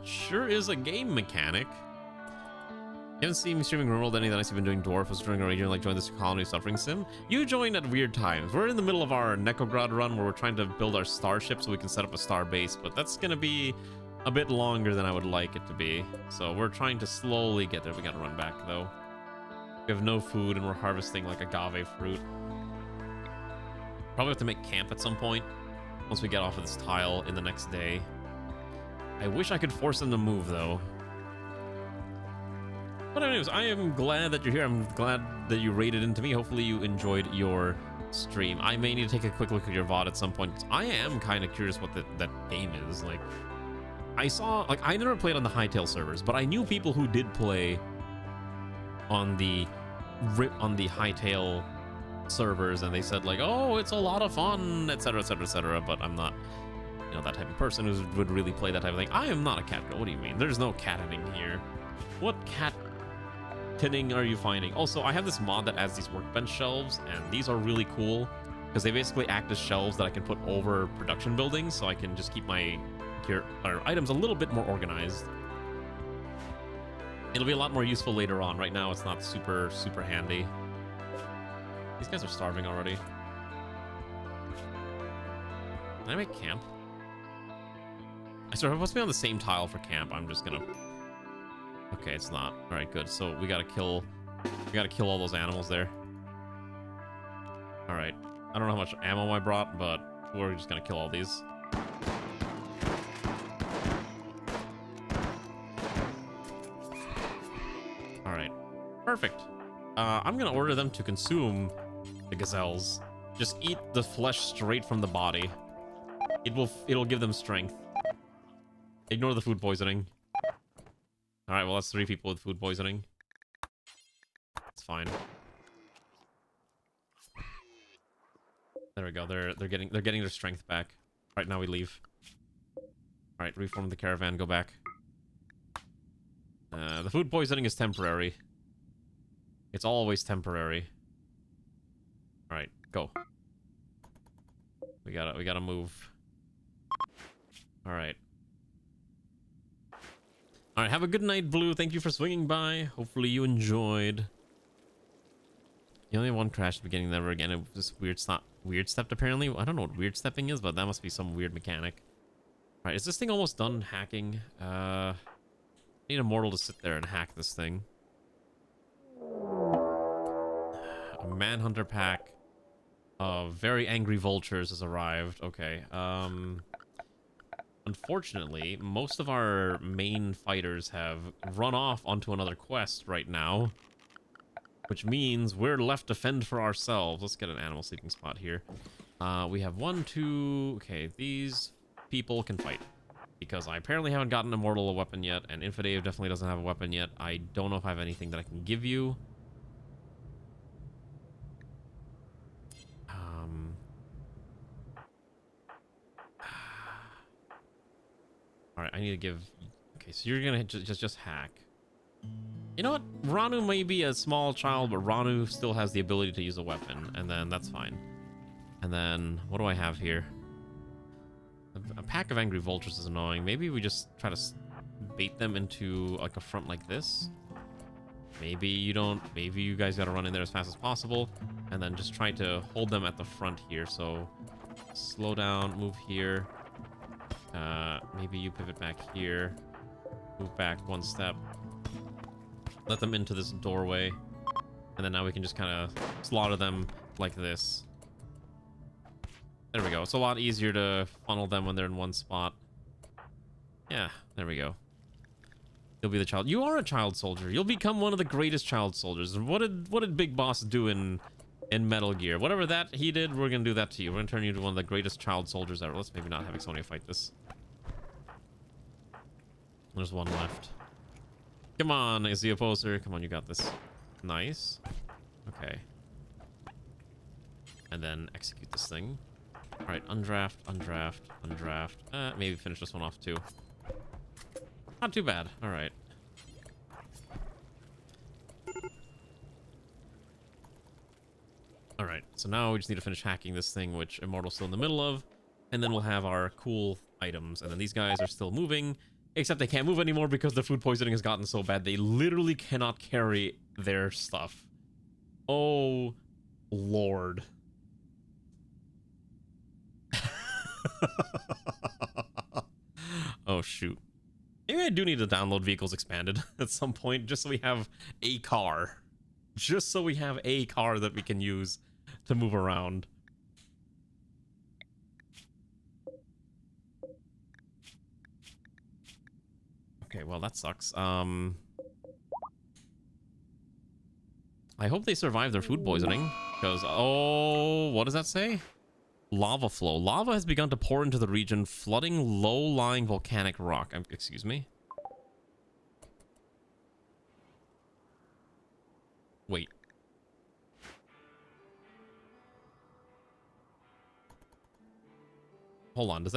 sure is a game mechanic. You haven't seen me streaming Rimworld any that I've been doing Dwarf, was during a region like join this colony suffering sim. You joined at weird times. We're in the middle of our NEKOGRAD run where we're trying to build our starship so we can set up a star base, but that's gonna be a bit longer than I would like it to be. So we're trying to slowly get there. We gotta run back though. We have no food and we're harvesting like agave fruit. Probably have to make camp at some point once we get off of this tile in the next day. I wish I could force them to move though. But anyways, I am glad that you're here. I'm glad that you rated into me. Hopefully you enjoyed your stream. I may need to take a quick look at your VOD at some point. I am kind of curious what that game is. Like, I saw, like, I never played on the Hightail servers, but I knew people who did play on the Hightail servers, and they said like, oh, it's a lot of fun, etc, etc, etc. But I'm not, you know, that type of person who would really play that type of thing. I am not a cat girl. What do you mean? There's no catting here. What cat tinning are you finding? Also, I have this mod that adds these workbench shelves, and these are really cool because they basically act as shelves that I can put over production buildings, so I can just keep my gear or items a little bit more organized. It'll be a lot more useful later on. Right now, it's not super handy. These guys are starving already. Can I make camp? I sort of must be on the same tile for camp. I'm just gonna... Okay, it's not. All right, good. So we gotta kill all those animals there. All right. I don't know how much ammo I brought, but we're just gonna kill all these. All right. Perfect. I'm gonna order them to consume the gazelles. Just eat the flesh straight from the body. It'll give them strength. Ignore the food poisoning. All right, well, that's 3 people with food poisoning. It's fine. There we go. They're getting their strength back. All right, now we leave. All right, reform the caravan. Go back. The food poisoning is temporary. It's always temporary. All right, go. We gotta move. All right. All right, have a good night, Blue. Thank you for swinging by. Hopefully you enjoyed. You only one crash at the beginning, never again. It was weird stepped apparently. I don't know what weird stepping is, but that must be some weird mechanic. All right, is this thing almost done hacking? I need a mortal to sit there and hack this thing. A manhunter pack of very angry vultures has arrived. Okay. Unfortunately, most of our main fighters have run off onto another quest right now, which means we're left to fend for ourselves. Let's get an animal sleeping spot here. We have 1, 2... Okay, these people can fight, because I apparently haven't gotten Immortal a weapon yet, and Infidave definitely doesn't have a weapon yet. I don't know if I have anything that I can give you. All right, I need to give... Okay, so you're gonna just hack. You know what? Ranu may be a small child, but Ranu still has the ability to use a weapon, and then that's fine. And then, what do I have here? A pack of angry vultures is annoying. Maybe we just try to bait them into like a front like this. Maybe you don't. Maybe you guys gotta run in there as fast as possible, and then just try to hold them at the front here. So slow down, move here. Maybe you pivot back here, move back 1 step, let them into this doorway. And then now we can just kind of slaughter them like this. There we go. It's a lot easier to funnel them when they're in one spot. Yeah, there we go. You'll be the child. You are a child soldier. You'll become one of the greatest child soldiers. What did Big Boss do in Metal Gear? Whatever that he did, we're gonna do that to you. We're gonna turn you into one of the greatest child soldiers ever. Let's maybe not have Exonia fight this. There's one left. Come on, is the opposer. Come on, you got this. Nice. Okay. And then execute this thing. All right, undraft, undraft, undraft. Maybe finish this one off too. Not too bad. All right. All right. So now we just need to finish hacking this thing, which Immortal's still in the middle of, and then we'll have our cool items. And then these guys are still moving, except they can't move anymore because the food poisoning has gotten so bad they literally cannot carry their stuff. Oh, Lord. Oh, shoot. Maybe I do need to download Vehicles Expanded at some point, just so we have a car. Just so we have a car that we can use to move around. Okay, well, that sucks. I hope they survive their food poisoning, because, oh, what does that say? Lava flow. Lava has begun to pour into the region, flooding low-lying volcanic rock. Excuse me? Wait. Hold on, does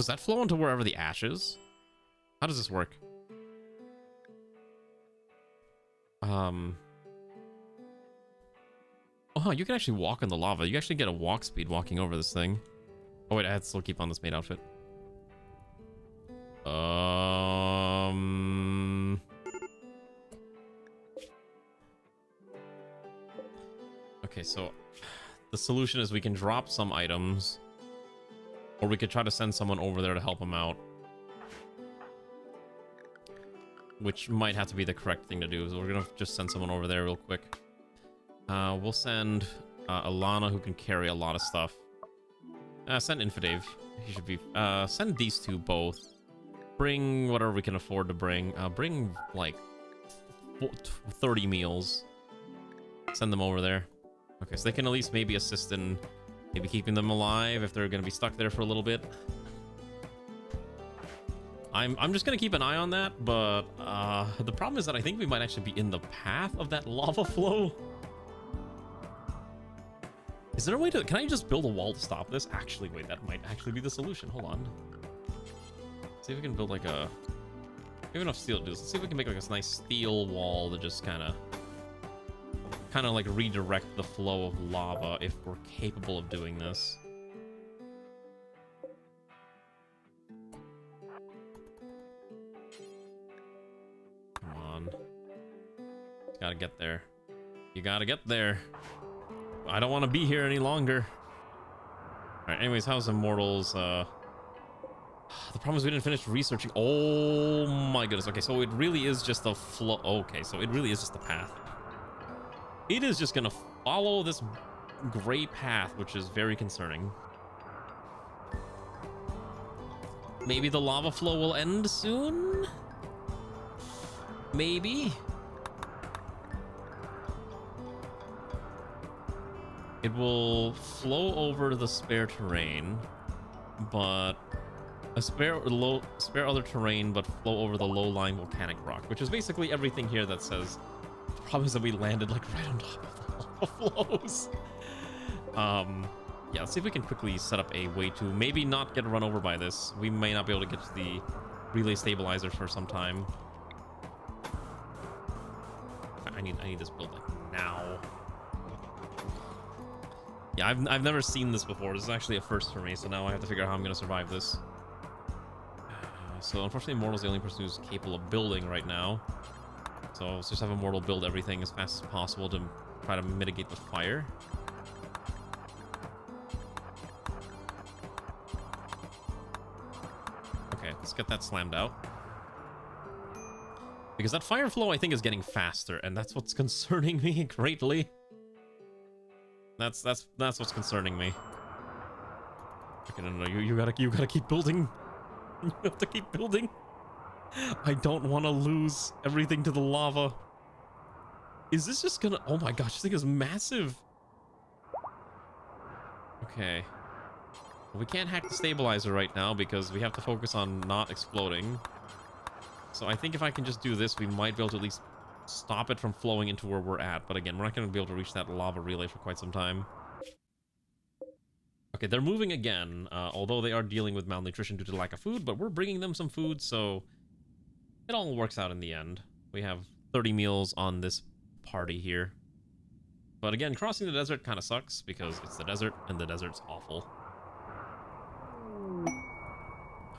that flow into wherever the ash is? How does this work? Oh, you can actually walk on the lava. You actually get a walk speed walking over this thing. Oh wait, I had to still keep on this maid outfit. Okay, so the solution is we can drop some items, or we could try to send someone over there to help them out, which might have to be the correct thing to do. So we're gonna just send someone over there real quick. We'll send Alana, who can carry a lot of stuff. Send Infidave. He should be. Send these two both. Bring whatever we can afford to bring. Bring like 30 meals. Send them over there. Okay, so they can at least maybe assist in maybe keeping them alive if they're gonna be stuck there for a little bit. I'm just gonna keep an eye on that, but the problem is that I think we might actually be in the path of that lava flow. Is there a way to... Can I just build a wall to stop this? Actually, wait, that might actually be the solution. Hold on. See if we can build like a... We have enough steel to do this. Let's see if we can make like a nice steel wall to just kind of like redirect the flow of lava if we're capable of doing this. Come on. You gotta get there. You gotta get there. I don't want to be here any longer. Alright, anyways, how's Immortals? The problem is we didn't finish researching. Oh my goodness. Okay, so it really is just a flow. Okay, so it really is just the path. It is just gonna follow this gray path, which is very concerning. Maybe the lava flow will end soon? Maybe? It will flow over the spare terrain, but spare other terrain, but flow over the low-lying volcanic rock, which is basically everything here that says. The problem is that we landed like right on top of the lava flows. Yeah, let's see if we can quickly set up a way to maybe not get run over by this. We may not be able to get to the relay stabilizer for some time. I need this build like now. Yeah, I've never seen this before. This is actually a first for me, so now I have to figure out how I'm going to survive this. So unfortunately, Immortal's the only person who's capable of building right now. So let's just have Immortal build everything as fast as possible to try to mitigate the fire. Okay, let's get that slammed out. Because that fire flow, I think, is getting faster, and that's what's concerning me greatly. That's what's concerning me. Okay, no, you gotta keep building. You have to keep building. I don't want to lose everything to the lava. Is this just gonna... Oh my gosh, this thing is massive. Okay. Well, we can't hack the stabilizer right now because we have to focus on not exploding. So I think if I can just do this, we might be able to at least stop it from flowing into where we're at. But again, we're not going to be able to reach that lava relay for quite some time. Okay, they're moving again, although they are dealing with malnutrition due to lack of food, but we're bringing them some food, so it all works out in the end. We have 30 meals on this party here. But again, crossing the desert kind of sucks because it's the desert, and the desert's awful. Oh,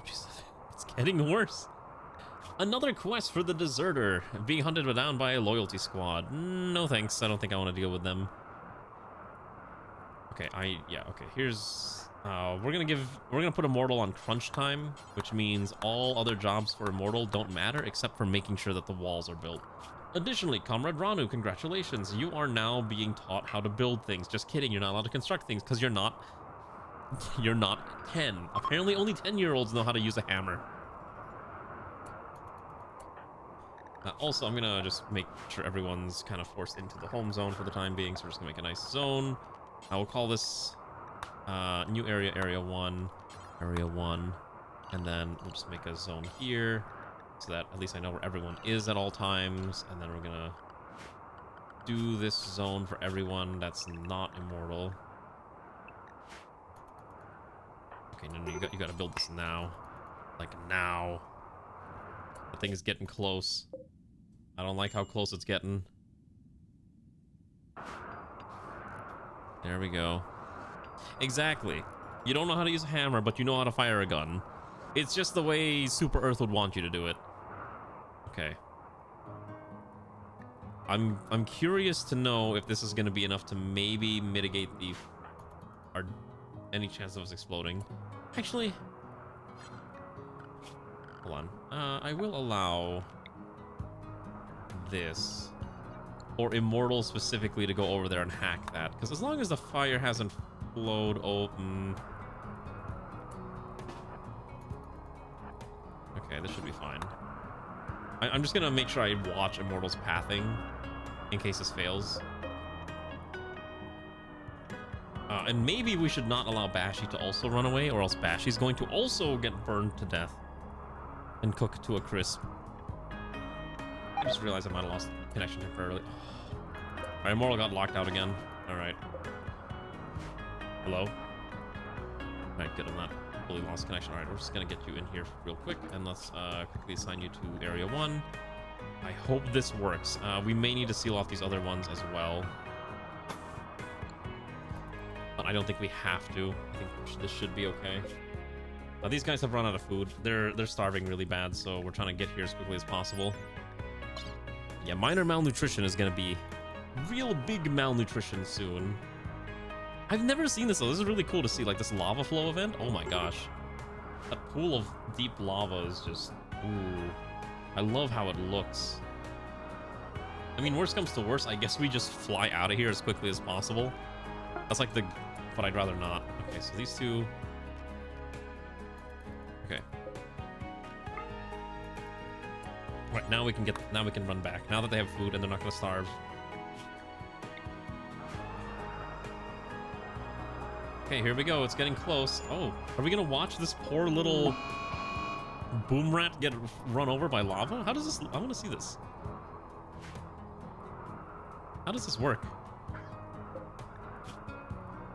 jeez, it's getting worse. Another quest for the deserter, being hunted down by a loyalty squad. No thanks, I don't think I want to deal with them. Okay, okay, here's... we're gonna put Immortal on crunch time, which means all other jobs for Immortal don't matter except for making sure that the walls are built. Additionally, Comrade Ranu, congratulations, you are now being taught how to build things. Just kidding, you're not allowed to construct things because you're not 10. Apparently only 10-year-olds know how to use a hammer. Also, I'm gonna just make sure everyone's kind of forced into the home zone for the time being, so we're just gonna make a nice zone. I will call this new area, area 1, and then we'll just make a zone here, so that at least I know where everyone is at all times, and then we're gonna do this zone for everyone that's not immortal. Okay, no, you gotta build this now. Like, now. The thing is getting close. I don't like how close it's getting. There we go. Exactly. You don't know how to use a hammer, but you know how to fire a gun. It's just the way Super Earth would want you to do it. Okay. I'm curious to know if this is going to be enough to maybe mitigate any chance of us exploding. Actually, hold on. I will allow this, or Immortal specifically, to go over there and hack that, because as long as the fire hasn't flowed open... Okay, this should be fine. I'm just gonna make sure I watch Immortal's pathing in case this fails. And maybe we should not allow Bashi to also run away, or else Bashi's going to also get burned to death and cooked to a crisp. I just realized I might have lost connection temporarily. Alright, Immortal got locked out again. Alright. Hello? Alright, good, I'm not fully lost connection. Alright, we're just gonna get you in here real quick, and let's quickly assign you to Area 1. I hope this works. We may need to seal off these other ones as well. But I don't think we have to. I think this should be okay. These guys have run out of food. They're starving really bad, so we're trying to get here as quickly as possible. Yeah, minor malnutrition is going to be real big malnutrition soon. I've never seen this, though. This is really cool to see, like, this lava flow event. Oh my gosh. That pool of deep lava is just... Ooh. I love how it looks. I mean, worst comes to worst, I guess we just fly out of here as quickly as possible. That's like the... But I'd rather not. Okay, so these two... Okay. Right, now we can run back. Now that they have food and they're not gonna starve. Okay, here we go. It's getting close. Oh, are we gonna watch this poor little boom rat get run over by lava? How does this... I wanna see this. How does this work?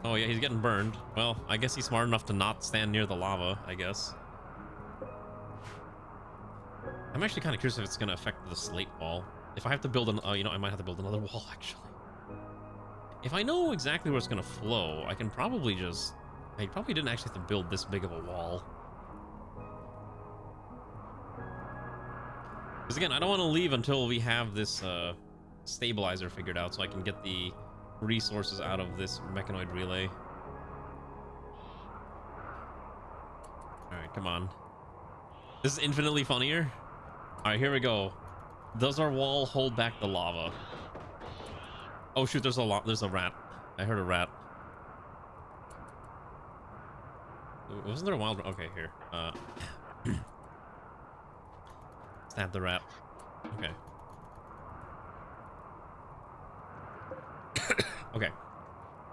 Oh yeah, he's getting burned. Well, I guess he's smart enough to not stand near the lava, I guess. I'm actually kind of curious if it's going to affect the slate wall. If I have to build an... you know, I might have to build another wall, actually. If I know exactly where it's going to flow, I can probably just... I probably didn't actually have to build this big of a wall. Because again, I don't want to leave until we have this stabilizer figured out so I can get the resources out of this mechanoid relay. Alright, come on. This is infinitely funnier. Alright, here we go. Does our wall hold back the lava? Oh shoot, there's a rat. I heard a rat. Wasn't there a wild rat? Okay, here. Stab the rat. Okay. Okay.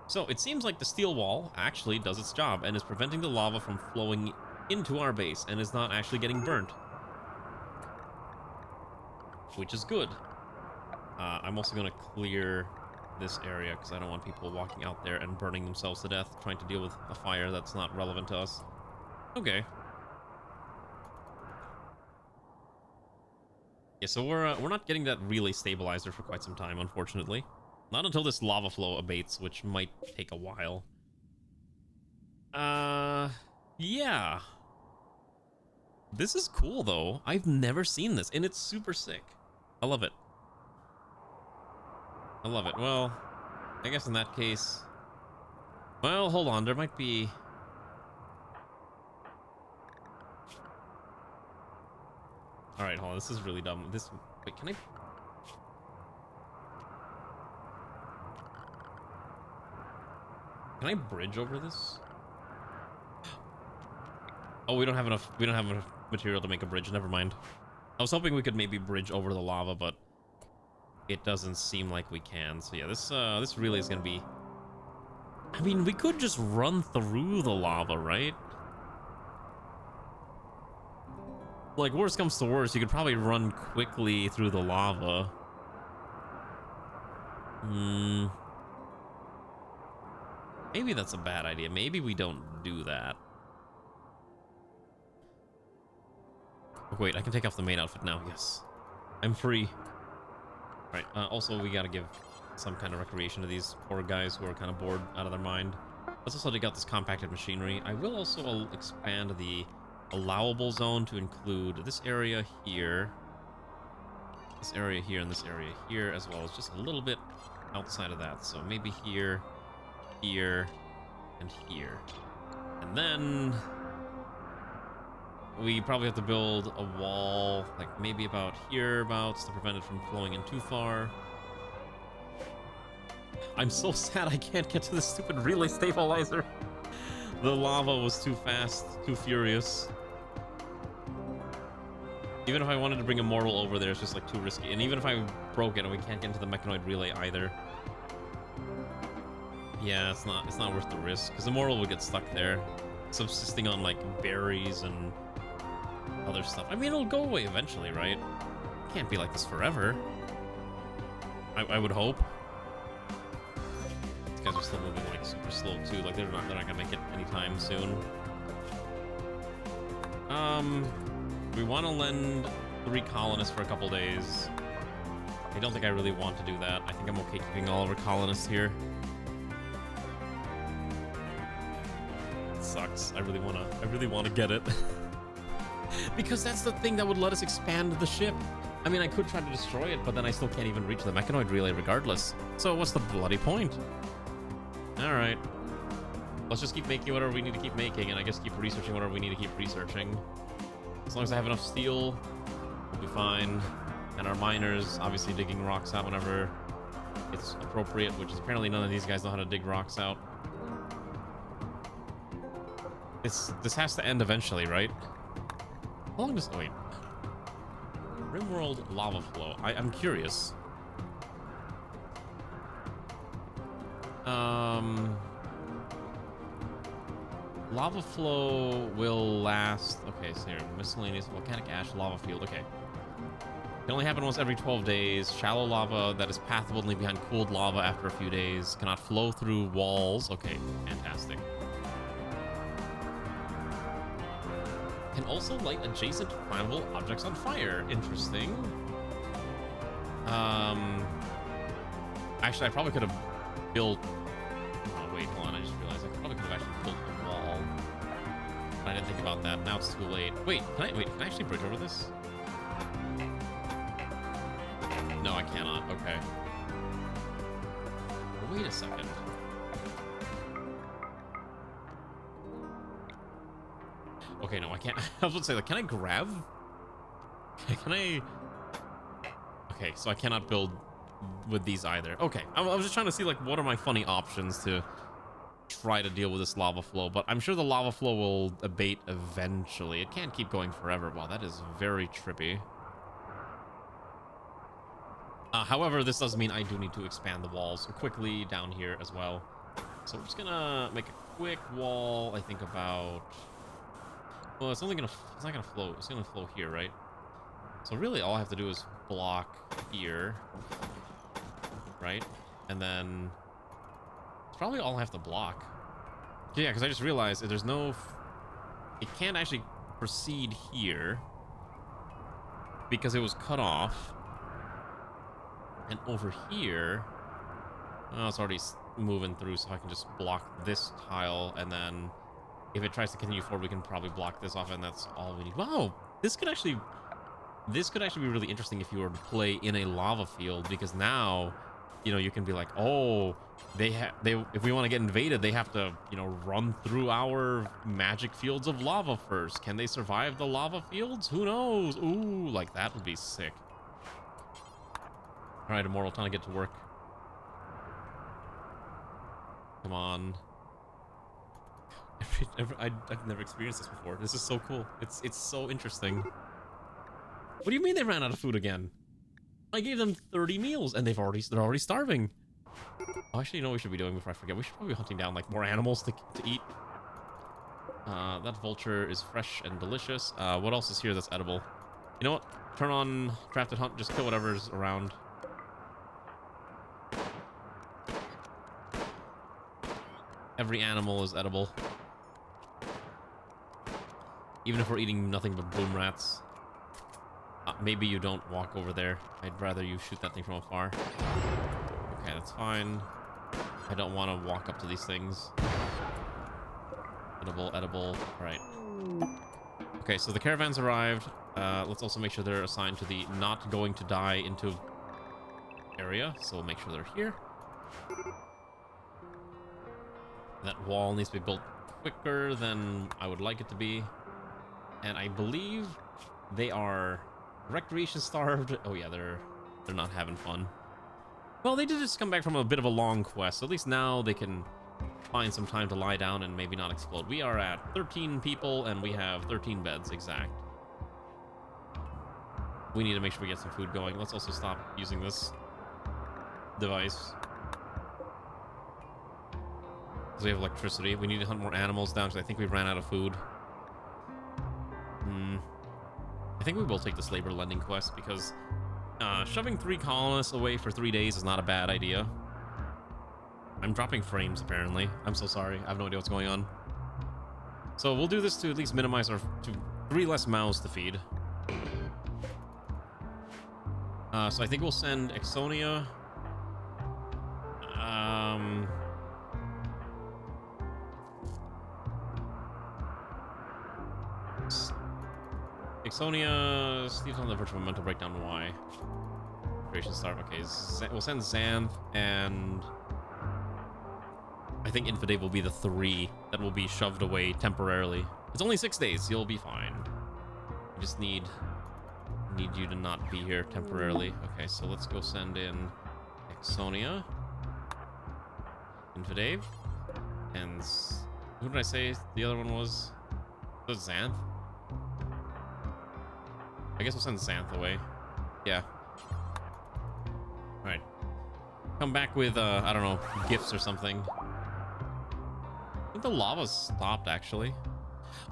So it seems like the steel wall actually does its job and is preventing the lava from flowing into our base and is not actually getting burnt. Which is good. I'm also going to clear this area because I don't want people walking out there and burning themselves to death trying to deal with a fire that's not relevant to us. Okay. Yeah, so we're not getting that relay stabilizer for quite some time, unfortunately. Not until this lava flow abates, which might take a while. Yeah. This is cool, though. I've never seen this, and it's super sick. I love it. I love it. Well, I guess in that case... Well, hold on. There might be... Alright, hold on. This is really dumb. This... Wait, can I... Can I bridge over this? Oh, we don't have enough material to make a bridge. Never mind. I was hoping we could maybe bridge over the lava, but it doesn't seem like we can. So yeah, this relay is gonna be... I mean, we could just run through the lava, right? Like, worst comes to worst, you could probably run quickly through the lava. Maybe that's a bad idea. Maybe we don't do that. Oh, wait, I can take off the main outfit now. Yes. I'm free. Right, also, we gotta give some kind of recreation to these poor guys who are kind of bored out of their mind. Let's also dig out this compacted machinery. I will also expand the allowable zone to include this area here, this area here, and this area here, as well as just a little bit outside of that. So maybe here, here, and here. And then we probably have to build a wall, like maybe about hereabouts, to prevent it from flowing in too far. I'm so sad I can't get to this stupid relay stabilizer. The lava was too fast, too furious. Even if I wanted to bring Immortal over there, it's just like too risky. And even if I broke it and we can't get into the mechanoid relay either. Yeah, it's not worth the risk, because Immortal would get stuck there, subsisting on like berries and other stuff. I mean, it'll go away eventually, right? It can't be like this forever. I would hope. These guys are still moving like super slow too. Like they're not gonna make it anytime soon. We want to lend 3 colonists for a couple days. I don't think I really want to do that. I think I'm okay keeping all of our colonists here. It sucks. I really wanna get it. Because that's the thing that would let us expand the ship. I mean, I could try to destroy it, but then I still can't even reach the mechanoid relay regardless. So what's the bloody point? Alright. Let's just keep making whatever we need to keep making, and I guess keep researching whatever we need to keep researching. As long as I have enough steel, we'll be fine. And our miners, obviously digging rocks out whenever it's appropriate, which is apparently none of these guys know how to dig rocks out. This has to end eventually, right? How long does... Oh, wait. Rimworld lava flow. I'm curious. Lava flow will last... Okay, so here, miscellaneous volcanic ash lava field. Okay. Can only happen once every 12 days. Shallow lava that is pathable only behind cooled lava after a few days. Cannot flow through walls. Okay, fantastic. Can also light adjacent flammable objects on fire. Interesting. Actually, I probably could have built... Oh, wait, hold on. I just realized I probably could have actually built a wall. But I didn't think about that. Now it's too late. Wait, can I actually bridge over this? No, I cannot. Okay. Wait a second. Okay, no, I can't. I was about to say, like, can I grab? Can I... Okay, so I cannot build with these either. Okay, I was just trying to see, like, what are my funny options to try to deal with this lava flow, but I'm sure the lava flow will abate eventually. It can't keep going forever. Wow, that is very trippy. However, this does mean I do need to expand the walls quickly down here as well. So we're just gonna make a quick wall, I think about... Well, it's not gonna flow. It's gonna flow here, right? So really all I have to do is block here, right? And then it's probably all I have to block. Yeah, because I just realized that there's no... It can't actually proceed here because it was cut off. And over here, oh, it's already moving through, so I can just block this tile, and then if it tries to continue forward, we can probably block this off, and that's all we need. Wow, this could actually be really interesting if you were to play in a lava field, because now, you know, you can be like, oh, if we want to get invaded, they have to, you know, run through our magic fields of lava first. Can they survive the lava fields? Who knows? Ooh, like that would be sick. All right, Immortal, time to get to work. Come on. I've never experienced this before. This is so cool. It's so interesting. What do you mean they ran out of food again? I gave them 30 meals and they're already starving. Oh, actually, you know what we should be doing before I forget? We should probably be hunting down like more animals to eat. That vulture is fresh and delicious. What else is here that's edible? You know what? Turn on Crafted Hunt. Just kill whatever's around. Every animal is edible. Even if we're eating nothing but boom rats. Maybe you don't walk over there. I'd rather you shoot that thing from afar. Okay, that's fine. I don't want to walk up to these things. Edible, edible. All right. Okay, so the caravans arrived. Let's also make sure they're assigned to the not going to die into area. So we'll make sure they're here. That wall needs to be built quicker than I would like it to be. And I believe they are recreation starved. Oh yeah, they're not having fun. Well, they did just come back from a bit of a long quest. So at least now they can find some time to lie down and maybe not explode. We are at 13 people and we have 13 beds exact. We need to make sure we get some food going. Let's also stop using this device. Because we have electricity. We need to hunt more animals down because I think we ran out of food. I think we will take this labor lending quest because shoving 3 colonists away for 3 days is not a bad idea. I'm dropping frames apparently. I'm so sorry. I have no idea what's going on. So we'll do this to at least minimize to 3 less mouths to feed. So I think we'll send Exonia. Exonia, Steve's on the virtual mental breakdown. Why? Creation start. Okay, we'll send Xanth, and I think Infidave will be the 3 that will be shoved away temporarily. It's only 6 days. You'll be fine. I just need you to not be here temporarily. Okay, so let's go send in Exonia, Infidave, and who did I say the other one was? Was it Xanth? I guess we'll send Xanth away. Yeah. Alright. Come back with, I don't know, gifts or something. I think the lava's stopped, actually.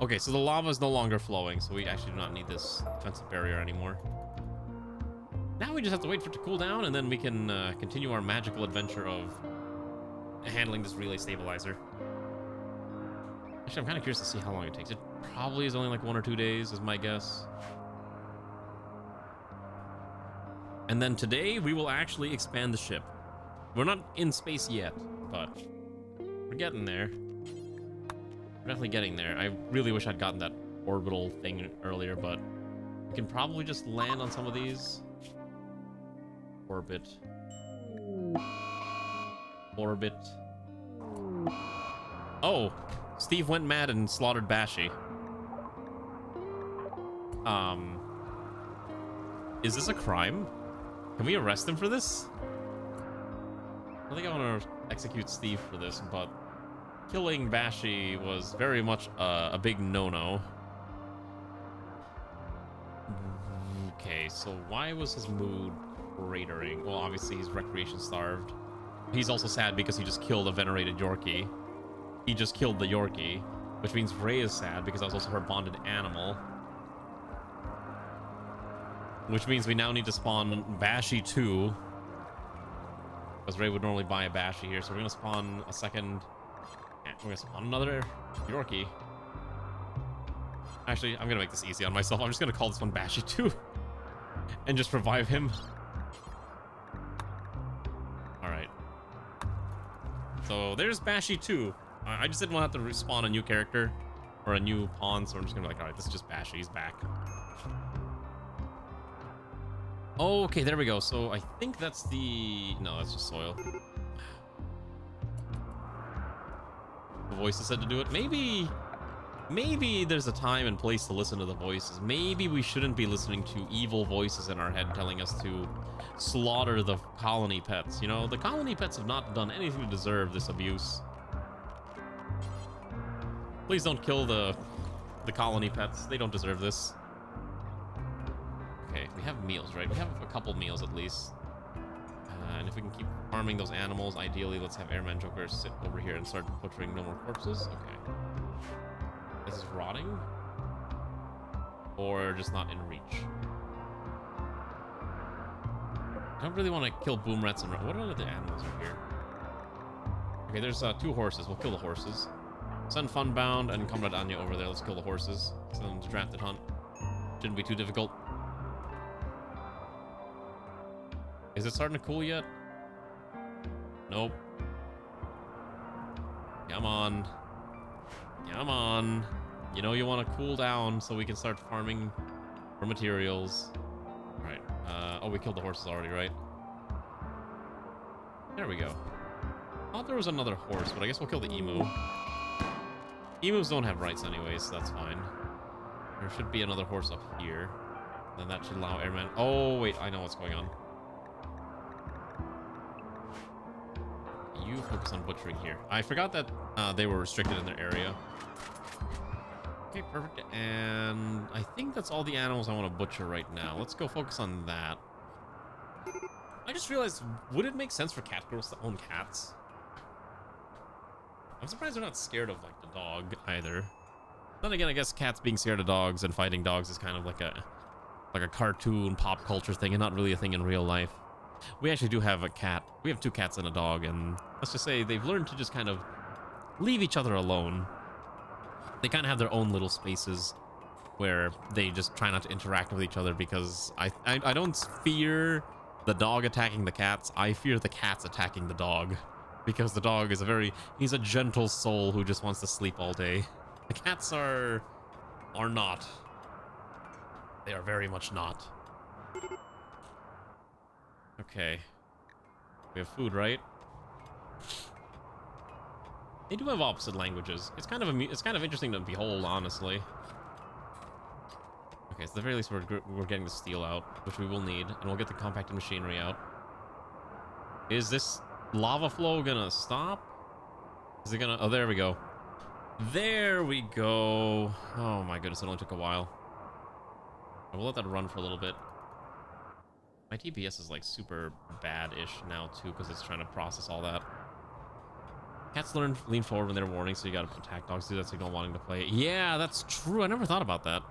Okay, so the lava's no longer flowing, so we actually do not need this defensive barrier anymore. Now we just have to wait for it to cool down, and then we can continue our magical adventure of handling this relay stabilizer. Actually, I'm kind of curious to see how long it takes. It probably is only like 1 or 2 days, is my guess. And then today, we will actually expand the ship. We're not in space yet, but we're getting there. We're definitely getting there. I really wish I'd gotten that orbital thing earlier, but we can probably just land on some of these. Orbit. Orbit. Oh, Steve went mad and slaughtered Bashi. Is this a crime? Can we arrest him for this? I think I want to execute Steve for this, but killing Bashi was very much a big no-no. Okay, so why was his mood cratering? Well, obviously he's recreation starved. He's also sad because he just killed a venerated Yorkie. He just killed the Yorkie, which means Ray is sad because that was also her bonded animal. Which means we now need to spawn Bashi 2. Because Ray would normally buy a Bashi here, so we're gonna spawn a second. We're gonna spawn another Yorkie. Actually, I'm gonna make this easy on myself. I'm just gonna call this one Bashi 2 and just revive him. Alright. So there's Bashi 2. I just didn't want to have to respawn a new character or a new pawn, so I'm just gonna be like, alright, this is just Bashi, he's back. Okay, there we go. So I think that's the... No, that's just soil. The voices said to do it. Maybe there's a time and place to listen to the voices. Maybe we shouldn't be listening to evil voices in our head telling us to slaughter the colony pets. You know, the colony pets have not done anything to deserve this abuse. Please don't kill the colony pets. They don't deserve this. Okay, we have meals, right? We have a couple meals at least. And if we can keep farming those animals, ideally, let's have Airman Joker sit over here and start butchering no more corpses. Okay. This is rotting? Or just not in reach? I don't really want to kill boom rats and... What are the animals over here? Okay, there's 2 horses. We'll kill the horses. Send Funbound and Comrade Anya over there. Let's kill the horses. Send them to Drafted Hunt. Shouldn't be too difficult. Is it starting to cool yet? Nope. Come on. Come on. You know you want to cool down so we can start farming for materials. Alright. Oh, we killed the horses already, right? There we go. I thought there was another horse, but I guess we'll kill the emu. Emus don't have rights anyway, so that's fine. There should be another horse up here. Then that should allow Airman... Oh, wait. I know what's going on. You focus on butchering here. I forgot that they were restricted in their area. Okay, perfect. And I think that's all the animals I want to butcher right now. Let's go focus on that. I just realized, would it make sense for CATGIRLS to own cats? I'm surprised they're not scared of, like, the dog either. Then again, I guess cats being scared of dogs and fighting dogs is kind of like a cartoon pop culture thing and not really a thing in real life. We actually do have a cat. We have 2 cats and a dog, and let's just say they've learned to just kind of leave each other alone. They kind of have their own little spaces where they just try not to interact with each other because I don't fear the dog attacking the cats. I fear the cats attacking the dog because the dog is he's a gentle soul who just wants to sleep all day. The cats are not. They are very much not. Okay. We have food, right? They do have opposite languages. It's kind of interesting to behold, honestly. Okay, so at the very least we're getting the steel out, which we will need, and we'll get the compacted machinery out. Is this lava flow gonna stop? Is it gonna... Oh, there we go. There we go. Oh my goodness, it only took a while. I will let that run for a little bit. My TPS is like super bad-ish now too because it's trying to process all that. Cats lean forward when they're warning, so you gotta attack dogs do that signal wanting to play. Yeah, that's true. I never thought about that.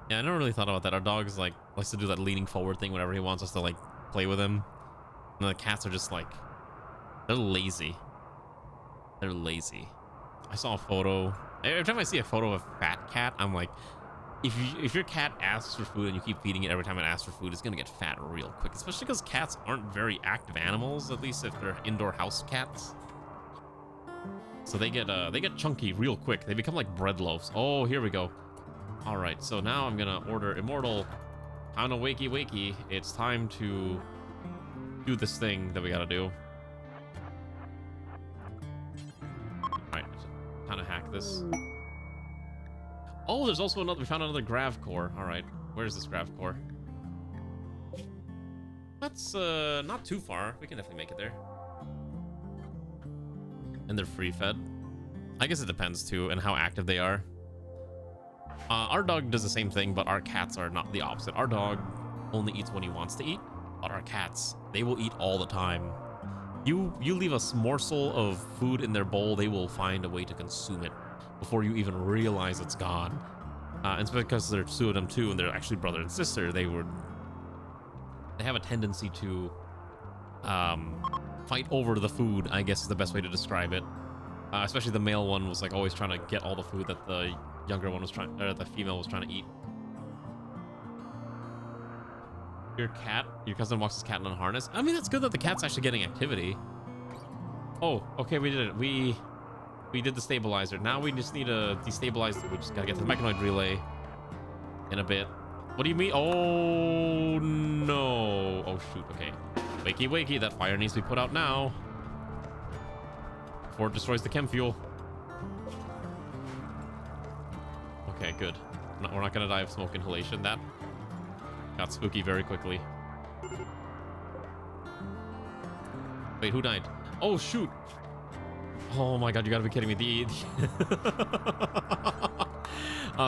Yeah, I never really thought about that. Our dog is like likes to do that leaning forward thing whenever he wants us to like play with him. And the cats are just like they're lazy. They're lazy. I saw a photo. Every time I see a photo of a fat cat, I'm like, if your cat asks for food and you keep feeding it every time it asks for food, it's gonna get fat real quick. Especially because cats aren't very active animals, at least if they're indoor house cats. So they get chunky real quick. They become like bread loaves. Oh, here we go. All right, so now I'm gonna order Immortal. Kind of wakey wakey. It's time to do this thing that we gotta do. All right, kind of hack this. Oh, there's also another. We found another grav core. All right, where's this grav core? that's not too far. We can definitely make it there. And they're free fed. I guess it depends too, and how active they are. Our dog does the same thing, but our cats are not the opposite. Our dog only eats when he wants to eat, but our cats, they will eat all the time. You leave a morsel of food in their bowl, they will find a way to consume it before you even realize it's gone. And it's because there's two of them too, and they're actually brother and sister. They have a tendency to fight over the food, I guess is the best way to describe it. Especially the male one was like always trying to get all the food that the younger one was trying, or the female was trying to eat. Your cousin walks his cat in a harness. I mean, that's good that the cat's actually getting activity. Oh, okay, we did it. We did the stabilizer. Now we just need to destabilize. We just gotta get the mechanoid relay in a bit. What do you mean? Oh no! Oh shoot! Okay, wakey wakey. That fire needs to be put out now before it destroys the chem fuel. Okay, good. We're not gonna die of smoke inhalation. That got spooky very quickly. Wait, who died? Oh shoot! Oh my god, you gotta be kidding me.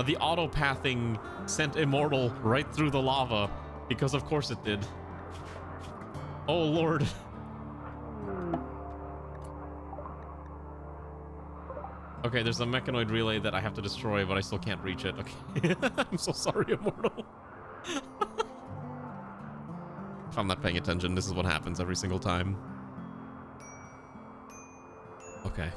The auto-pathing sent Immortal right through the lava, because of course it did. Oh lord. Okay, there's a mechanoid relay that I have to destroy, but I still can't reach it. Okay. I'm so sorry, Immortal. If I'm not paying attention, this is what happens every single time. Okay.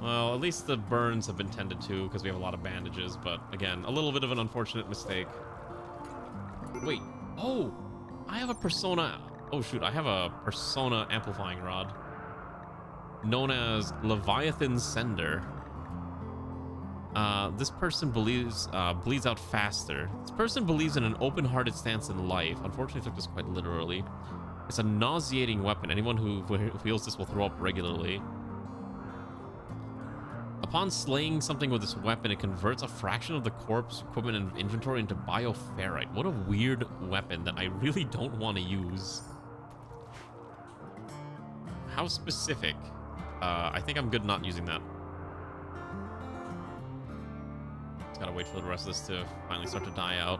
Well, at least the burns have been tended to because we have a lot of bandages, but again, a little bit of an unfortunate mistake. Wait. Oh! I have a persona. Oh shoot, I have a persona amplifying rod known as Leviathan Sender. This person believes bleeds out faster. This person believes in an open-hearted stance in life. Unfortunately, I took this quite literally. It's a nauseating weapon. Anyone who wields this will throw up regularly. Upon slaying something with this weapon, it converts a fraction of the corpse, equipment, and inventory into bioferrite. What a weird weapon that I really don't want to use. How specific? I think I'm good not using that. Just gotta wait for the rest of this to finally start to die out.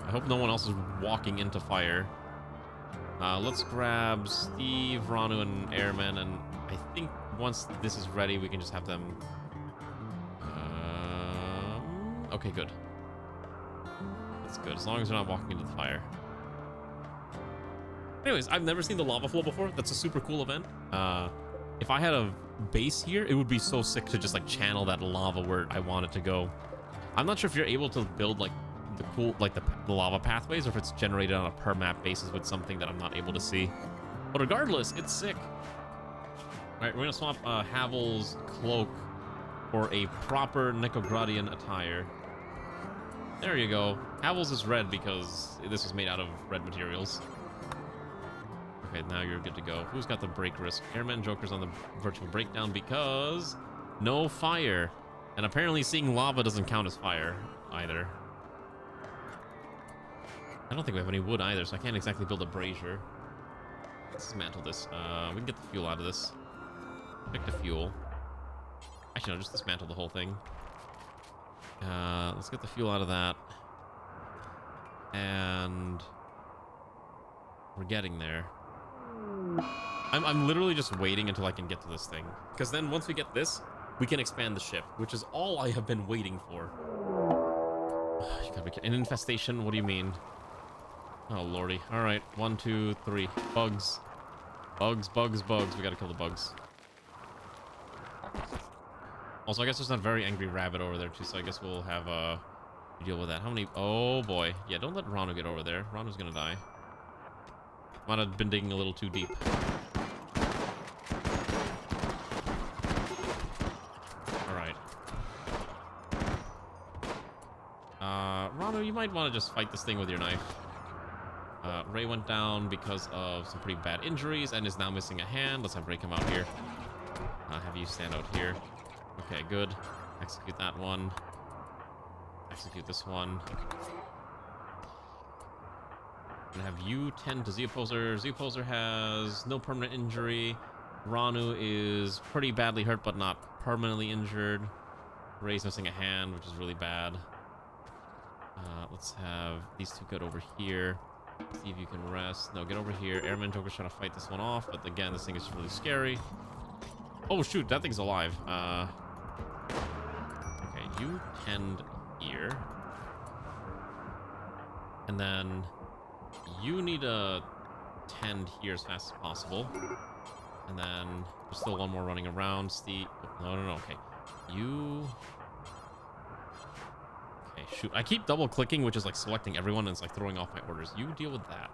I hope no one else is walking into fire. Let's grab Steve, Ranu, and Airman, and I think once this is ready, we can just have them... okay, good. That's good, as long as they're not walking into the fire. Anyways, I've never seen the lava flow before. That's a super cool event. If I had a base here, it would be so sick to just like channel that lava where I want it to go. I'm not sure if you're able to build like the cool, like the lava pathways, or if it's generated on a per map basis with something that I'm not able to see. But regardless, it's sick. All right, we're gonna swap Havel's cloak for a proper NEKOGRADian attire. There you go. Havel's is red because this was made out of red materials. Okay, now you're good to go. Who's got the break risk? Airman Joker's on the virtual breakdown because no fire. And apparently seeing lava doesn't count as fire either. I don't think we have any wood either, so I can't exactly build a brazier. Let's dismantle this. We can get the fuel out of this. Pick the fuel. Actually, no, just dismantle the whole thing. Let's get the fuel out of that. And we're getting there. I'm literally just waiting until I can get to this thing. Because then once we get this, we can expand the ship, which is all I have been waiting for. You gotta be kidding. An infestation? What do you mean? Oh, lordy. All right. 1, 2, 3. Bugs. Bugs, bugs, bugs. We gotta kill the bugs. Also, I guess there's that very angry rabbit over there, too, so I guess we'll have to deal with that. How many? Oh, boy. Yeah, don't let Ranu get over there. Ranu's gonna die. Might have been digging a little too deep. Alright. Ranu, you might want to just fight this thing with your knife. Ray went down because of some pretty bad injuries and is now missing a hand. Let's have Ray come out here. Have you stand out here. Okay, good. Execute that one. Execute this one. I'm gonna have you tend to Z Opposer. Z Opposer has no permanent injury. Ranu is pretty badly hurt, but not permanently injured. Ray's missing a hand, which is really bad. Let's have these two get over here. See if you can rest. No, get over here. Airman Joker's trying to fight this one off, but again, this thing is just really scary. Oh shoot, that thing's alive. Okay, you tend here. And then you need to tend here as fast as possible. And then there's still one more running around. Steve. Oh, no, okay. You. Okay, shoot. I keep double clicking, which is like selecting everyone and it's like throwing off my orders. You deal with that.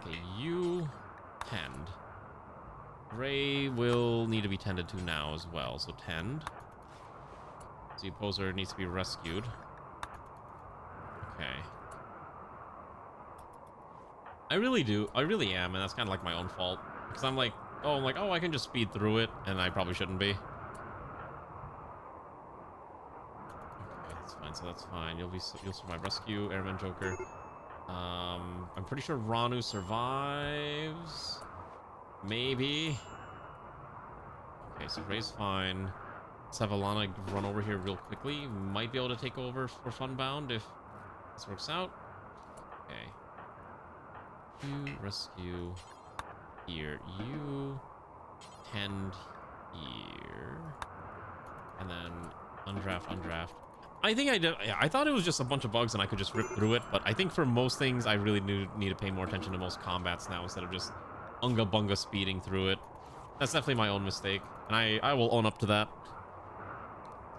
Okay, you tend. Ray will need to be tended to now as well. So tend. The opposer needs to be rescued. Okay. I really am, and that's kind of like my own fault. Because I'm like, oh, I can just speed through it, and I probably shouldn't be. Okay, that's fine, so that's fine. You'll survive rescue, Airman Joker. I'm pretty sure Ranu survives. Maybe. Okay, so Ray's fine. Let's have Alana run over here real quickly. Might be able to take over for Funbound if this works out. Okay. You rescue here. You tend here. And then undraft. I think I thought it was just a bunch of bugs and I could just rip through it, but I think for most things I really need to pay more attention to most combats now instead of just unga bunga speeding through it. That's definitely my own mistake, and I will own up to that.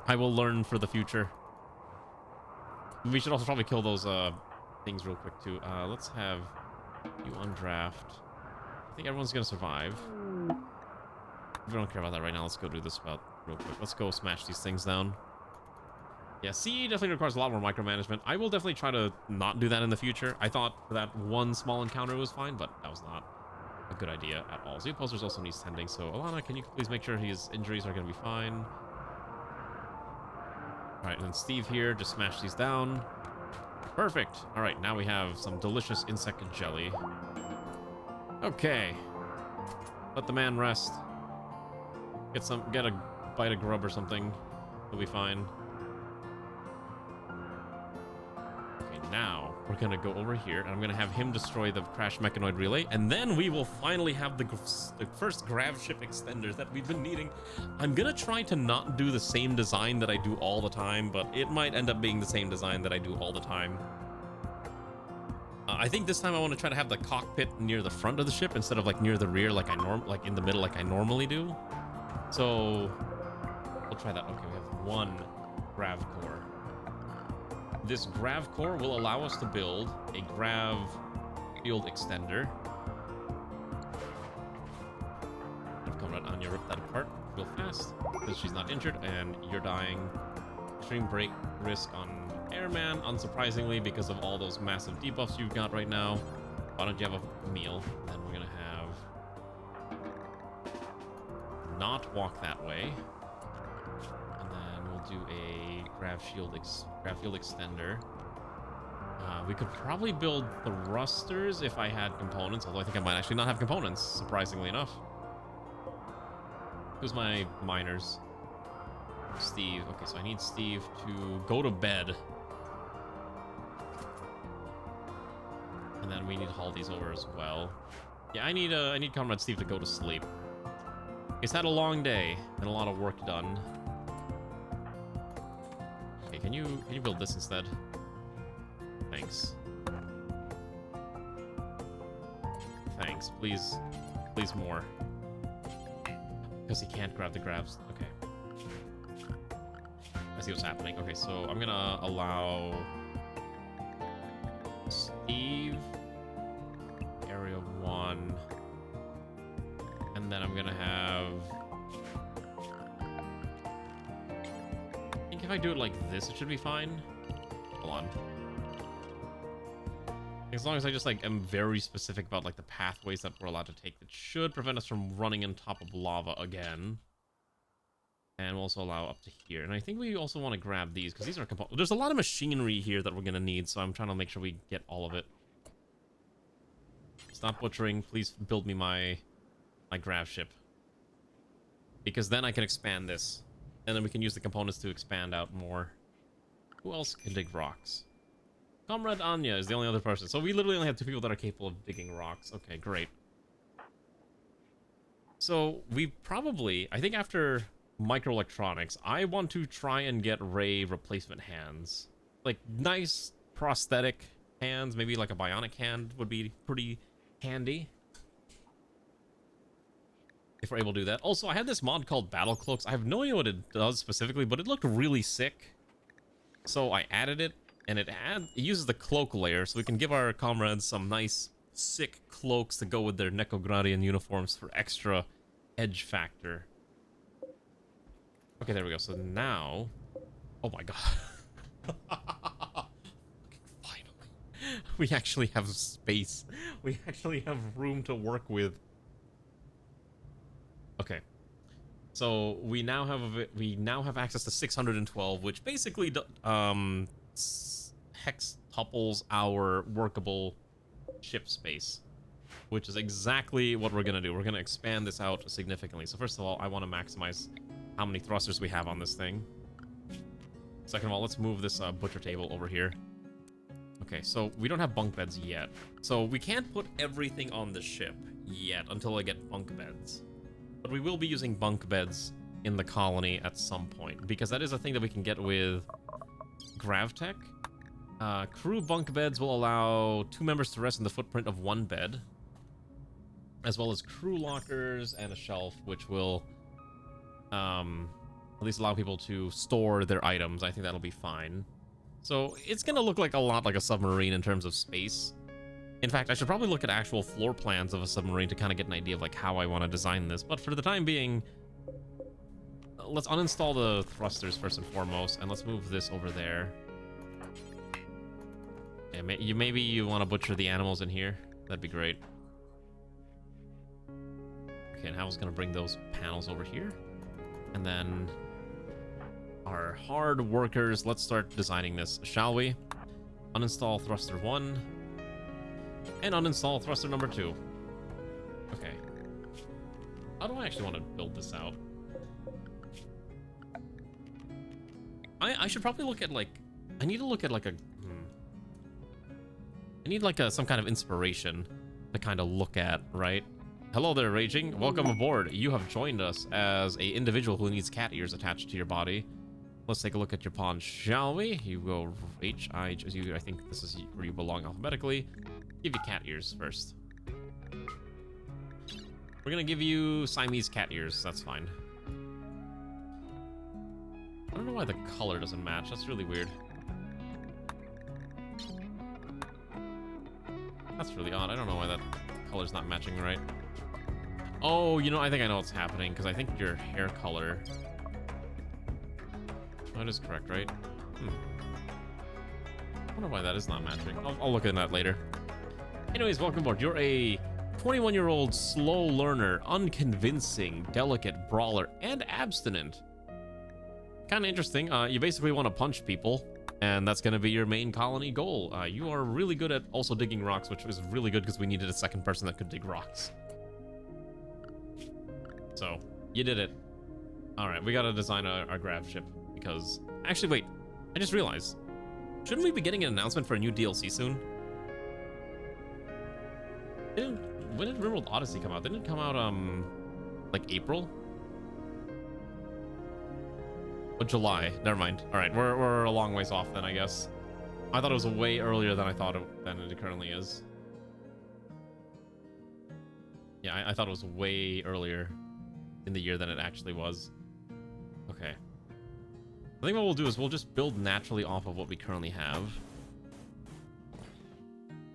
I will learn for the future. We should also probably kill those things real quick too. Let's have you undraft. I think everyone's gonna survive. We don't care about that right now. Let's go do this real quick. Let's go smash these things down. Yeah, CE definitely requires a lot more micromanagement. I will definitely try to not do that in the future. I thought that one small encounter was fine, but that was not a good idea at all. Z Opposers also needs tending, so Alana, can you please make sure his injuries are going to be fine? Alright, and then Steve here, just smash these down. Perfect. Alright, now we have some delicious insect jelly. Okay. Let the man rest. Get a bite of grub or something. He'll be fine. Now we're gonna go over here and I'm gonna have him destroy the crash mechanoid relay, and then we will finally have the first grav ship extenders that we've been needing. I'm gonna try to not do the same design that I do all the time, but it might end up being the same design that I do all the time. I think this time I want to try to have the cockpit near the front of the ship instead of like near the rear like in the middle like I normally do. So we'll try that. Okay, we have one grav core. This grav core will allow us to build a grav field extender. I've come right on you, rip that apart real fast because she's not injured and you're dying. Extreme break risk on Airman, unsurprisingly, because of all those massive debuffs you've got right now. Why don't you have a meal? Then we're gonna have not walk that way. Do a grav field extender. We could probably build thrusters if I had components, although I think I might actually not have components, surprisingly enough. Who's my miners? Steve. Okay, so I need Steve to go to bed. And then we need to haul these over as well. Yeah, I need Comrade Steve to go to sleep. He's had a long day and a lot of work done. Can you build this instead? Thanks. Thanks. Please more. Because he can't grab the grabs. Okay. I see what's happening. Okay, so I'm gonna allow Steve area 1. And then I'm gonna have, if I do it like this, it should be fine. Hold on. As long as I just like am very specific about like the pathways that we're allowed to take, it should prevent us from running on top of lava again. And we'll also allow up to here. And I think we also want to grab these because these are components. There's a lot of machinery here that we're gonna need, so I'm trying to make sure we get all of it. Stop butchering. Please build me my grav ship. Because then I can expand this. And then we can use the components to expand out more. Who else can dig rocks? Comrade Anya is the only other person. So we literally only have 2 people that are capable of digging rocks. Okay, great. So we probably, I think after microelectronics, I want to try and get Ray replacement hands. Like nice prosthetic hands, maybe like a bionic hand would be pretty handy. If we're able to do that. Also, I had this mod called Battle Cloaks. I have no idea what it does specifically, but it looked really sick. So I added it, and it uses the cloak layer, so we can give our comrades some nice, sick cloaks to go with their NEKOGRADian uniforms for extra edge factor. Okay, there we go. So now... Oh my god. Finally. We actually have space. We actually have room to work with. Okay, so we now have access to 612, which basically hextuples our workable ship space, which is exactly what we're gonna do. We're gonna expand this out significantly. So first of all, I want to maximize how many thrusters we have on this thing. Second of all, let's move this butcher table over here. Okay, so we don't have bunk beds yet, so we can't put everything on the ship yet until I get bunk beds. But we will be using bunk beds in the colony at some point, because that is a thing that we can get with GravTech. Crew bunk beds will allow 2 members to rest in the footprint of 1 bed, as well as crew lockers and a shelf, which will at least allow people to store their items. I think that'll be fine. So it's gonna look like a lot like a submarine in terms of space. In fact, I should probably look at actual floor plans of a submarine to kind of get an idea of like how I want to design this. But for the time being, let's uninstall the thrusters first and foremost, and let's move this over there. Yeah, maybe you want to butcher the animals in here. That'd be great. Okay, and Hal's gonna bring those panels over here, and then our hard workers. Let's start designing this, shall we? Uninstall thruster 1. And uninstall thruster number 2. Okay. How do I actually want to build this out? I should probably look at like... I need to look at like a... I need like some kind of inspiration to kind of look at, right? Hello there, Raging. Welcome aboard. You have joined us as a individual who needs cat ears attached to your body. Let's take a look at your pawn, shall we? You go I think this is where you belong alphabetically. Give you cat ears first. We're gonna give you Siamese cat ears. That's fine. I don't know why the color doesn't match. That's really weird. That's really odd. I don't know why that color's not matching right. Oh, you know, I think I know what's happening, because I think your hair color... That is correct, right? I wonder why that is not matching. I'll look at that later. Anyways, welcome aboard. You're a 21-year-old slow learner, unconvincing, delicate brawler, and abstinent. Kind of interesting. You basically want to punch people, and that's going to be your main colony goal. You are really good at also digging rocks, which was really good because we needed a second person that could dig rocks. So, you did it. Alright, we got to design our grav ship, because... Actually, wait. I just realized. Shouldn't we be getting an announcement for a new DLC soon? When did Rimworld Odyssey come out? Didn't it come out, like April? Oh, July. Never mind. All right, we're a long ways off then, I guess. I thought it was way earlier than than it currently is. Yeah, I thought it was way earlier in the year than it actually was. Okay. I think what we'll do is we'll just build naturally off of what we currently have.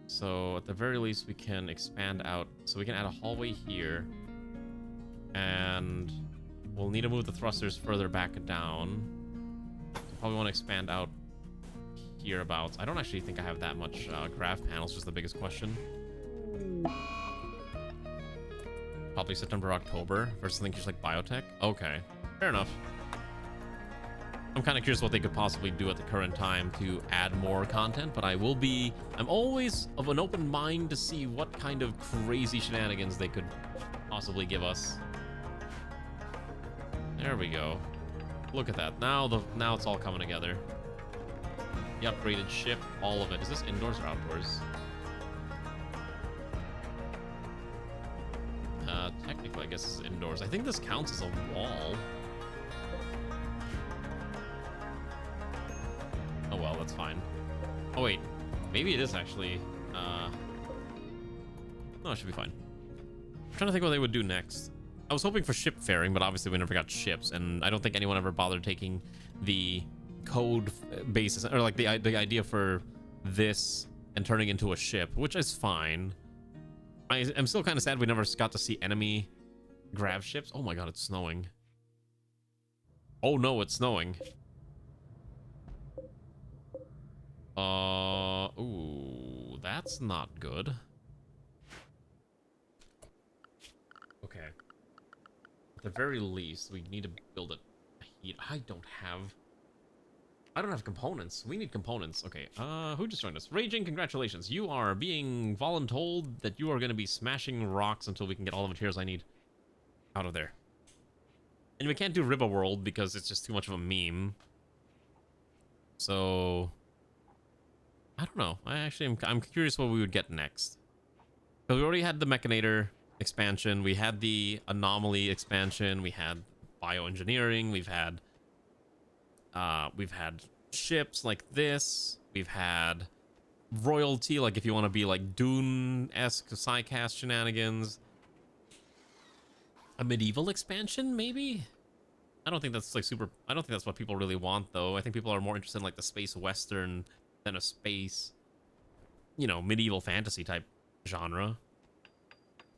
So at the very least, we can expand out. So we can add a hallway here. And we'll need to move the thrusters further back down. So probably want to expand out hereabouts. I don't actually think I have that much grav panels, is the biggest question. Probably September, October versus I think just like biotech. Okay, fair enough. I'm kind of curious what they could possibly do at the current time to add more content, but I'm always of an open mind to see what kind of crazy shenanigans they could possibly give us. There we go. Look at that. Now it's all coming together. The upgraded ship, all of it. Is this indoors or outdoors? Technically, I guess it's indoors. I think this counts as a wall. Oh well, that's fine. Oh wait, maybe it is actually. No, it should be fine. I'm trying to think what they would do next. I was hoping for ship faring, but obviously we never got ships, and I don't think anyone ever bothered taking the code basis or like the idea for this and turning into a ship, which is fine. I'm still kind of sad we never got to see enemy grav ships. Oh my god, it's snowing. Oh no, it's snowing. Ooh, that's not good. Okay. At the very least, we need to build a heat. I don't have components. We need components. Okay, who just joined us? Raging, congratulations. You are being voluntold that you are going to be smashing rocks until we can get all the materials I need out of there. And we can't do Rimworld because it's just too much of a meme. So I don't know. I'm curious what we would get next. Because we already had the Mechanator expansion. We had the Anomaly expansion. We had bioengineering. We've had ships like this. We've had royalty, like if you want to be like Dune-esque Psycast shenanigans. A medieval expansion, maybe? I don't think that's like super. I don't think that's what people really want, though. I think people are more interested in like the space western than a space, you know, medieval fantasy type genre.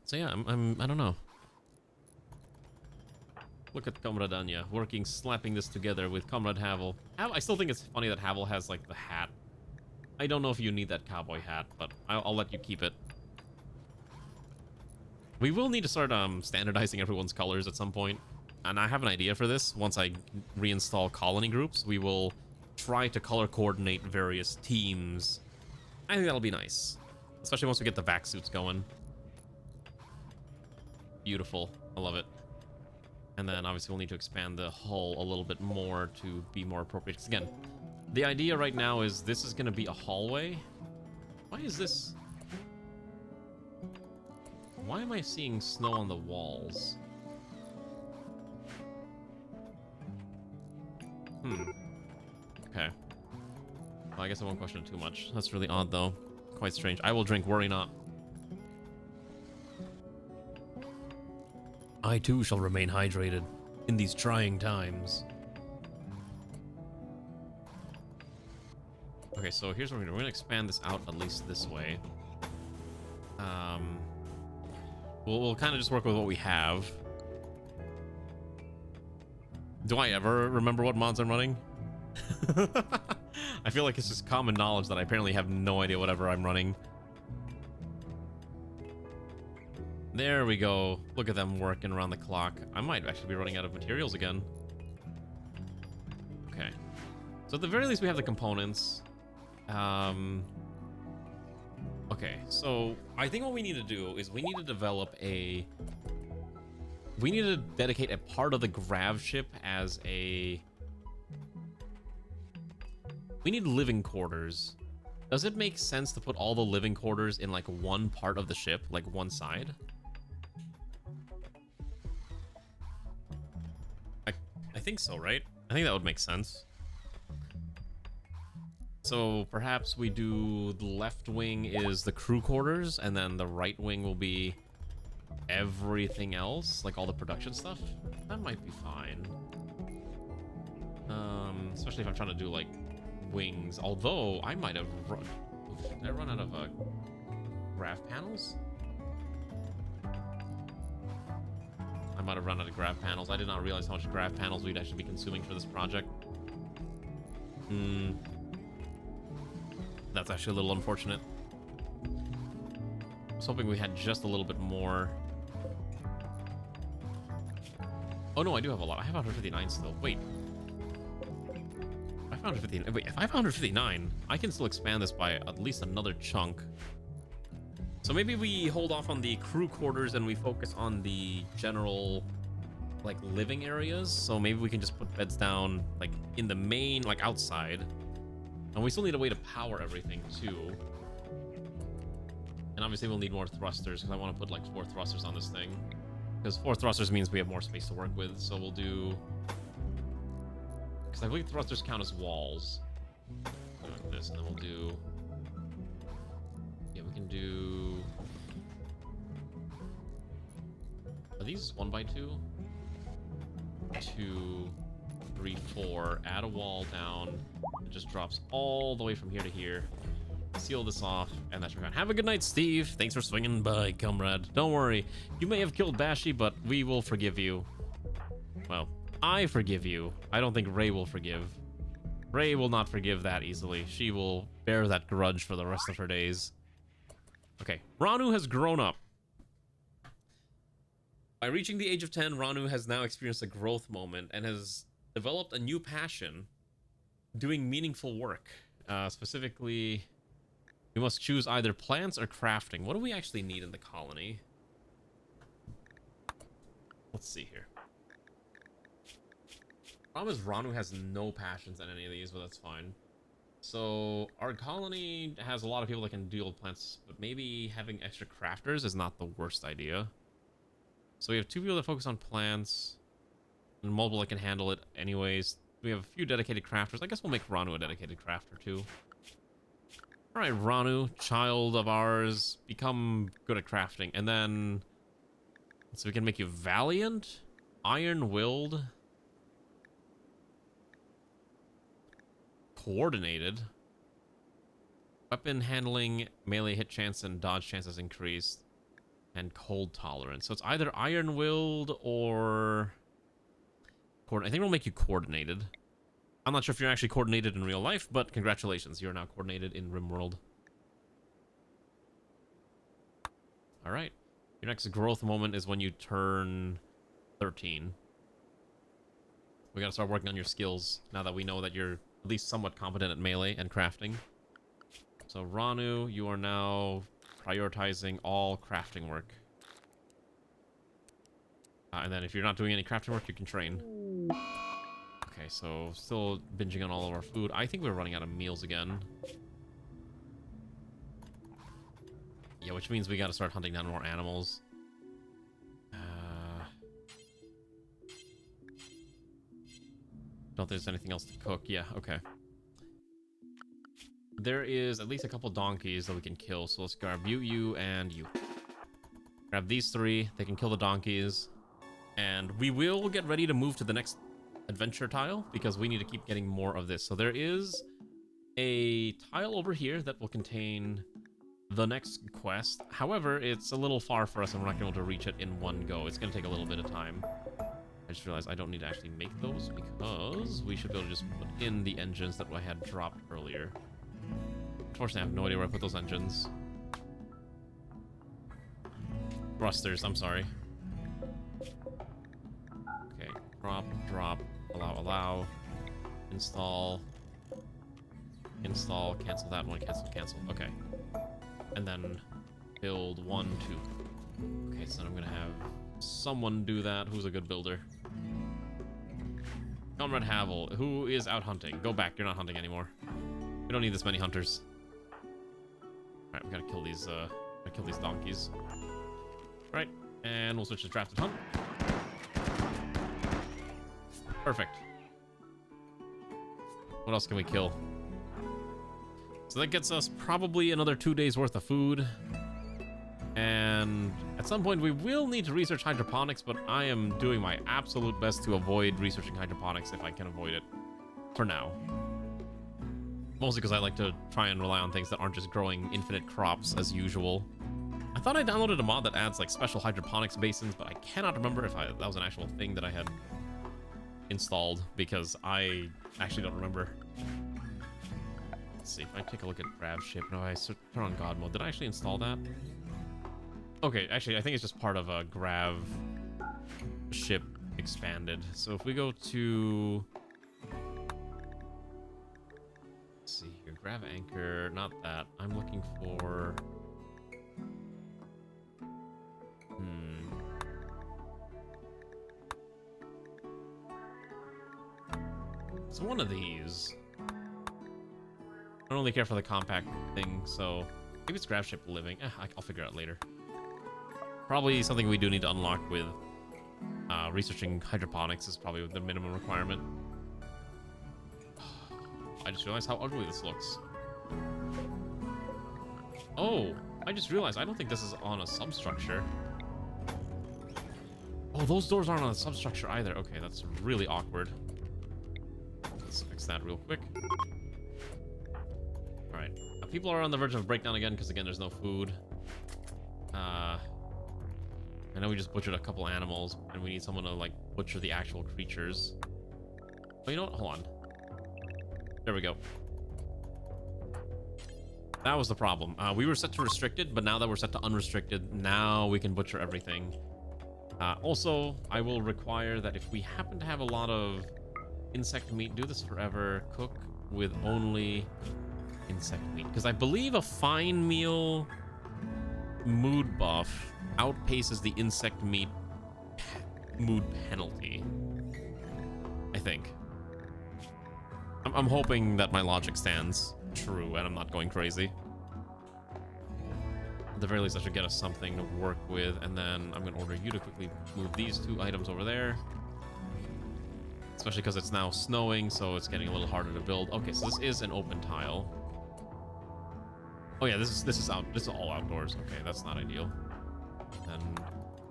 So yeah, I don't know. Look at Comrade Anya slapping this together with Comrade Havel. I still think it's funny that Havel has like the hat. I don't know if you need that cowboy hat, but I'll let you keep it. We will need to start standardizing everyone's colors at some point. And I have an idea for this. Once I reinstall colony groups, we will try to color coordinate various teams. I think that'll be nice. Especially once we get the vac suits going. Beautiful. I love it. And then obviously we'll need to expand the hull a little bit more to be more appropriate. Because again, the idea right now is this is going to be a hallway. Why is this? Why am I seeing snow on the walls? Okay. Well, I guess I won't question it too much. That's really odd, though. Quite strange. I will drink, worry not. I too shall remain hydrated in these trying times. Okay, so here's what we're gonna expand this out at least this way. We'll kind of just work with what we have. Do I ever remember what mods I'm running? I feel like it's just common knowledge that I apparently have no idea whatever I'm running. There we go. Look at them working around the clock. I might actually be running out of materials again. Okay. So at the very least we have the components. Okay, so I think what we need to do is we need to develop a... We need to dedicate a part of the grav ship as a... We need living quarters. Does it make sense to put all the living quarters in like one part of the ship, like one side? I think so, right? I think that would make sense. So perhaps we do the left wing is the crew quarters, and then the right wing will be everything else, like all the production stuff. That might be fine. Especially if I'm trying to do like wings. Although I might have run. Did I run out of grav panels? I might have run out of grav panels. I did not realize how much grav panels we'd actually be consuming for this project. That's actually a little unfortunate. I was hoping we had just a little bit more. Oh no, I do have a lot. I have 159 still. Wait. 559. Wait, 559. I can still expand this by at least another chunk. So maybe we hold off on the crew quarters and we focus on the general, like, living areas. So maybe we can just put beds down, like, in the main, like, outside. And we still need a way to power everything, too. And obviously we'll need more thrusters, because I want to put, like, 4 thrusters on this thing. Because 4 thrusters means we have more space to work with, so we'll do... Because I believe thrusters count as walls. Like this, and then we'll do... Yeah, we can do... Are these 1x2? 2, 3, 4. Add a wall down. It just drops all the way from here to here. Seal this off, and that's your fine. Have a good night, Steve. Thanks for swinging by, comrade. Don't worry. You may have killed Bashi, but we will forgive you. Well, I forgive you. I don't think Ray will forgive. Ray will not forgive that easily. She will bear that grudge for the rest of her days. Okay, Ranu has grown up. By reaching the age of 10, Ranu has now experienced a growth moment and has developed a new passion, doing meaningful work. Specifically, we must choose either plants or crafting. What do we actually need in the colony? Let's see here. Problem is Ranu has no passions in any of these, but that's fine. So our colony has a lot of people that can deal with plants, but maybe having extra crafters is not the worst idea. So we have 2 people that focus on plants, and multiple that can handle it anyways. We have a few dedicated crafters. I guess we'll make Ranu a dedicated crafter too. All right, Ranu, child of ours, become good at crafting, and then so we can make you valiant, iron-willed, coordinated, weapon handling, melee hit chance and dodge chances increased, and cold tolerance. So it's either iron-willed or I think we'll make you coordinated. I'm not sure if you're actually coordinated in real life, but congratulations, you're now coordinated in Rimworld. All right, your next growth moment is when you turn 13. We gotta start working on your skills now that we know that you're at least somewhat competent at melee and crafting. So Ranu, you are now prioritizing all crafting work. And then if you're not doing any crafting work, you can train. Okay, so still binging on all of our food. I think we're running out of meals again. Yeah, which means we gotta start hunting down more animals. Don't think there's anything else to cook. Yeah, okay. There is at least a couple donkeys that we can kill, so let's grab you, and you. Grab these 3. They can kill the donkeys. And we will get ready to move to the next adventure tile, because we need to keep getting more of this. So there is a tile over here that will contain the next quest. However, it's a little far for us, and we're not going to be able to reach it in one go. It's going to take a little bit of time. I just realized I don't need to actually make those, because we should be able to just put in the engines that I had dropped earlier. Unfortunately, I have no idea where I put those engines. Thrusters, I'm sorry. Okay, drop, allow, install, cancel that one, cancel. Okay. And then build 1, 2. Okay, so I'm gonna have someone do that. Who's a good builder? Comrade Havel, who is out hunting. Go back, you're not hunting anymore. We don't need this many hunters. Alright, we gotta kill these donkeys. Right, and we'll switch to drafted hunt. Perfect. What else can we kill? So that gets us probably another 2 days worth of food. And at some point we will need to research hydroponics, but I am doing my absolute best to avoid researching hydroponics if I can avoid it. For now. Mostly because I like to try and rely on things that aren't just growing infinite crops as usual. I thought I downloaded a mod that adds like special hydroponics basins, but I cannot remember if that was an actual thing that I had installed, because I actually don't remember. Let's see, if I take a look at Grav Ship, no, I turn on God mode. Did I actually install that? Okay, actually, I think it's just part of a Grav Ship expanded. So if we go to grav anchor, not that. I'm looking for... It's one of these. I don't really care for the compact thing, so maybe it's grav ship living. I'll figure it out later. Probably something we do need to unlock with researching hydroponics is probably the minimum requirement. I just realized how ugly this looks. Oh, I just realized I don't think this is on a substructure. Oh, those doors aren't on a substructure either. Okay, that's really awkward. Let's fix that real quick. Alright. People are on the verge of breakdown again because, again, there's no food. I know we just butchered a couple animals, and we need someone to, like, butcher the actual creatures. Oh, you know what? Hold on. There we go. That was the problem. We were set to restricted, but now that we're set to unrestricted, now we can butcher everything. Also, I will require that if we happen to have a lot of insect meat, do this forever, cook with only insect meat. Because I believe a fine meal mood buff outpaces the insect meat mood penalty. I think. I'm hoping that my logic stands true and I'm not going crazy. At the very least, I should get us something to work with, and then I'm going to order you to quickly move these 2 items over there. Especially because it's now snowing, so it's getting a little harder to build. Okay, so this is an open tile. Oh yeah, this is all outdoors. Okay, that's not ideal. Then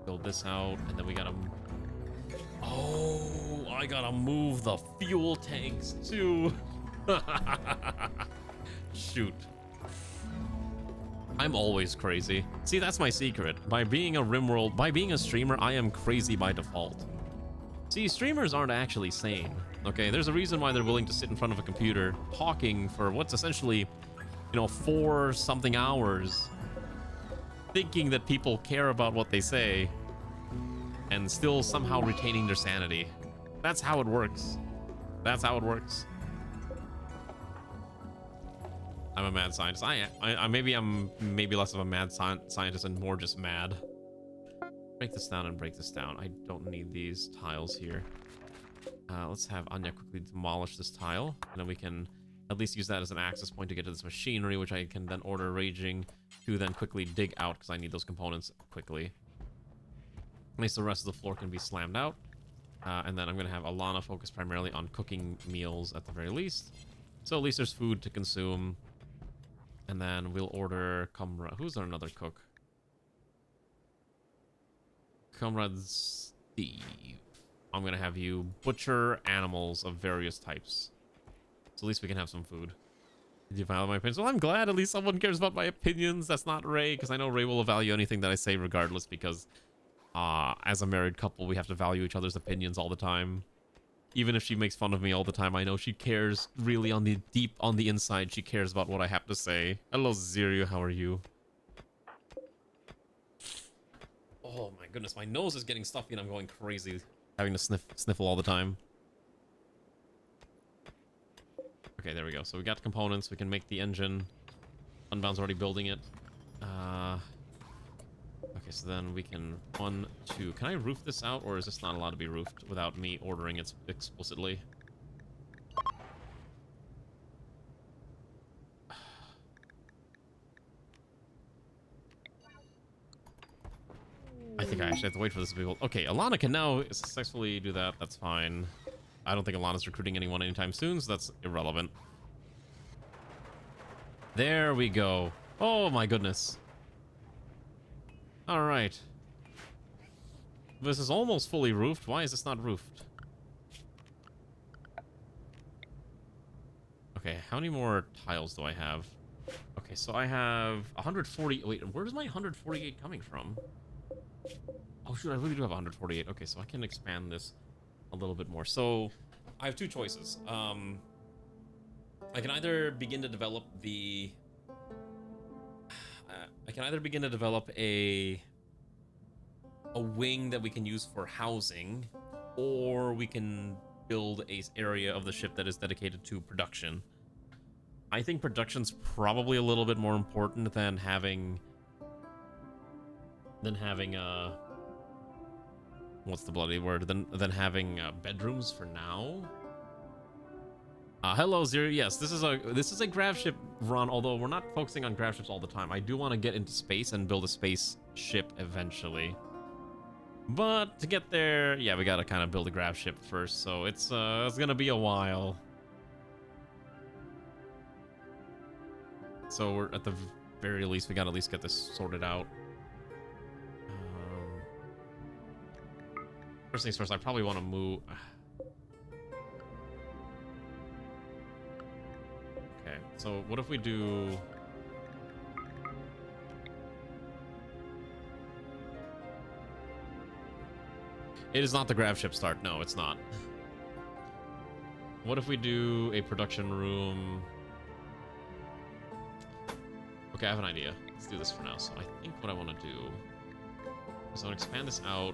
build this out, and then we gotta... Oh, I gotta move the fuel tanks too. Shoot. I'm always crazy. See, that's my secret. By being a streamer, I am crazy by default. See, streamers aren't actually sane. Okay, there's a reason why they're willing to sit in front of a computer talking for what's essentially, you know, 4-something hours, thinking that people care about what they say, and still somehow retaining their sanity. That's how it works. That's how it works. I'm a mad scientist. I'm maybe less of a mad scientist and more just mad. Break this down and break this down. I don't need these tiles here. Let's have Anya quickly demolish this tile, and then we can at least use that as an access point to get to this machinery, which I can then order Raging to then quickly dig out because I need those components quickly. At least the rest of the floor can be slammed out. And then I'm going to have Alana focus primarily on cooking meals at the very least. So at least there's food to consume. And then we'll order Comrade. Who's our another cook? Comrade Steve. I'm going to have you butcher animals of various types. So at least we can have some food. Did you value my opinions? Well, I'm glad at least someone cares about my opinions. That's not Ray, because I know Ray will value anything that I say regardless, because as a married couple, we have to value each other's opinions all the time. Even if she makes fun of me all the time, I know she cares really on the deep on the inside. She cares about what I have to say. Hello, Ziryu. How are you? Oh my goodness, my nose is getting stuffy and I'm going crazy, having to sniffle all the time. Okay, there we go. So we got components. We can make the engine. Unbound's already building it. Okay, so then we can... 1, 2... Can I roof this out, or is this not allowed to be roofed without me ordering it explicitly? I think I actually have to wait for this to be built. Okay, Alana can now successfully do that. That's fine. I don't think Alana's recruiting anyone anytime soon, so that's irrelevant. There we go. Oh my goodness. Alright. This is almost fully roofed. Why is this not roofed? Okay, how many more tiles do I have? Okay, so I have 140... Wait, where's my 148 coming from? Oh shoot, I really do have 148. Okay, so I can expand this a little bit more. So, I have 2 choices. I can either begin to develop the... I can either begin to develop a wing that we can use for housing, or we can build a area of the ship that is dedicated to production. I think production's probably a little bit more important than having what's the bloody word? Than having bedrooms for now. Hello Zero. Yes, this is a grav ship run. Although we're not focusing on grav ships all the time. I do want to get into space and build a space ship eventually. But to get there, yeah, we gotta kind of build a grav ship first. So it's gonna be a while. So we're at the very least, we gotta at least get this sorted out. First things first, I probably want to move. Okay, so what if we do? It is not the grav ship start. No, it's not. What if we do a production room? Okay, I have an idea. Let's do this for now. So I think what I want to do is I want to expand this out.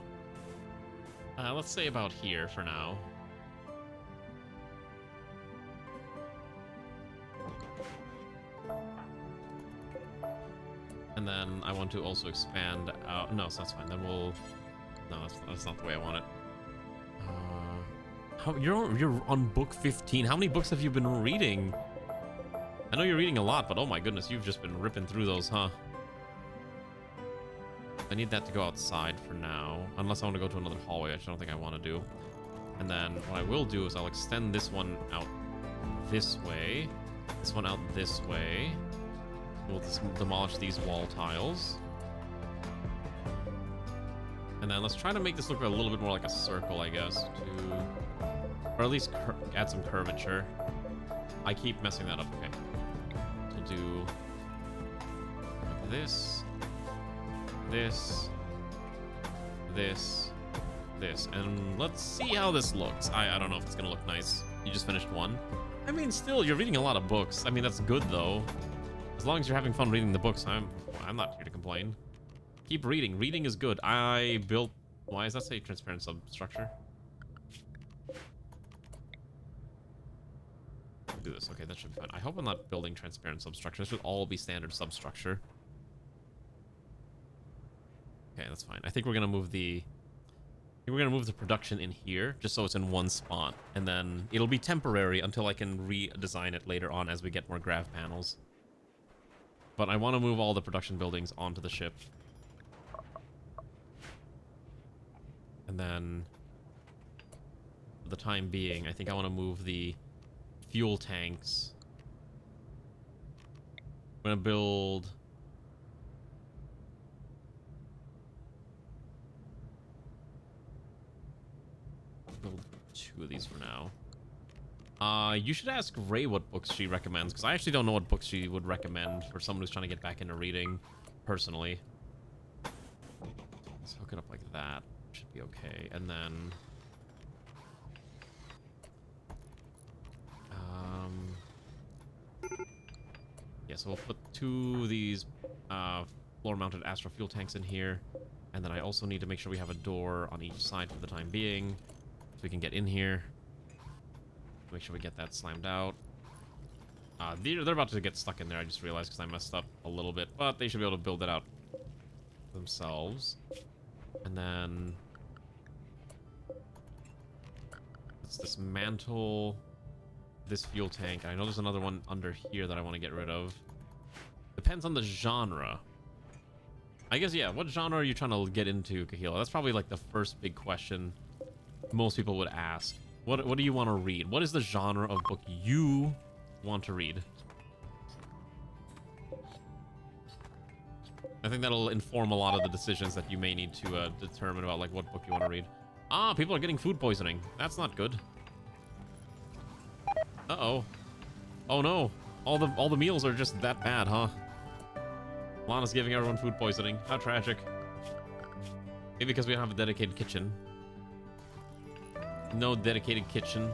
Let's say about here for now. And then I want to also expand out. No, so that's fine. Then we'll. No, that's not the way I want it. How you're on book 15? How many books have you been reading? I know you're reading a lot, but oh my goodness, you've just been ripping through those, huh? I need that to go outside for now, unless I want to go to another hallway, which I don't think I want to do. And then what I will do is I'll extend this one out this way, this one out this way. We'll just demolish these wall tiles. And then let's try to make this look a little bit more like a circle, I guess, or at least add some curvature. I keep messing that up. Okay. So we'll do like this, this, and let's see how this looks. I don't know if it's gonna look nice. You just finished one. I mean, still, you're reading a lot of books. I mean, that's good though. As long as you're having fun reading the books, I'm not here to complain. Keep reading. Reading is good. I built. Why does that say transparent substructure? Do this. Okay, that should be fine. I hope I'm not building transparent substructure. This should all be standard substructure. Okay, that's fine. I think we're gonna move the production in here, just so it's in one spot, and then it'll be temporary until I can redesign it later on as we get more grav panels. But I want to move all the production buildings onto the ship. And then, for the time being, I think I want to move the fuel tanks. I'm going to build 2 of these for now. You should ask Ray what books she recommends, because I actually don't know what books she would recommend for someone who's trying to get back into reading, personally. Let's hook it up like that. Should be okay. And then... yeah, so we'll put 2 of these floor-mounted Astro fuel tanks in here. And then I also need to make sure we have a door on each side for the time being, so we can get in here. Make sure we get that slammed out. They're about to get stuck in there, I just realized, because I messed up a little bit. But they should be able to build it out themselves. And then... let's dismantle this fuel tank. I know there's another one under here that I want to get rid of. Depends on the genre. I guess, yeah, what genre are you trying to get into, Kahila? That's probably like the first big question most people would ask. What do you want to read? What is the genre of book you want to read? I think that'll inform a lot of the decisions that you may need to determine about like what book you want to read. Ah, people are getting food poisoning. That's not good. Uh-oh. Oh no. All the meals are just that bad, huh? Lana's giving everyone food poisoning. How tragic. Maybe because we don't have a dedicated kitchen. No dedicated kitchen.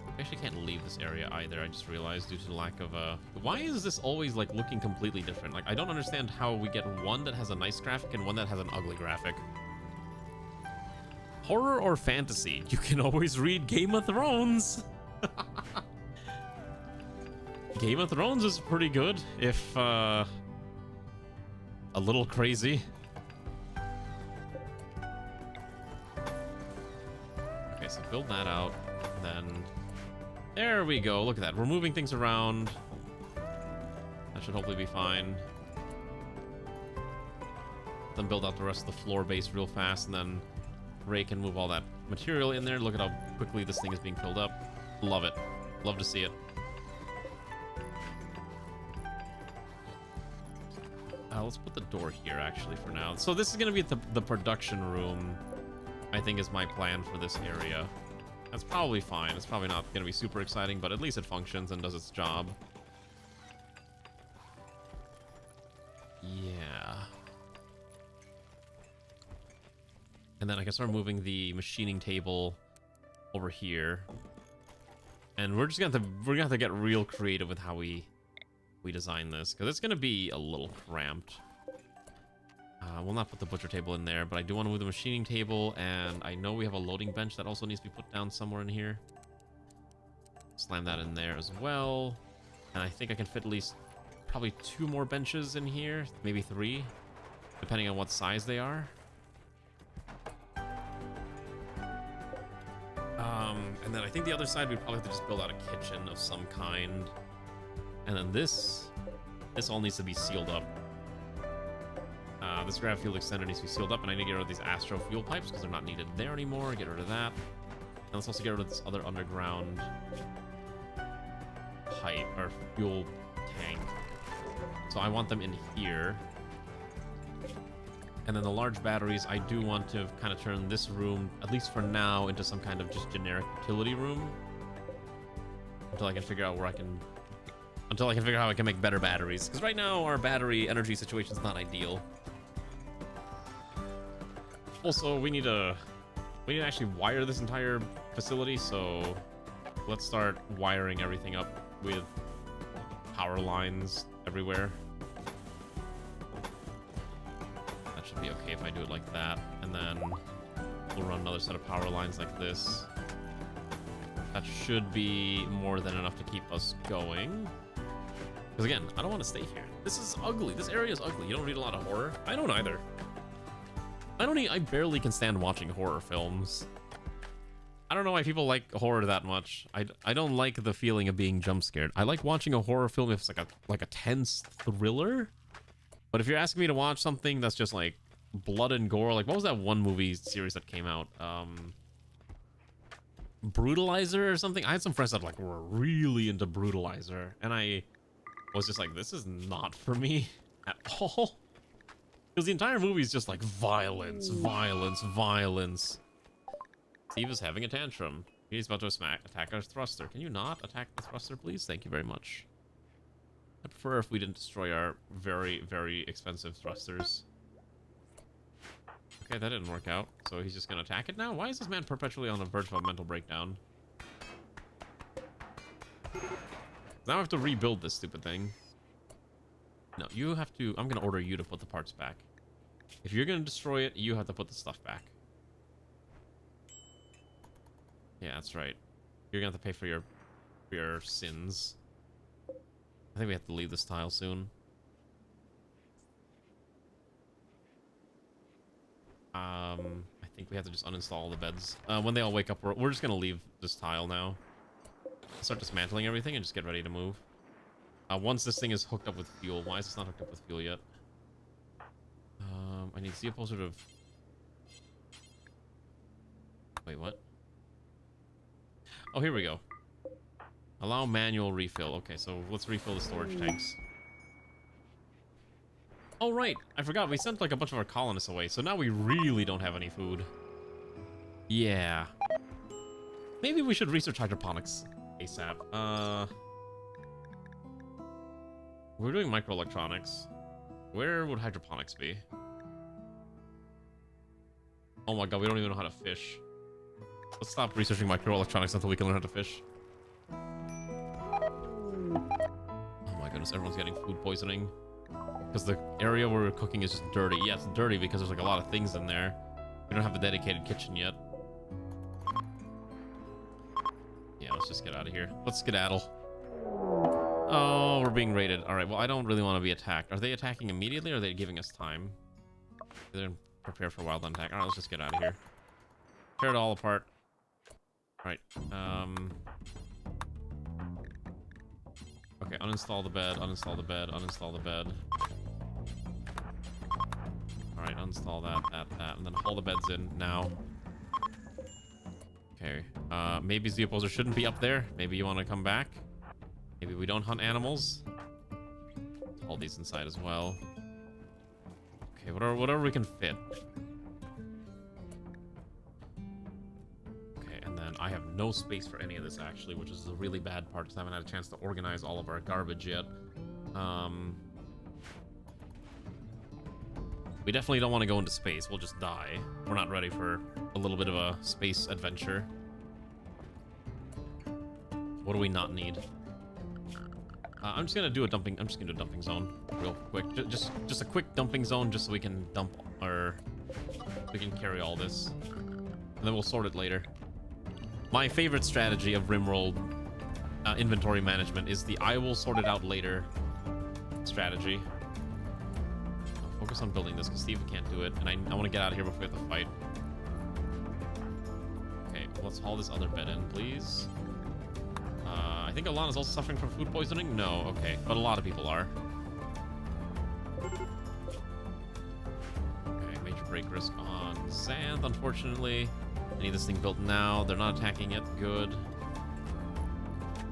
I actually can't leave this area either, I just realized, due to the lack of why is this always like looking completely different? Like, I don't understand how we get one that has a nice graphic and one that has an ugly graphic. Horror or fantasy? You can always read Game of Thrones. Game of Thrones is pretty good, if a little crazy. Okay, so build that out, then there we go. Look at that. We're moving things around. That should hopefully be fine. Then build out the rest of the floor base real fast, and then Ray can move all that material in there. Look at how quickly this thing is being filled up. Love it. Love to see it. Let's put the door here, actually, for now. So this is going to be the production room, I think, is my plan for this area. That's probably fine. It's probably not going to be super exciting, but at least it functions and does its job. Yeah. And then I can start moving the machining table over here. And we're just gonna have to get real creative with how we design this, because it's gonna be a little cramped. We'll not put the butcher table in there, but I do want to move the machining table, and I know we have a loading bench that also needs to be put down somewhere in here. Slam that in there as well. And I think I can fit at least probably 2 more benches in here, maybe 3, depending on what size they are. And then I think the other side, we'd probably have to just build out a kitchen of some kind. And then this all needs to be sealed up. This grab field extender needs to be sealed up, and I need to get rid of these Astro fuel pipes because they're not needed there anymore. Get rid of that. And let's also get rid of this other underground pipe, or fuel tank. So I want them in here. And then the large batteries, I do want to kind of turn this room, at least for now, into some kind of just generic utility room. Until I can figure out how I can make better batteries. Because right now, our battery energy situation is not ideal. Also, we need to actually wire this entire facility, so let's start wiring everything up with power lines everywhere. That should be okay if I do it like that, and then we'll run another set of power lines like this. That should be more than enough to keep us going. Because again, I don't want to stay here. This is ugly. This area is ugly. You don't read a lot of horror? I don't either. I barely can stand watching horror films. I don't know why people like horror that much. I don't like the feeling of being jump scared. I like watching a horror film if it's like a tense thriller. But if you're asking me to watch something that's just like blood and gore, like what was that one movie series that came out? Brutalizer or something? I had some friends that like were really into Brutalizer, and I was just like, this is not for me at all. Because the entire movie is just like violence, violence, violence. Steve is having a tantrum. He's about to attack our thruster. Can you not attack the thruster, please? Thank you very much. I prefer if we didn't destroy our very, very expensive thrusters. Okay, that didn't work out. So he's just going to attack it now? Why is this man perpetually on the verge of a mental breakdown? Now I have to rebuild this stupid thing. No, you have to... I'm going to order you to put the parts back. If you're going to destroy it, you have to put the stuff back. Yeah, that's right. You're going to have to pay for your sins. I think we have to leave this tile soon. I think we have to just uninstall all the beds. When they all wake up, we're just going to leave this tile now. Start dismantling everything and just get ready to move. Once this thing is hooked up with fuel. Why is this not hooked up with fuel yet? I need to see a pulsar of... Wait, what? Oh, here we go. Allow manual refill. Okay, so let's refill the storage tanks. Oh, right. I forgot. We sent like a bunch of our colonists away, so now we really don't have any food. Yeah. Maybe we should research hydroponics ASAP. We're doing microelectronics. Where would hydroponics be? Oh my god, we don't even know how to fish. Let's stop researching microelectronics until we can learn how to fish. Oh my goodness, everyone's getting food poisoning. Because the area where we're cooking is just dirty. Yeah, it's dirty because there's like a lot of things in there. We don't have a dedicated kitchen yet. Yeah, let's just get out of here. Let's skedaddle. Oh, we're being raided. All right, well, I don't really want to be attacked. Are they attacking immediately, or are they giving us time? They're prepare for a wild attack. All right, let's just get out of here. Tear it all apart. All right. Okay, uninstall the bed, uninstall the bed, uninstall the bed. All right, uninstall that, and then haul the beds in now. Okay, maybe the opposer shouldn't be up there. Maybe you want to come back. Maybe we don't hunt animals. Haul these inside as well. Okay, whatever we can fit. Okay, and then I have no space for any of this actually, which is the really bad part because I haven't had a chance to organize all of our garbage yet. We definitely don't want to go into space. We'll just die. We're not ready for a little bit of a space adventure. What do we not need? I'm just gonna do a dumping. I'm just gonna do a dumping zone real quick. Just a quick dumping zone, just so we can dump our. We can carry all this, and then we'll sort it later. My favorite strategy of Rimworld inventory management is the "I will sort it out later" strategy. I'll focus on building this because Steven can't do it, and I want to get out of here before we have to fight. Okay, let's haul this other bed in, please. I think Alana's also suffering from food poisoning? No, okay. But a lot of people are. Okay, major break risk on Xanth, unfortunately. I need this thing built now. They're not attacking it. Good.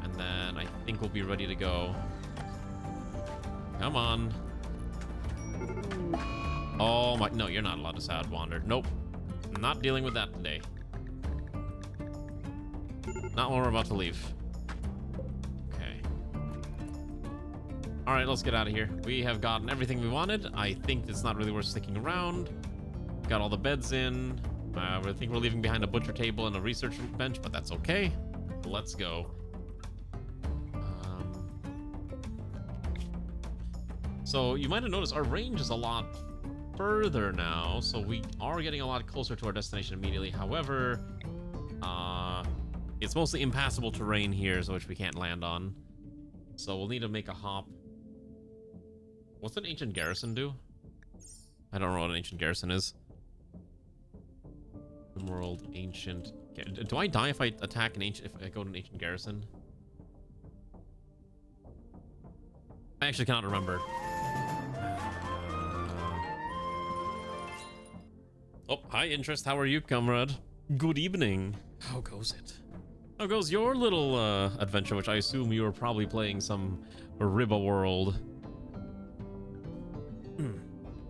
And then I think we'll be ready to go. Come on. Oh my... No, you're not allowed to Sad Wander. Nope. Not dealing with that today. Not when we're about to leave. All right, let's get out of here. We have gotten everything we wanted. I think it's not really worth sticking around. Got all the beds in. I think we're leaving behind a butcher table and a research bench, but that's okay. Let's go. So you might have noticed our range is a lot further now, so we are getting a lot closer to our destination immediately. However, it's mostly impassable terrain here, so which we can't land on. So we'll need to make a hop. What's an ancient garrison do? I don't know what an ancient garrison is. World ancient. Do I die if I attack an ancient? If I go to an ancient garrison? I actually cannot remember. Oh, hi, Interest. How are you, comrade? Good evening. How goes it? How goes your little adventure, which I assume you are probably playing some Rimworld.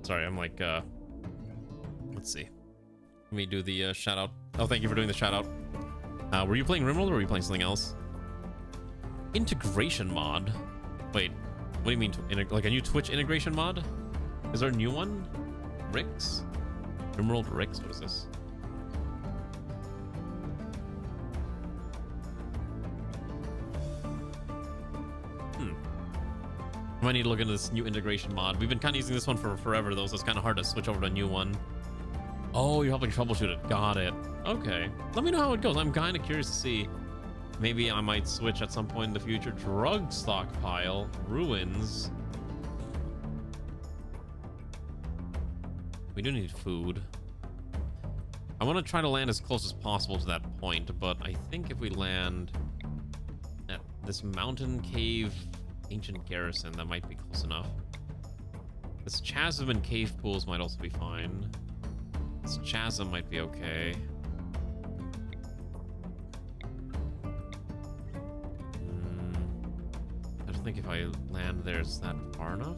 Sorry, I'm like, let's see. Let me do the shout out. Oh, thank you for doing the shout out. Were you playing Rimworld or were you playing something else? Integration mod? Wait, what do you mean? Like a new Twitch integration mod? Is there a new one? Rix? Rimworld Rix? What is this? I might need to look into this new integration mod. We've been kind of using this one for forever, though, so it's kind of hard to switch over to a new one. Oh, you're helping troubleshoot it. Got it. Okay. Let me know how it goes. I'm kind of curious to see. Maybe I might switch at some point in the future. Drug stockpile. Ruins. We do need food. I want to try to land as close as possible to that point, but I think if we land at this mountain cave ancient garrison, that might be close enough. This chasm and cave pools might also be fine. This chasm might be okay. I don't think if I land there, it's that far enough.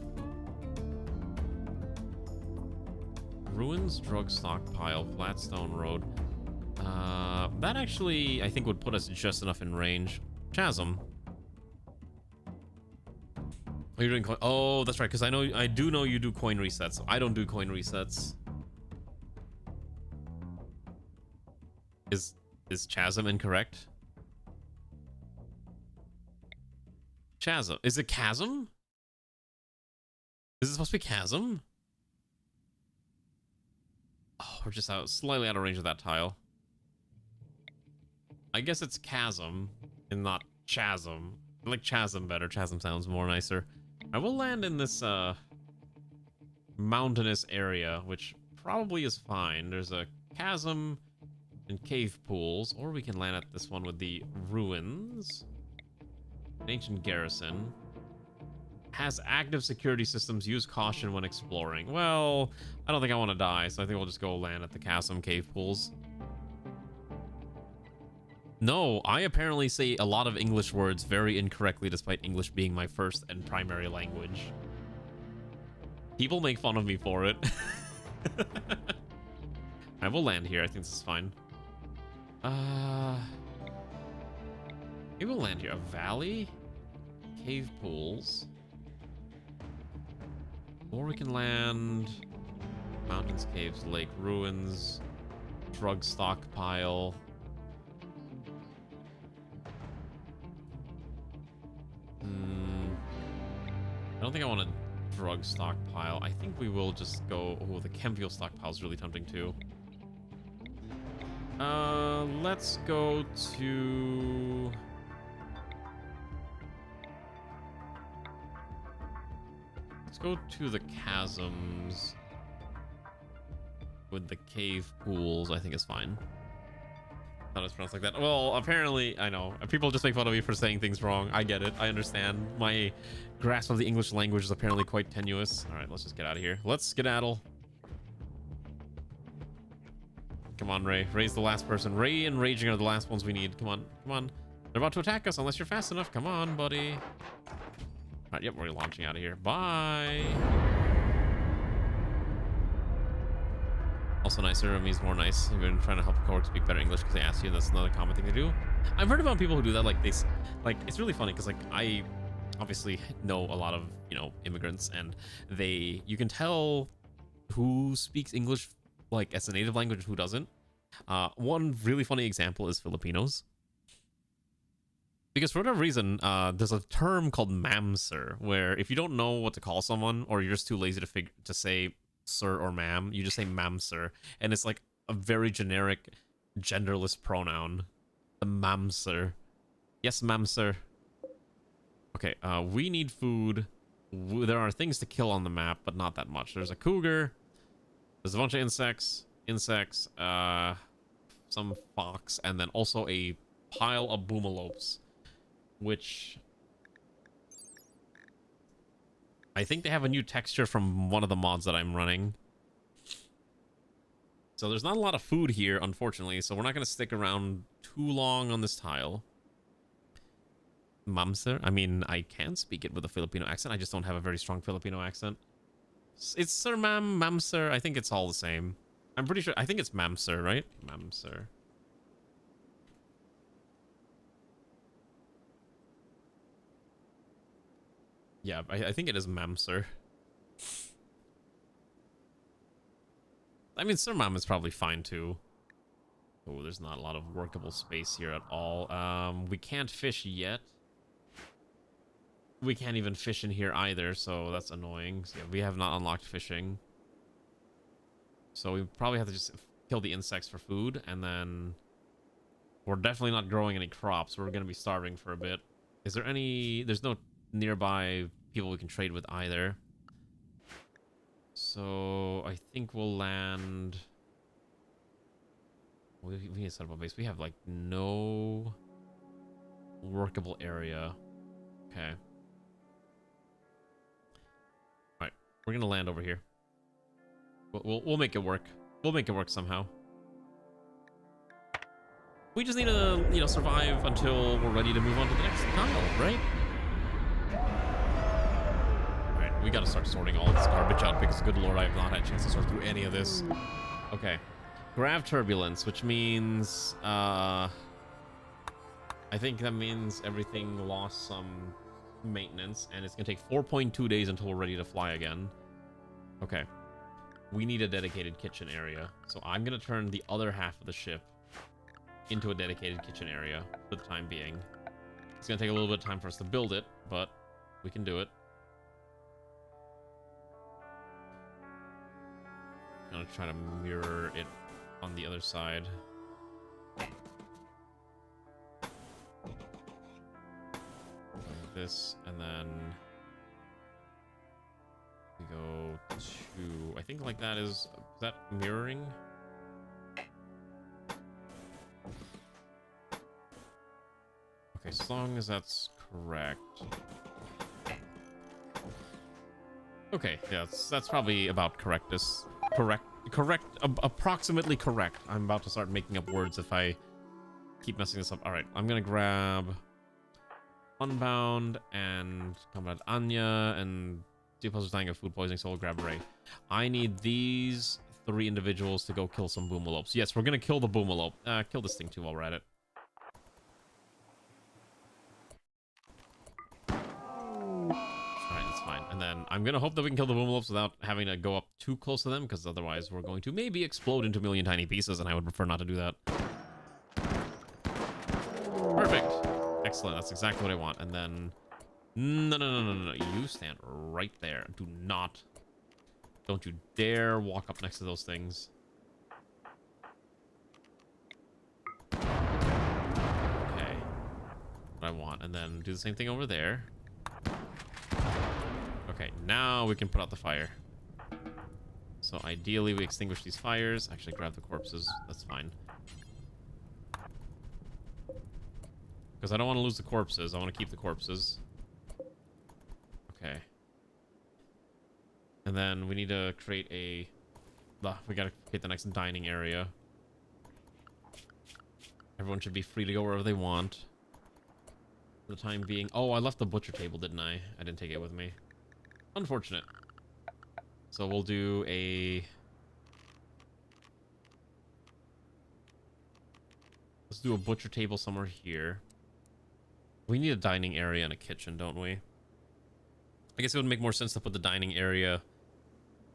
Ruins, drug stockpile, Flatstone Road. That actually, I think, would put us just enough in range. Chasm. Oh, you're doing coin. Oh, that's right. Because I do know you do coin resets. So I don't do coin resets. Is chasm incorrect? Chasm. Is it chasm? Is it supposed to be chasm? Oh, we're just slightly out of range of that tile. I guess it's chasm. and not chasm. I like chasm better. Chasm sounds more nicer. I will land in this mountainous area, which probably is fine. There's a chasm and cave pools, or we can land at this one with the ruins. An ancient garrison. Has active security systems. Use caution when exploring. Well, I don't think I want to die, so I think we'll just go land at the chasm cave pools. No, I apparently say a lot of English words very incorrectly despite English being my first and primary language. People make fun of me for it. I will land here. I think this is fine. Maybe we'll land here. A valley? Cave pools. Or we can land... Mountains, caves, lake, ruins, drug stockpile. I don't think I want a drug stockpile. I think we will just go... Oh, the chem fuel stockpile is really tempting too. Let's go to... Let's go to the chasms with the cave pools. I think is fine. Not as pronounced like that. Well, apparently, I know. People just make fun of me for saying things wrong. I get it. I understand. My grasp of the English language is apparently quite tenuous. All right, let's just get out of here. Let's skedaddle. Come on, Ray. Ray's the last person. Ray and Raging are the last ones we need. Come on. Come on. They're about to attack us unless you're fast enough. Come on, buddy. All right, yep, we're launching out of here. Bye. Also nicer, it means more nice. I've been trying to help a coworker speak better English because they ask you, and that's another common thing to do. I've heard about people who do that, like they, like it's really funny because like I obviously know a lot of, you know, immigrants, and you can tell who speaks English like as a native language and who doesn't. One really funny example is Filipinos. Because for whatever reason, there's a term called ma'am sir, where if you don't know what to call someone, or you're just too lazy to say sir or ma'am, you just say ma'am sir, and it's like a very generic genderless pronoun. The ma'am sir. Yes, ma'am sir. Okay, we need food. There are things to kill on the map, but not that much. There's a cougar. There's a bunch of insects, some fox, and then also a pile of boomalopes, which I think they have a new texture from one of the mods that I'm running. So there's not a lot of food here, unfortunately, so we're not going to stick around too long on this tile. Mamser? I mean, I can speak it with a Filipino accent. I just don't have a very strong Filipino accent. It's sir, ma'am, ma'am, sir. I think it's all the same. I'm pretty sure. I think it's ma'am, sir, right? Ma'am, sir. Yeah, I think it is ma'am, sir. I mean, sir, ma'am is probably fine too. Oh, there's not a lot of workable space here at all. We can't fish yet. We can't even fish in here either, so that's annoying. So yeah, we have not unlocked fishing. So we probably have to just kill the insects for food, and then we're definitely not growing any crops. We're going to be starving for a bit. Is there any... There's no nearby people we can trade with either. So I think we'll land... We need to set up a base. We have like no workable area. Okay. Alright, we're gonna land over here. We'll make it work. We'll make it work somehow. We just need to, you know, survive until we're ready to move on to the next tile, right? Alright, we gotta start sorting all this garbage out because, good lord, I have not had a chance to sort through any of this. Okay. Grav turbulence, which means, I think that means everything lost some maintenance, and it's gonna take 4.2 days until we're ready to fly again. Okay. We need a dedicated kitchen area. So I'm gonna turn the other half of the ship into a dedicated kitchen area for the time being. It's gonna take a little bit of time for us to build it, but we can do it. I'm gonna try to mirror it on the other side. this, and then we go to, I think like that is that mirroring? Okay, as long as that's correct. Okay, yeah, that's probably about correctness. Approximately correct. I'm about to start making up words if I keep messing this up. All right, I'm gonna grab Unbound and Comrade Anya and Deposit dying of food poisoning, so we'll grab Ray. I need these 3 individuals to go kill some boomalopes. Yes, we're gonna kill the boomalope. Kill this thing too while we're at it. Alright, that's fine. And then I'm gonna hope that we can kill the boomalopes without having to go up too close to them, because otherwise we're going to maybe explode into a million tiny pieces, and I would prefer not to do that. Perfect. Excellent. That's exactly what I want. And then... No. You stand right there. Do not. Don't you dare walk up next to those things. Okay. What I want. And then do the same thing over there. Okay, now we can put out the fire. So ideally we extinguish these fires. Actually grab the corpses. That's fine. Because I don't want to lose the corpses. I want to keep the corpses. Okay. And then we need to create a... we gotta create the next dining area. Everyone should be free to go wherever they want. For the time being... Oh, I left the butcher table, didn't I? I didn't take it with me. Unfortunate. So we'll do a... Let's do a butcher table somewhere here. We need a dining area and a kitchen, don't we? I guess it would make more sense to put the dining area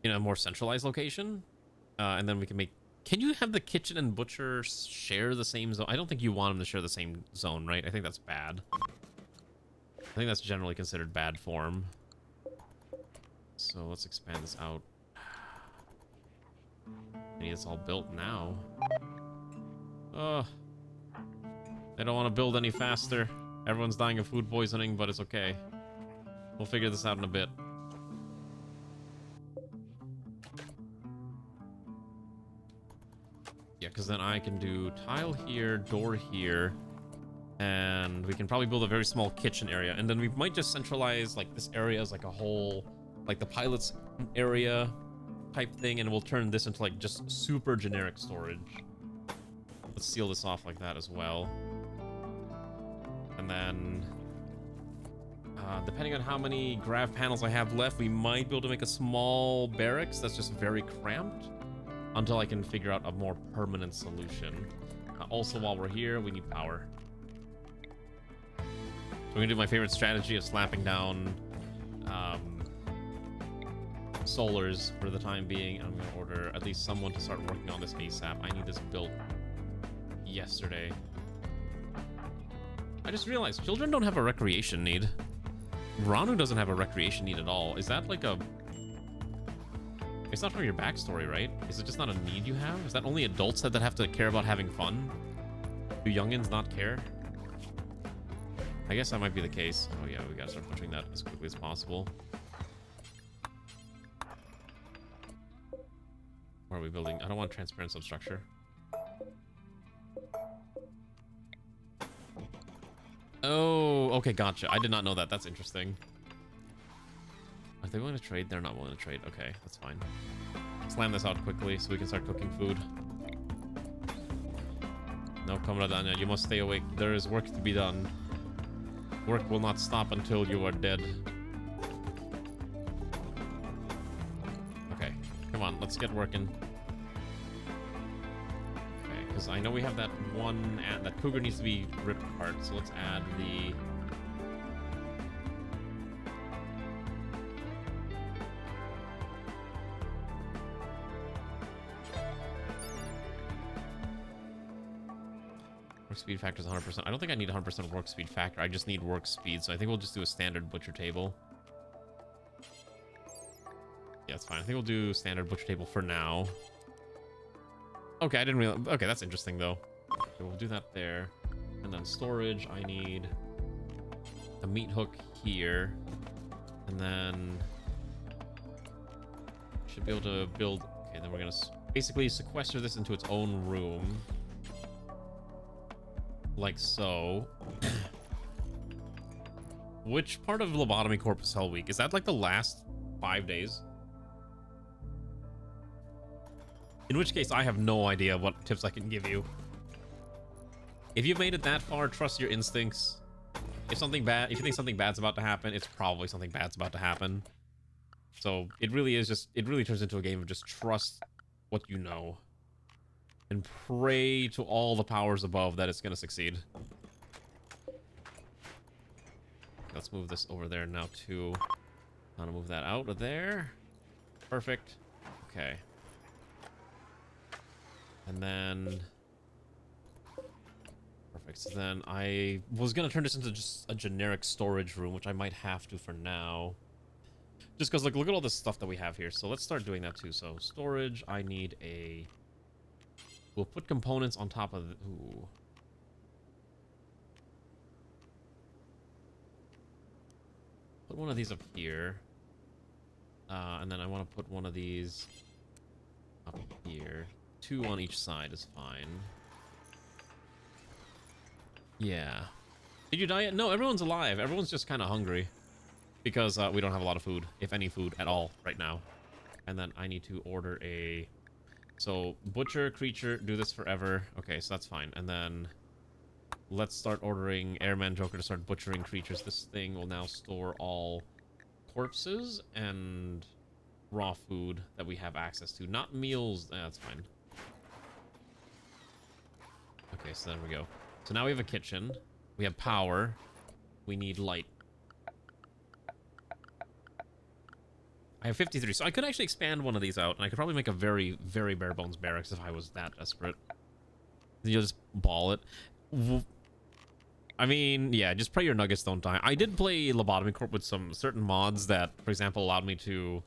in a more centralized location. And then we can make... Can you have the kitchen and butcher share the same zone? I don't think you want them to share the same zone, right? I think that's bad. I think that's generally considered bad form. So let's expand this out. I need this all built now. Ugh. They don't want to build any faster. Everyone's dying of food poisoning, but it's okay. We'll figure this out in a bit. Yeah, because then I can do tile here, door here, and we can probably build a very small kitchen area. And then we might just centralize like this area as like a whole, like the pilot's area type thing, and we'll turn this into like just super generic storage. Let's seal this off like that as well. And then... depending on how many grav panels I have left, we might be able to make a small barracks that's just very cramped until I can figure out a more permanent solution. Also, while we're here, we need power. So we're gonna do my favorite strategy of slapping down solars for the time being. I'm gonna order at least someone to start working on this ASAP. I need this built yesterday. I just realized children don't have a recreation need. Ranu doesn't have a recreation need at all. Is that like a... It's not from your backstory, right? Is it just not a need you have? Is that only adults that have to care about having fun? Do youngins not care? I guess that might be the case. Oh yeah, we gotta start pushing that as quickly as possible. Where are we building? I don't want transparent substructure. Oh, okay, gotcha. I did not know that. That's interesting. Are they willing to trade? They're not willing to trade. Okay, that's fine. Slam this out quickly so we can start cooking food. No, Comrade Anya, you must stay awake. There is work to be done. Work will not stop until you are dead. Okay, come on, let's get working. Because I know we have that one ad, that cougar needs to be ripped apart, so let's add the... Work speed factor is 100%. I don't think I need 100% work speed factor, I just need work speed, so I think we'll just do a standard butcher table. Yeah, that's fine. I think we'll do standard butcher table for now. Okay, I didn't realize. Okay, that's interesting though. Okay, we'll do that there. And then storage, I need the a meat hook here, and then should be able to build. Okay, then we're gonna basically sequester this into its own room, like so. Which part of Lobotomy Corp is Hell Week? Is that like the last 5 days? In which case, I have no idea what tips I can give you. If you've made it that far, trust your instincts. If you think something bad's about to happen, it's probably something bad's about to happen. So it really turns into a game of just trust what you know. And pray to all the powers above that it's going to succeed. Let's move this over there now too. I'm gonna move that out of there. Perfect. Okay. And then... Perfect. So then I was gonna turn this into just a generic storage room, which I might have to for now. Just because, like, look at all this stuff that we have here. So let's start doing that too. So storage, I need a... We'll put components on top of the... Ooh. Put one of these up here. And then I want to put one of these up here. 2 on each side is fine. Yeah. Did you die yet? No, everyone's alive. Everyone's just kind of hungry. Because we don't have a lot of food. If any food at all right now. And then I need to order a... So, butcher, creature, do this forever. Okay, so that's fine. And then... Let's start ordering Airman Joker to start butchering creatures. This thing will now store all corpses and raw food that we have access to. Not meals. That's fine. Okay, so there we go. So now we have a kitchen. We have power. We need light. I have 53, so I could actually expand one of these out, and I could probably make a very, very bare bones barracks if I was that desperate. Then you'll just ball it. I mean, yeah, just pray your nuggets don't die. I did play Lobotomy Corp with some certain mods that, for example, allowed me to...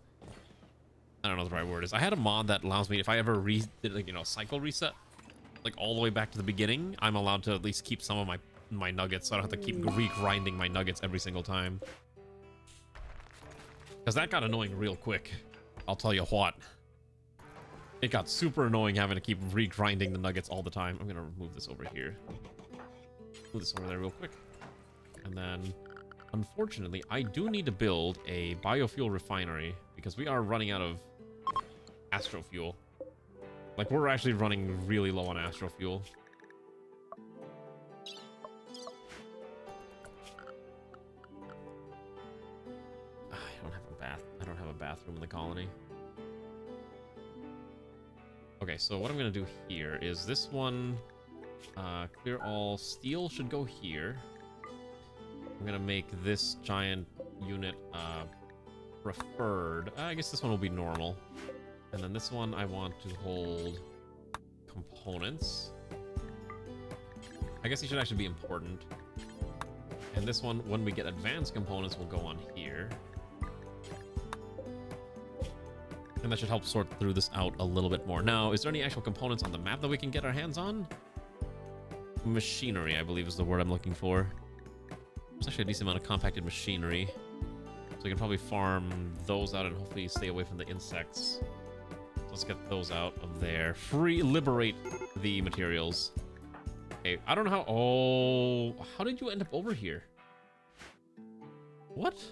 I don't know what the right word is. I had a mod that allows me, if I ever cycle reset, like all the way back to the beginning, I'm allowed to at least keep some of my nuggets, so I don't have to keep re-grinding my nuggets every single time. Because that got annoying real quick. I'll tell you what. It got super annoying having to keep re-grinding the nuggets all the time. I'm going to remove this over here. Move this over there real quick. And then, unfortunately, I do need to build a biofuel refinery because we are running out of astrofuel. Like, we're actually running really low on astrofuel. I don't have a bathroom in the colony. Okay, so what I'm gonna do here is this one, clear all steel should go here. I'm gonna make this giant unit preferred. I guess this one will be normal. And then this one I want to hold components. I guess these should actually be important. And this one, when we get advanced components, will go on here. And that should help sort through this out a little bit more. Now, is there any actual components on the map that we can get our hands on? Machinery, I believe, is the word I'm looking for. There's actually a decent amount of compacted machinery. So we can probably farm those out and hopefully stay away from the insects. So let's get those out of there. Liberate the materials. Okay, I don't know how... Oh, how did you end up over here? What?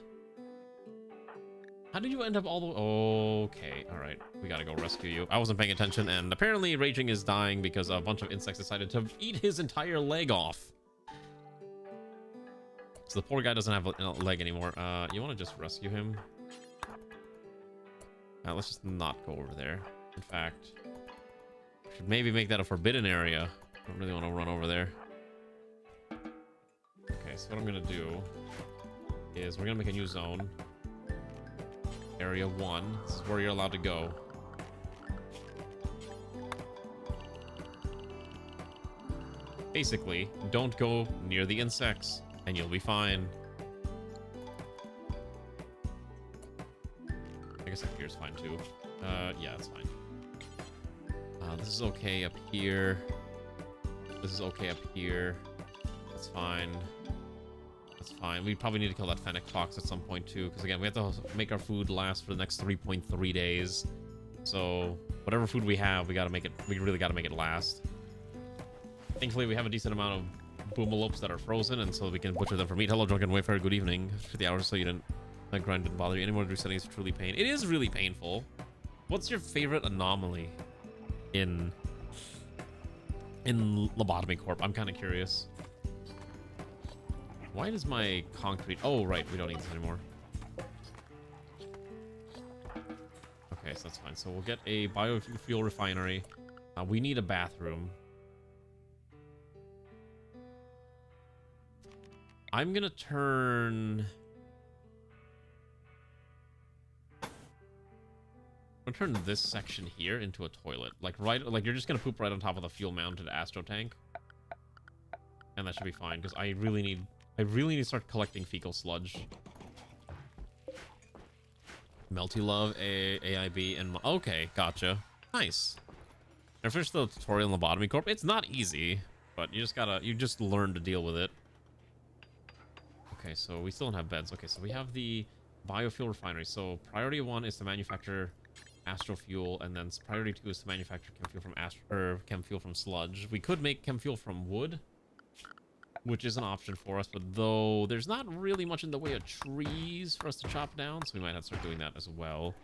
How did you end up all the way? Okay, all right. We gotta go rescue you. I wasn't paying attention, and apparently Raging is dying because a bunch of insects decided to eat his entire leg off. So the poor guy doesn't have a leg anymore. You want to just rescue him? Let's just not go over there. In fact, should maybe make that a forbidden area. Don't really want to run over there. Okay, so what I'm gonna do is we're gonna make a new zone. Area 1. This is where you're allowed to go. Basically, don't go near the insects, and you'll be fine. I guess up here's fine too. Yeah, it's fine. This is okay up here. This is okay up here. That's fine. That's fine. We probably need to kill that fennec fox at some point too, because again, we have to make our food last for the next 3.3 days. So whatever food we have, we gotta make it. We really gotta make it last. Thankfully, we have a decent amount of boomalopes that are frozen, and so we can butcher them for meat. Hello, drunken wayfarer. Good evening. For the hours, so you didn't. My grind didn't bother you. Any more resetting is truly pain. It is really painful. What's your favorite anomaly in Lobotomy Corp? I'm kind of curious. Why does my concrete... Oh, right. We don't need this anymore. Okay, so that's fine. So we'll get a biofuel refinery. We need a bathroom. I'm going to turn... I'm going to turn this section here into a toilet. Like you're just going to poop right on top of the fuel-mounted astro tank. And that should be fine, because I really need to start collecting fecal sludge. Melty Love, AIB, and... Okay, gotcha. Nice. I finished the tutorial in Lobotomy Corp. It's not easy, but you just learn to deal with it. Okay, so we still don't have beds. Okay, so we have the biofuel refinery. So priority 1 is to manufacture astro fuel, and then priority 2 is to manufacture chem fuel from sludge. We could make chem fuel from wood, which is an option for us, but though there's not really much in the way of trees for us to chop down, so we might have to start doing that as well.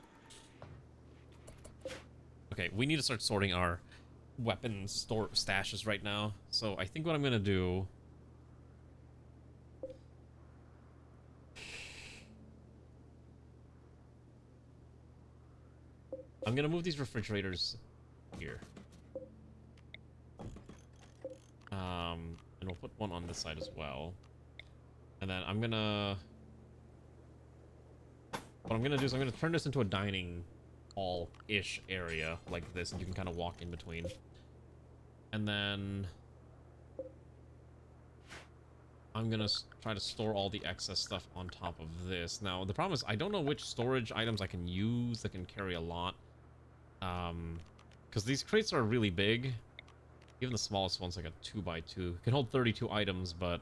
Okay, we need to start sorting our weapon stashes right now. So I think what I'm gonna do... I'm gonna move these refrigerators here. And we'll put one on this side as well. And then I'm gonna... What I'm gonna do is I'm gonna turn this into a dining hall-ish area like this, and you can kind of walk in between. And then... I'm gonna try to store all the excess stuff on top of this. Now, the problem is I don't know which storage items I can use that can carry a lot. Because these crates are really big. Even the smallest one's like a 2x2. It can hold 32 items, but...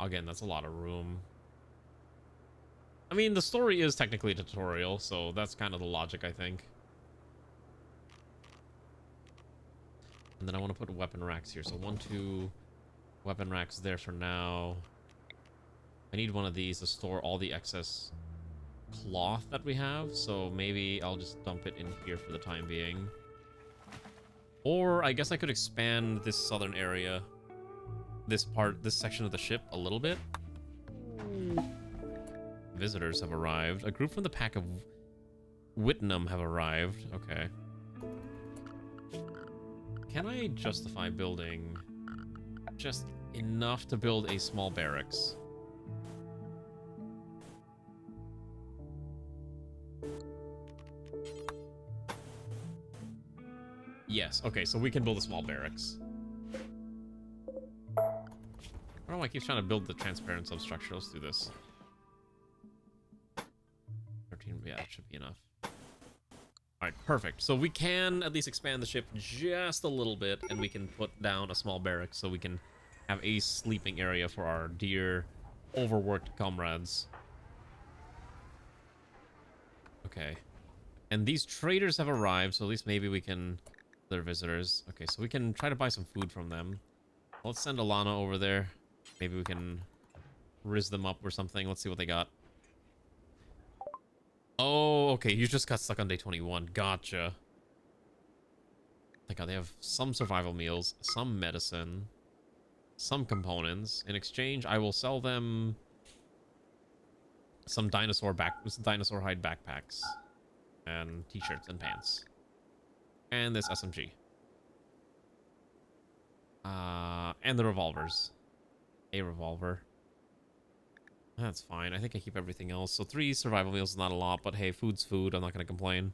again, that's a lot of room. I mean, the story is technically a tutorial, so that's kind of the logic, I think. And then I want to put weapon racks here. So 1, 2 weapon racks there for now. I need one of these to store all the excess cloth that we have, so maybe I'll just dump it in here for the time being. Or I guess I could expand this southern area, this section of the ship a little bit. Visitors have arrived. A group from the pack of Whitnam have arrived. Okay. Can I justify building just enough to build a small barracks? Yes, okay, so we can build a small barracks. I don't know why I keep trying to build the transparent substructure. Let's do this. 13, yeah, that should be enough. Alright, perfect. So we can at least expand the ship just a little bit, and we can put down a small barracks so we can have a sleeping area for our dear, overworked comrades. Okay. And these traders have arrived, so at least maybe we can... Their visitors. Okay, so we can try to buy some food from them. Let's send Alana over there. Maybe we can riz them up or something. Let's see what they got. Oh, okay. You just got stuck on day 21. Gotcha. Thank God, they have some survival meals, some medicine, some components. In exchange, I will sell them some dinosaur hide backpacks and t-shirts and pants. And this SMG. And the revolvers. A revolver. That's fine. I think I keep everything else. So 3 survival meals is not a lot, but hey, food's food. I'm not going to complain.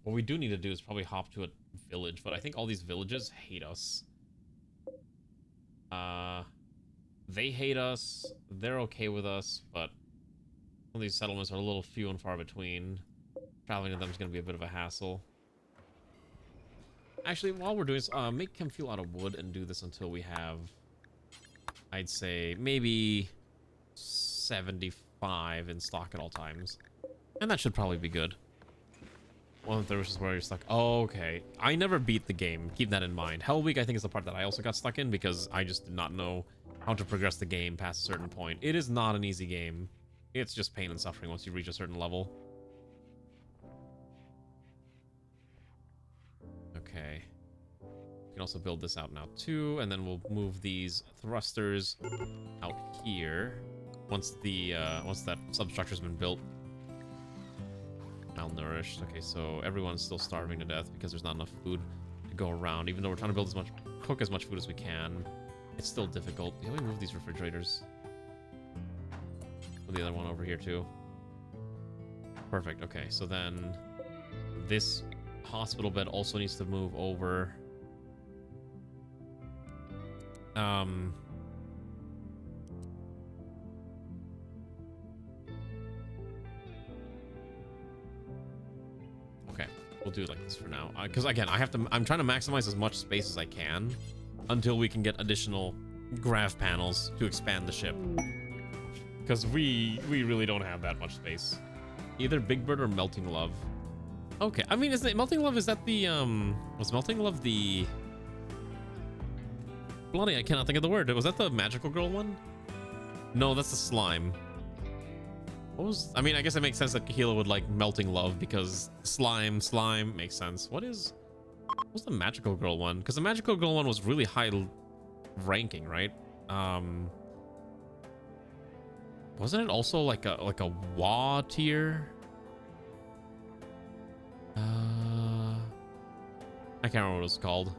What we do need to do is probably hop to a village, but I think all these villages hate us. They hate us. They're okay with us, but some of these settlements are a little few and far between. Traveling to them is going to be a bit of a hassle. Actually, while we're doing this, make chem fuel out of wood and do this until we have, I'd say, maybe 75 in stock at all times. And that should probably be good. One of the wishes where you're stuck. Oh, okay. I never beat the game. Keep that in mind. Hell Week, I think, is the part that I also got stuck in because I just did not know how to progress the game past a certain point. It is not an easy game. It's just pain and suffering once you reach a certain level. Okay. We can also build this out now too, and then we'll move these thrusters out here once that substructure's been built. Malnourished. Okay, so everyone's still starving to death because there's not enough food to go around. Even though we're trying to cook as much food as we can, it's still difficult. Can we move these refrigerators? Put the other one over here too. Perfect. Okay, so then this hospital bed also needs to move over. Okay, we'll do it like this for now. Because again, I'm trying to maximize as much space as I can until we can get additional grav panels to expand the ship. Because we really don't have that much space. Either Big Bird or Melting Love. Okay, I mean, Melting Love, is that the, was Melting Love the... Bloody, I cannot think of the word. Was that the Magical Girl one? No, that's the Slime. What was... I mean, I guess it makes sense that Kahila would like Melting Love because slime makes sense. What's the Magical Girl one? Because the Magical Girl one was really high ranking, right? Wasn't it also like a WA tier? I can't remember what it was called.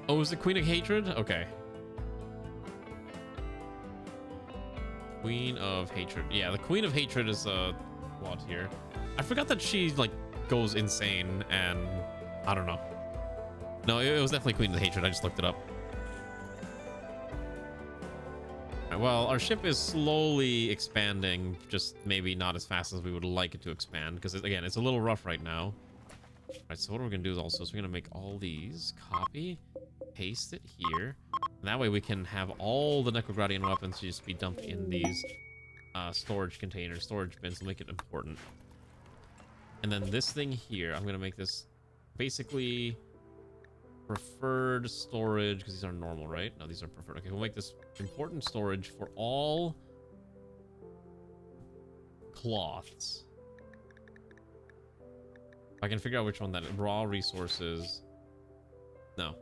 Oh, was it Queen of Hatred? Okay. Queen of Hatred. Yeah, the Queen of Hatred is what here? I forgot that she like goes insane and I don't know. No, it was definitely Queen of Hatred. I just looked it up. Well, our ship is slowly expanding, just maybe not as fast as we would like it to expand, because again, it's a little rough right now. All right, so what we're gonna do is also, we're gonna make all these, copy, paste it here. And that way we can have all the Necrogradian weapons just be dumped in these storage containers, storage bins, to make it important. And then this thing here, I'm gonna make this basically preferred storage, because these are normal, right? No, these are preferred. Okay, we'll make this important storage for all cloths. If I can figure out which one that is. Raw resources. No.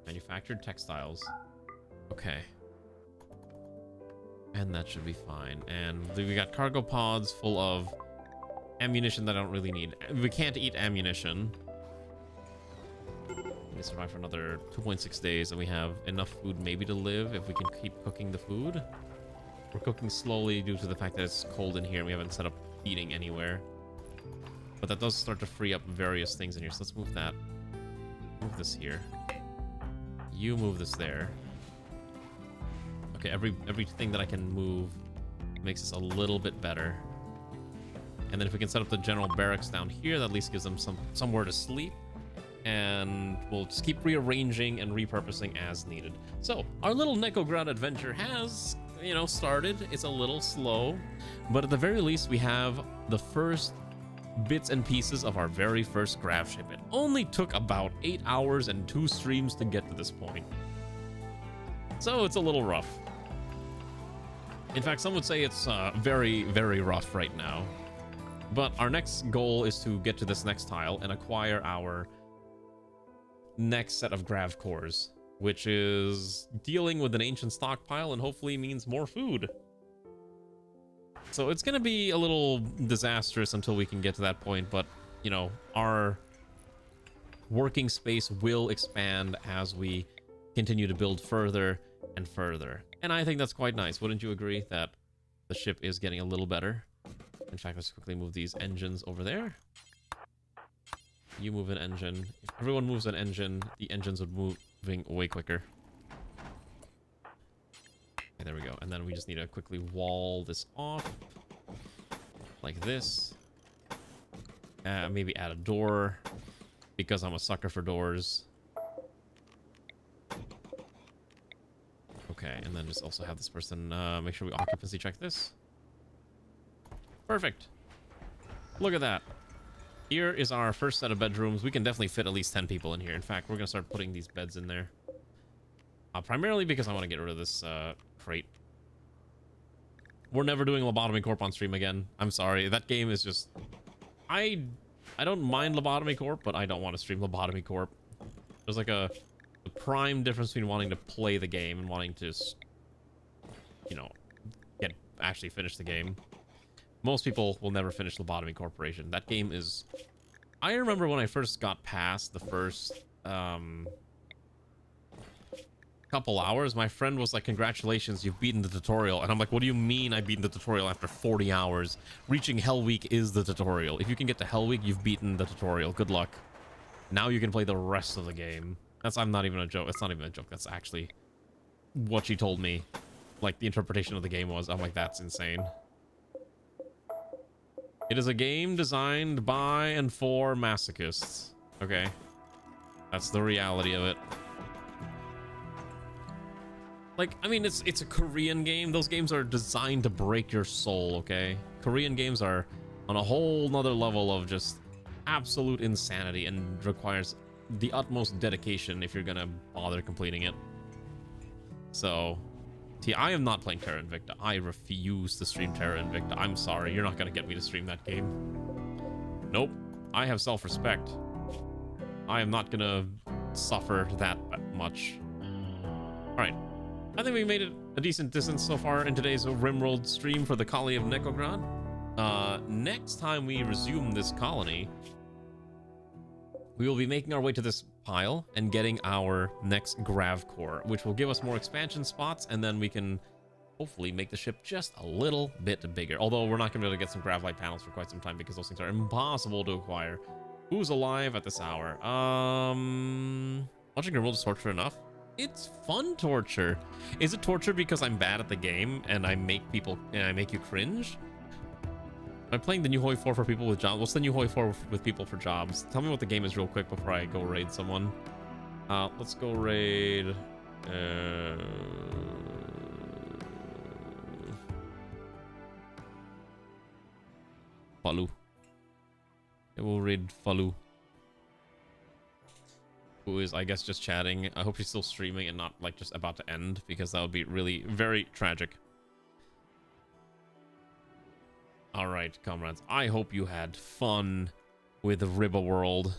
Manufactured textiles. Okay. And that should be fine. And we got cargo pods full of ammunition that I don't really need. We can't eat ammunition. We survive for another 2.6 days, and we have enough food maybe to live if we can keep cooking the food. We're cooking slowly due to the fact that it's cold in here and we haven't set up heating anywhere. But that does start to free up various things in here. So let's move that. Move this here. You move this there. Okay, everything that I can move makes this a little bit better. And then if we can set up the general barracks down here, that at least gives them somewhere to sleep. And we'll just keep rearranging and repurposing as needed. So our little NEKOGRAD adventure has, you know, started. It's a little slow, but at the very least we have the first bits and pieces of our very first grav ship. It only took about 8 hours and 2 streams to get to this point, so it's a little rough. In fact, some would say it's very, very rough right now. But our next goal is to get to this next tile and acquire our next set of grav cores, which is dealing with an ancient stockpile and hopefully means more food. So it's going to be a little disastrous until we can get to that point, but you know, our working space will expand as we continue to build further and further. And I think that's quite nice. Wouldn't you agree that the ship is getting a little better? In fact, let's quickly move these engines over there. You move an engine. If everyone moves an engine, the engines would moving way quicker. Okay, there we go. And then we just need to quickly wall this off like this. Maybe add a door, because I'm a sucker for doors. Okay, and then just also have this person make sure we occupancy check this. Perfect. Look at that. Here is our first set of bedrooms. We can definitely fit at least 10 people in here. In fact, we're going to start putting these beds in there. Primarily because I want to get rid of this crate. We're never doing Lobotomy Corp on stream again. I'm sorry. That game is just... I don't mind Lobotomy Corp, but I don't want to stream Lobotomy Corp. There's like a prime difference between wanting to play the game and wanting to, you know, actually finish the game. Most people will never finish Lobotomy Corporation. That game is... I remember when I first got past the first couple hours, my friend was like, congratulations, you've beaten the tutorial. And I'm like, what do you mean I've beaten the tutorial after 40 hours? Reaching Hell Week is the tutorial. If you can get to Hell Week, you've beaten the tutorial. Good luck. Now you can play the rest of the game. I'm not even a joke. It's not even a joke. That's actually what she told me. Like, the interpretation of the game was. I'm like, that's insane. It is a game designed by and for masochists. Okay. That's the reality of it. Like, I mean, it's a Korean game. Those games are designed to break your soul, okay? Korean games are on a whole nother level of just absolute insanity and requires the utmost dedication if you're gonna bother completing it. So, see, I am not playing Terra Invicta. I refuse to stream Terra Invicta. I'm sorry, you're not gonna get me to stream that game. Nope. I have self-respect. I am not gonna suffer that much. Alright. I think we made it a decent distance so far in today's Rimworld stream for the colony of NEKOGRAD. Next time we resume this colony, we will be making our way to this pile and getting our next grav core, which will give us more expansion spots, and then we can hopefully make the ship just a little bit bigger. Although we're not going to be able to get some grav light panels for quite some time because those things are impossible to acquire. Who's alive at this hour? Watching Rimworld is torture enough? It's fun torture. Is it torture because I'm bad at the game and I make you cringe? I'm playing the new Hoi 4 for people with jobs. What's the new Hoi 4 with people for jobs? Tell me what the game is real quick before I go raid someone. Let's go raid... Falu. Yeah, we'll raid Falu. Who is, I guess, just chatting. I hope she's still streaming and not, like, just about to end, because that would be really very tragic. Alright, comrades. I hope you had fun with Rimworld.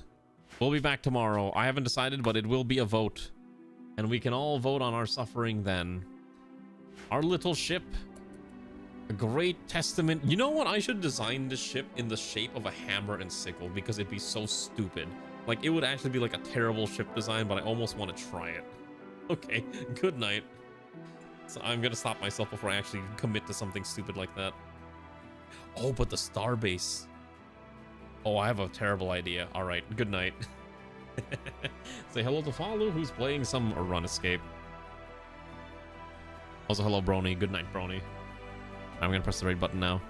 We'll be back tomorrow. I haven't decided, but it will be a vote. And we can all vote on our suffering then. Our little ship. A great testament. You know what? I should design this ship in the shape of a hammer and sickle, because it'd be so stupid. Like, it would actually be like a terrible ship design, but I almost want to try it. Okay, good night. So I'm gonna stop myself before I actually commit to something stupid like that. Oh, but the starbase. Oh, I have a terrible idea. All right, good night. Say hello to Falu, who's playing some Run Escape. Also, hello, Brony. Good night, Brony. I'm gonna press the raid button now.